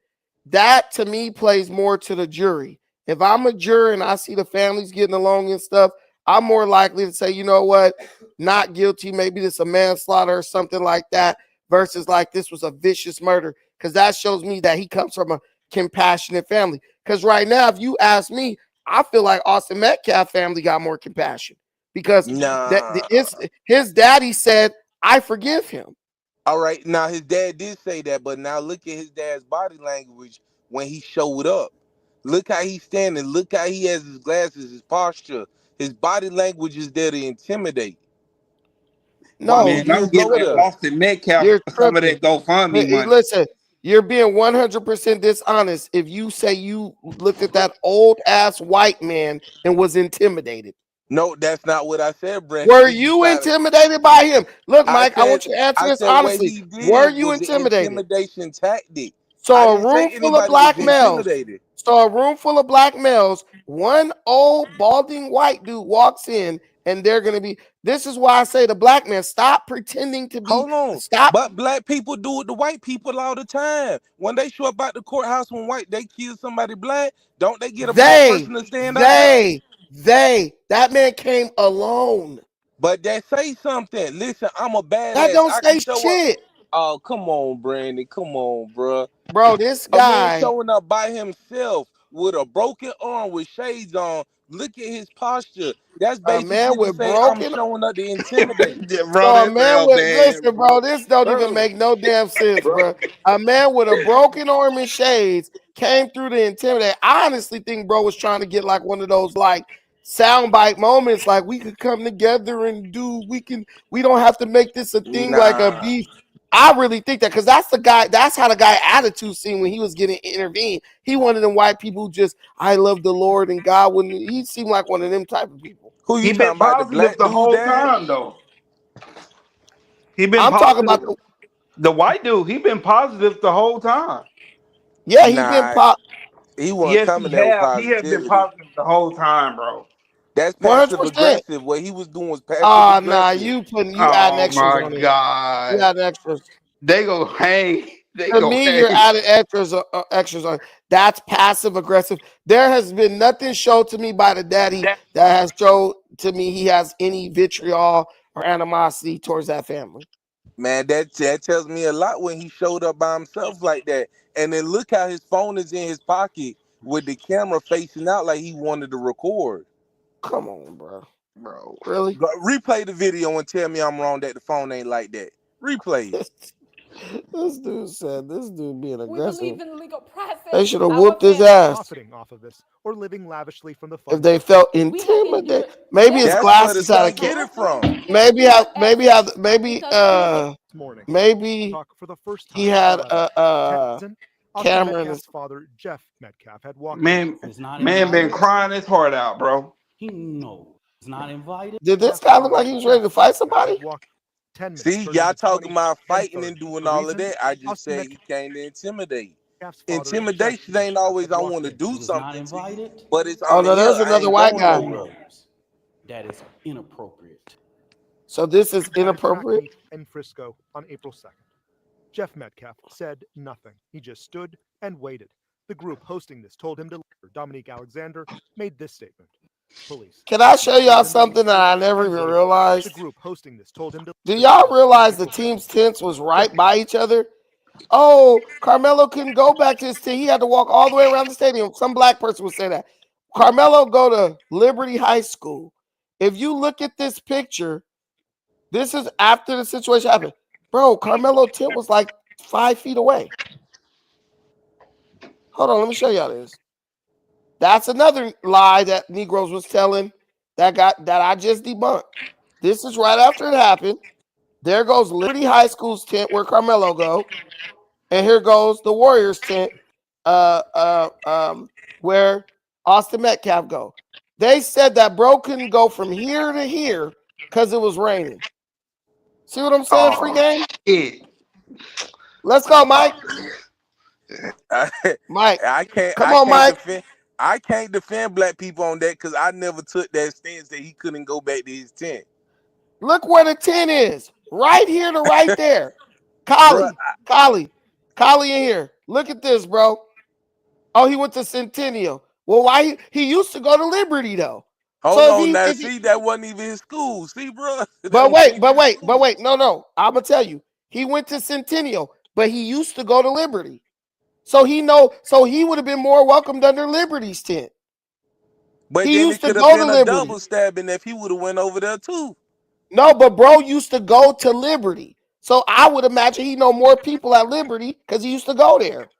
S1: That to me plays more to the jury. If I'm a juror and I see the families getting along and stuff, I'm more likely to say, you know what, not guilty. Maybe this a manslaughter or something like that, versus like this was a vicious murder, because that shows me that he comes from a compassionate family. Because right now, if you ask me, I feel like Austin Metcalf family got more compassion. Because his daddy said, I forgive him.
S16: All right, now his dad did say that, but now look at his dad's body language when he showed up. Look how he's standing. Look how he has his glasses, his posture. His body language is there to intimidate.
S15: No, man, I'm giving Austin Metcalf some of that GoFundMe money.
S1: Listen, you're being 100% dishonest if you say you looked at that old ass white man and was intimidated.
S16: No, that's not what I said, Brent.
S1: Were you intimidated by him? Look, Mike, I want you to answer this honestly. Were you intimidated?
S16: Intimidation tactic.
S1: So a room full of black males. So a room full of black males. One old balding white dude walks in, and they're gonna be. This is why I say the black man, stop pretending to be.
S16: Hold on,
S1: stop.
S16: But black people do it to white people all the time. When they show up at the courthouse when they kill somebody black, don't they get a black person to stand up?
S1: That man came alone.
S16: But that say something. Listen, I'm a badass.
S1: That don't say shit.
S16: Oh, come on, Brandon. Come on, bro.
S1: Bro, this guy
S16: a man showing up by himself with a broken arm with shades on. Look at his posture. That's basically
S1: a man with broken.
S16: I'm showing up to intimidate.
S1: Listen, bro. This don't even make no damn sense, bro. A man with a broken arm and shades came through to intimidate. I honestly think bro was trying to get like one of those like soundbite moments, like we could come together and we don't have to make this a thing like a beef. I really think that because that's how the guy attitude seemed when he was getting intervened. He wanted them white people who just, I love the Lord and God. He seemed like one of them type of people.
S15: Who you talking about? The black the whole time though.
S1: I'm talking about
S15: the white dude. He been positive the whole time.
S1: Yeah, he been
S16: He wasn't coming there with
S15: he has been positive the whole time, bro.
S16: That's
S1: 100%.
S16: passive aggressive. What he was doing was passive
S1: Oh, nah,
S16: aggressive.
S1: you adding
S15: Oh
S1: extras
S15: my
S1: on it. You
S15: God.
S1: adding extras.
S15: They go hang. They
S1: To
S15: go
S1: me, you're
S15: hang.
S1: adding extras on. That's passive aggressive. There has been nothing showed to me by the daddy that has showed to me he has any vitriol or animosity towards that family.
S16: Man, that tells me a lot when he showed up by himself like that. And then look how his phone is in his pocket with the camera facing out like he wanted to record.
S1: Come on, bro.
S15: Bro.
S1: Really?
S16: Replay the video and tell me I'm wrong that the phone ain't like that. Replay it.
S1: This dude said this dude being
S5: We
S1: aggressive.
S5: believe in the legal process.
S1: They should have
S5: Our
S1: whooped his
S5: family-
S1: ass
S22: Profiting off of this or living lavishly from the
S1: if
S22: funds.
S1: they felt
S5: We have
S1: intimidated.
S5: endured
S1: Maybe his
S5: death,
S16: That's where the
S1: glasses had a
S16: son
S1: kid.
S16: get it from.
S1: Maybe
S22: This morning,
S1: maybe
S22: talk for the first time
S1: he had
S22: in 11.
S1: a
S22: Austin
S1: camera in
S22: Metcalf's
S1: his.
S22: father, Jeff Metcalf, had walked
S15: Man,
S22: in.
S15: man been crying his heart out, bro.
S19: He knows he's not invited.
S1: Did this guy look like he was ready to fight somebody?
S22: Had walked 10 minutes,
S16: See,
S22: 30
S16: y'all
S22: to
S16: talking
S22: 20,
S16: about
S22: then
S16: fighting
S22: 30.
S16: and doing
S22: The
S16: all of
S22: reason?
S16: that. I just
S22: Austin
S16: said he came to intimidate.
S22: Metcalf's father, Jeff
S16: Intimidation ain't always
S22: had
S16: I
S22: walked
S16: want to
S22: in.
S16: do
S19: He was not
S16: something to you,
S19: invited.
S16: but it's
S1: Oh
S16: on the
S1: no,
S16: hill.
S1: there's
S16: I
S1: another
S16: ain't
S1: white
S16: going
S1: guy.
S16: nowhere.
S19: That is inappropriate.
S1: So this is
S22: At a track
S1: inappropriate.
S22: meet in Frisco on April 2nd. Jeff Metcalf said nothing. He just stood and waited. The group hosting this told him to leave. Dominique Alexander made this statement. Police.
S1: Can I show y'all something that I never even
S22: The
S1: realized?
S22: group hosting this told him to
S1: Do y'all realize the team's tents was right by each other? Oh, Carmelo couldn't go back to his tent. He had to walk all the way around the stadium. Some black person would say that. Carmelo go to Liberty High School. If you look at this picture, this is after the situation happened. Bro, Carmelo tent was like 5 feet away. Hold on, let me show y'all this. That's another lie that Negroes was telling that I just debunked. This is right after it happened. There goes Liberty High School's tent where Carmelo go, and here goes the Warriors tent, where Austin Metcalf go. They said that bro couldn't go from here to here because it was raining. See what I'm saying, free game? Let's go, Mike. Mike, come on, Mike.
S16: I can't defend black people on that because I never took that stance that he couldn't go back to his tent.
S1: Look where the 10 is. Right here to right there. Collie in here. Look at this, bro. Oh, he went to Centennial. Well, why he used to go to Liberty though.
S16: Hold
S1: So
S16: on now. See, that wasn't even his school. See, bro.
S1: But wait. No. I'm gonna tell you. He went to Centennial, but he used to go to Liberty. So he would have been more welcomed under Liberty's tent.
S16: But
S1: he
S16: then
S1: used
S16: it
S1: to
S16: could
S1: go
S16: have
S1: to
S16: been a
S1: Liberty.
S16: double stabbing if he would have went over there too.
S1: No, but bro used to go to Liberty. So I would imagine he know more people at Liberty because he used to go there.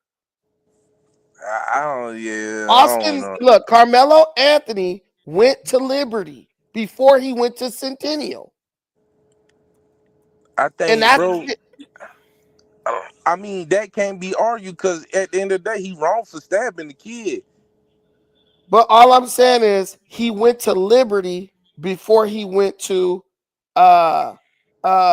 S16: I
S1: Austin,
S16: don't know.
S1: look, Carmelo Anthony went to Liberty before he went to Centennial.
S16: I think,
S1: And that's
S16: bro. I mean, that can't be argued because at the end of the day, he wrong for stabbing the kid.
S1: But all I'm saying is he went to Liberty before he went to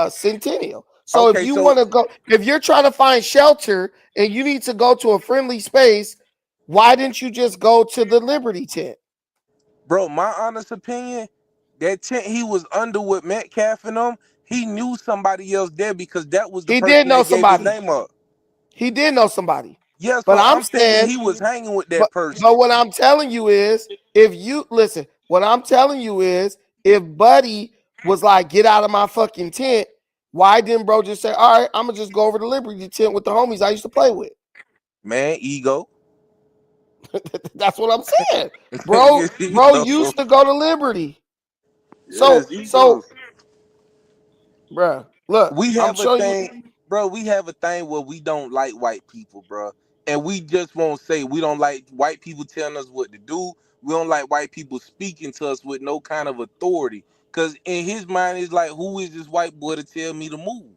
S1: Centennial. So
S16: Okay,
S1: if you want to go, if you're trying to find shelter and you need to go to a friendly space, why didn't you just go to the Liberty tent?
S16: Bro, my honest opinion, that tent he was under with Metcalf and them, he knew somebody else there because that was the
S1: He
S16: person
S1: did know
S16: that gave his
S1: somebody.
S16: name up.
S1: He did know somebody.
S16: Yes,
S1: But
S16: but
S1: I'm
S16: I'm thinking
S1: saying
S16: he was hanging with that
S1: but
S16: person.
S1: what I'm telling you is, if you listen, what I'm telling you is, if Buddy was like, get out of my fucking tent, why didn't bro just say, all right, I'm gonna just go over to Liberty tent with the homies I used to play with?
S16: Man, ego.
S1: That's what I'm saying. Bro used to go to Liberty. So, bruh, look,
S16: we
S1: I'm
S16: have a
S1: showing
S16: thing,
S1: you.
S16: bro. We have a thing where we don't like white people, bro, and we just won't say we don't like white people telling us what to do. We don't like white people speaking to us with no kind of authority. Cause in his mind, it's like, who is this white boy to tell me to move?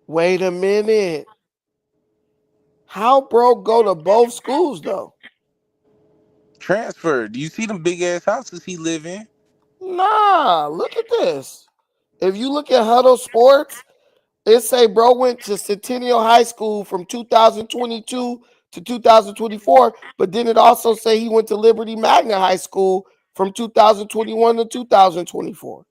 S1: Wait a minute. How bro go to both schools though?
S16: Transfer. Do you see them big ass houses he live in?
S1: Nah, look at this. If you look at Huddle Sports, it say bro went to Centennial High School from 2022 to 2024, but then it also say he went to Liberty Magna High School from 2021 to 2024?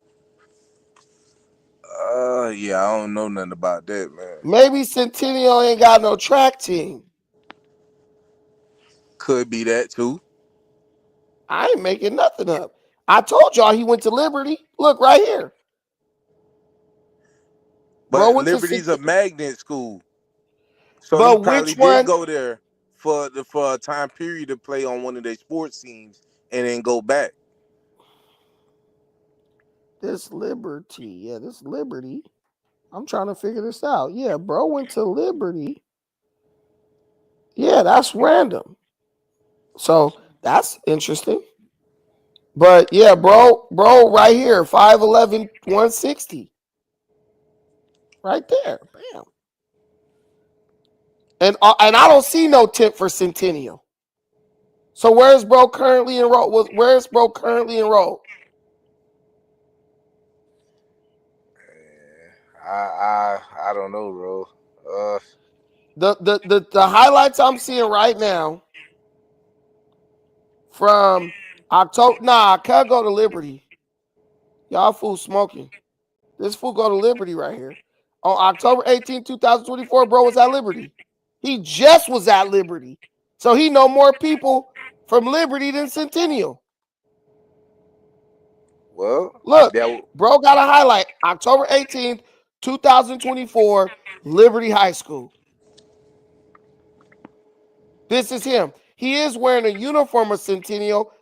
S16: Yeah, I don't know nothing about that, man.
S1: Maybe Centennial ain't got no track team.
S16: Could be that too.
S1: I ain't making nothing up. I told y'all he went to Liberty. Look right here. Bro
S16: But
S1: went to
S16: Liberty's a magnet school, so he
S1: but
S16: probably
S1: which
S16: did
S1: one?
S16: go there for a time period to play on one of their sports teams and then go back.
S1: This Liberty. Yeah, this Liberty. I'm trying to figure this out. Yeah, bro went to Liberty. Yeah, that's random. So that's interesting. But yeah, bro, right here, 5'11", 160. Right there. Bam. And I don't see no tip for Centennial. So where's bro currently enrolled? Where's bro currently enrolled?
S16: I don't know, bro.
S1: The highlights I'm seeing right now from October. Nah, I can't go to Liberty. Y'all fool smoking. This fool go to Liberty right here. On October 18, 2024, bro was at Liberty. He just was at Liberty. So he know more people from Liberty than Centennial.
S16: Well,
S1: Look, bro got a highlight. October 18th, 2024, Liberty High School. This is him. He is wearing a uniform of Centennial.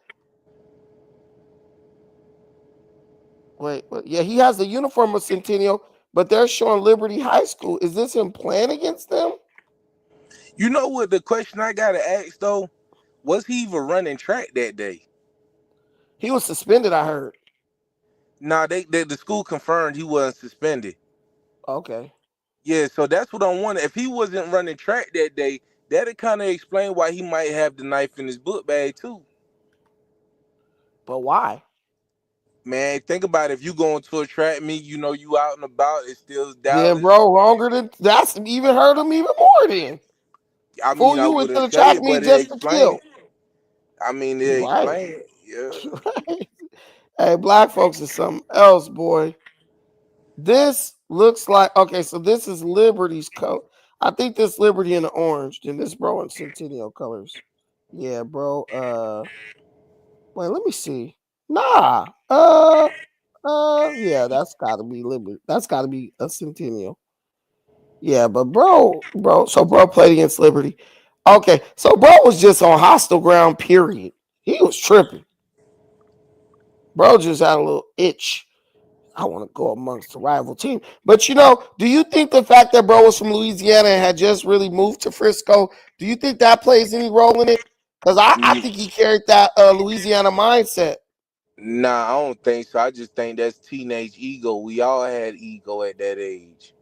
S1: Wait, yeah, he has the uniform of Centennial, but they're showing Liberty High School. Is this him playing against them?
S16: You know what the question I gotta ask though? Was he even running track that day?
S1: He was suspended, I heard.
S16: Nah, the school confirmed he wasn't suspended.
S1: Okay.
S16: Yeah, so that's what I'm wondering. If he wasn't running track that day, that'd kind of explain why he might have the knife in his book bag too.
S1: But why?
S16: Man, think about it. If you going to a track meet, you know you out and about, it's still
S1: Then,
S16: Dallas.
S1: bro, longer than that's even hurt him even more then.
S16: I
S1: Fool,
S16: mean, I
S1: you went to
S16: wouldn't
S1: the
S16: say
S1: track
S16: it, but
S1: meet
S16: it
S1: just to
S16: explain
S1: kill.
S16: it. I mean, it
S1: Right.
S16: explain it. Yeah.
S1: Hey, black folks is something else, boy. This looks like okay, so this is Liberty's coat. I think this Liberty in the orange, then this bro in Centennial colors. Yeah, bro. Wait, let me see. Nah. Yeah, that's gotta be Liberty. That's gotta be a Centennial. Yeah, but so bro played against Liberty. Okay, so bro was just on hostile ground, period. He was tripping. Bro just had a little itch. I want to go amongst the rival team. But do you think the fact that bro was from Louisiana and had just really moved to Frisco, do you think that plays any role in it? Because I think he carried that Louisiana mindset.
S16: Nah, I don't think so. I just think that's teenage ego. We all had ego at that age.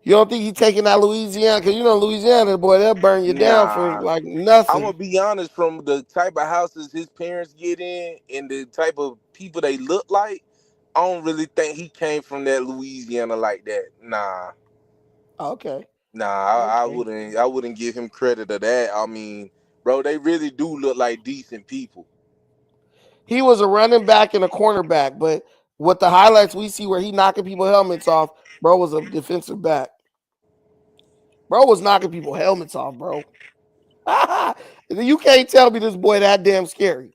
S1: You don't think he taking that Louisiana? Because Louisiana, boy, they'll burn you down for
S16: Nah.
S1: like
S16: I'm
S1: nothing.
S16: gonna be honest, from the type of houses his parents get in and the type of people they look like, I don't really think he came from that Louisiana like that. Nah.
S1: Okay.
S16: Nah, I
S1: Okay.
S16: wouldn't give him credit of that. I mean, bro, they really do look like decent people.
S1: He was a running back and a cornerback, but with the highlights we see where he knocking people helmets off, bro was a defensive back. Bro was knocking people helmets off, bro. You can't tell me this boy that damn scary.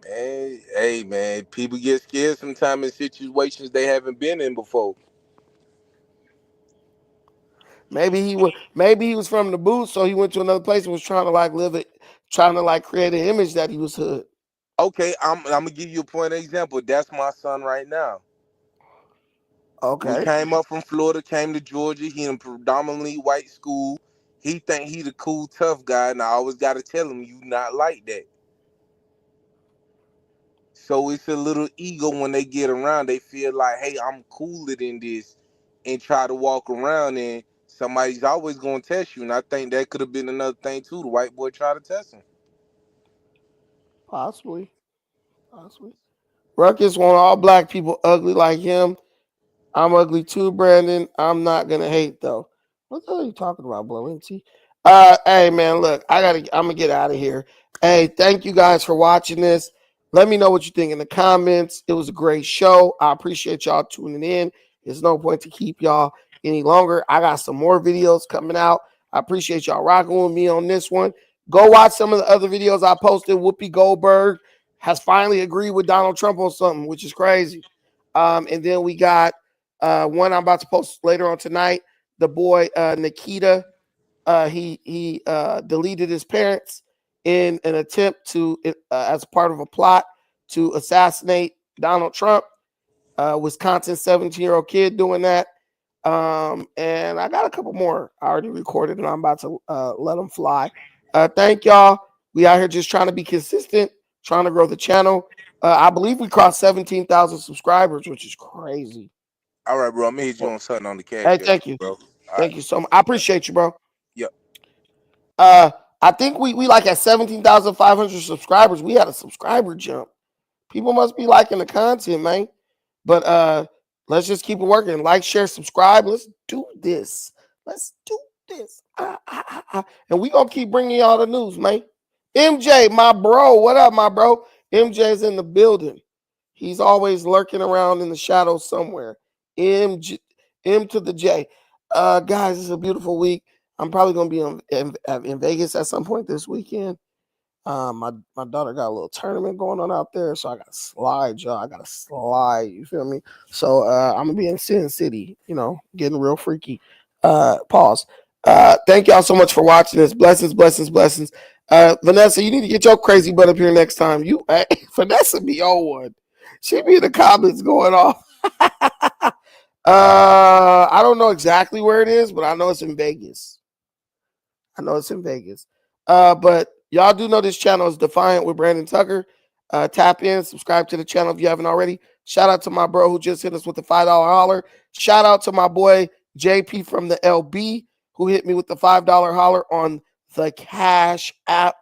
S16: Hey man, people get scared sometimes in situations they haven't been in before.
S1: Maybe he was from the booth, so he went to another place and was trying to like live it, trying to like create an image that he was hood.
S16: Okay, I'm gonna give you a point of example. That's my son right now. We
S1: Okay.
S16: came up from Florida, came to Georgia. He in a predominantly white school. He think he the cool tough guy, and I always gotta tell him you not like that. So it's a little ego when they get around. They feel like, hey, I'm cooler than this, and try to walk around, and somebody's always gonna test you. And I think that could have been another thing too. The white boy tried to test him.
S1: Possibly. Ruckus want all black people ugly like him. I'm ugly too, Brandon. I'm not gonna hate though. What the hell are you talking about, Blow NT? Hey man, look, I'm gonna get out of here. Hey, thank you guys for watching this. Let me know what you think in the comments. It was a great show. I appreciate y'all tuning in. There's no point to keep y'all any longer. I got some more videos coming out. I appreciate y'all rocking with me on this one. Go watch some of the other videos I posted. Whoopi Goldberg has finally agreed with Donald Trump on something, which is crazy. And then we got one I'm about to post later on tonight. The boy Nikita. He deleted his parents in an attempt to, as part of a plot to assassinate Donald Trump. Wisconsin 17-year-old kid doing that. And I got a couple more I already recorded, and I'm about to let them fly. Thank y'all. We out here just trying to be consistent, trying to grow the channel. I believe we crossed 17,000 subscribers, which is crazy.
S16: All right, bro. I'm gonna hit you on something on the cash.
S1: Hey,
S16: App,
S1: thank you.
S16: bro. All
S1: Thank you so much. I appreciate you, bro.
S16: Yep.
S1: I think we like at 17,500 subscribers. We had a subscriber jump. People must be liking the content, man. But let's just keep it working. Like, share, subscribe. Let's do this. Let's do this. And we gonna keep bringing y'all the news, man. MJ, my bro, what up, my bro? MJ's in the building. He's always lurking around in the shadows somewhere. M to the J. Guys, it's a beautiful week. I'm probably gonna be in Vegas at some point this weekend. My daughter got a little tournament going on out there, so I got to slide, y'all. I got to slide. You feel me? So I'm gonna be in Sin City. You know, getting real freaky. Pause. Thank y'all so much for watching this. Blessings, blessings, blessings. Vanessa, you need to get your crazy butt up here next time. Vanessa be on one. She be in the comments going off. I don't know exactly where it is, but I know it's in Vegas. But y'all do know this channel is Defiant with Brandon Tucker. Tap in, subscribe to the channel if you haven't already. Shout out to my bro who just hit us with the $5 holler. Shout out to my boy JP from the LB who hit me with the $5 holler on the Cash App.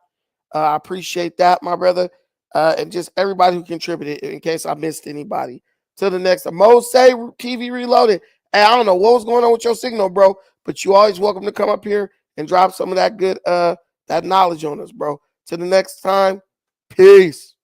S1: I appreciate that, my brother. And just everybody who contributed in case I missed anybody. Till the next Mo Say TV Reloaded. Hey, I don't know what was going on with your signal, bro, but you always welcome to come up here and drop some of that good that knowledge on us, bro. Till the next time, peace.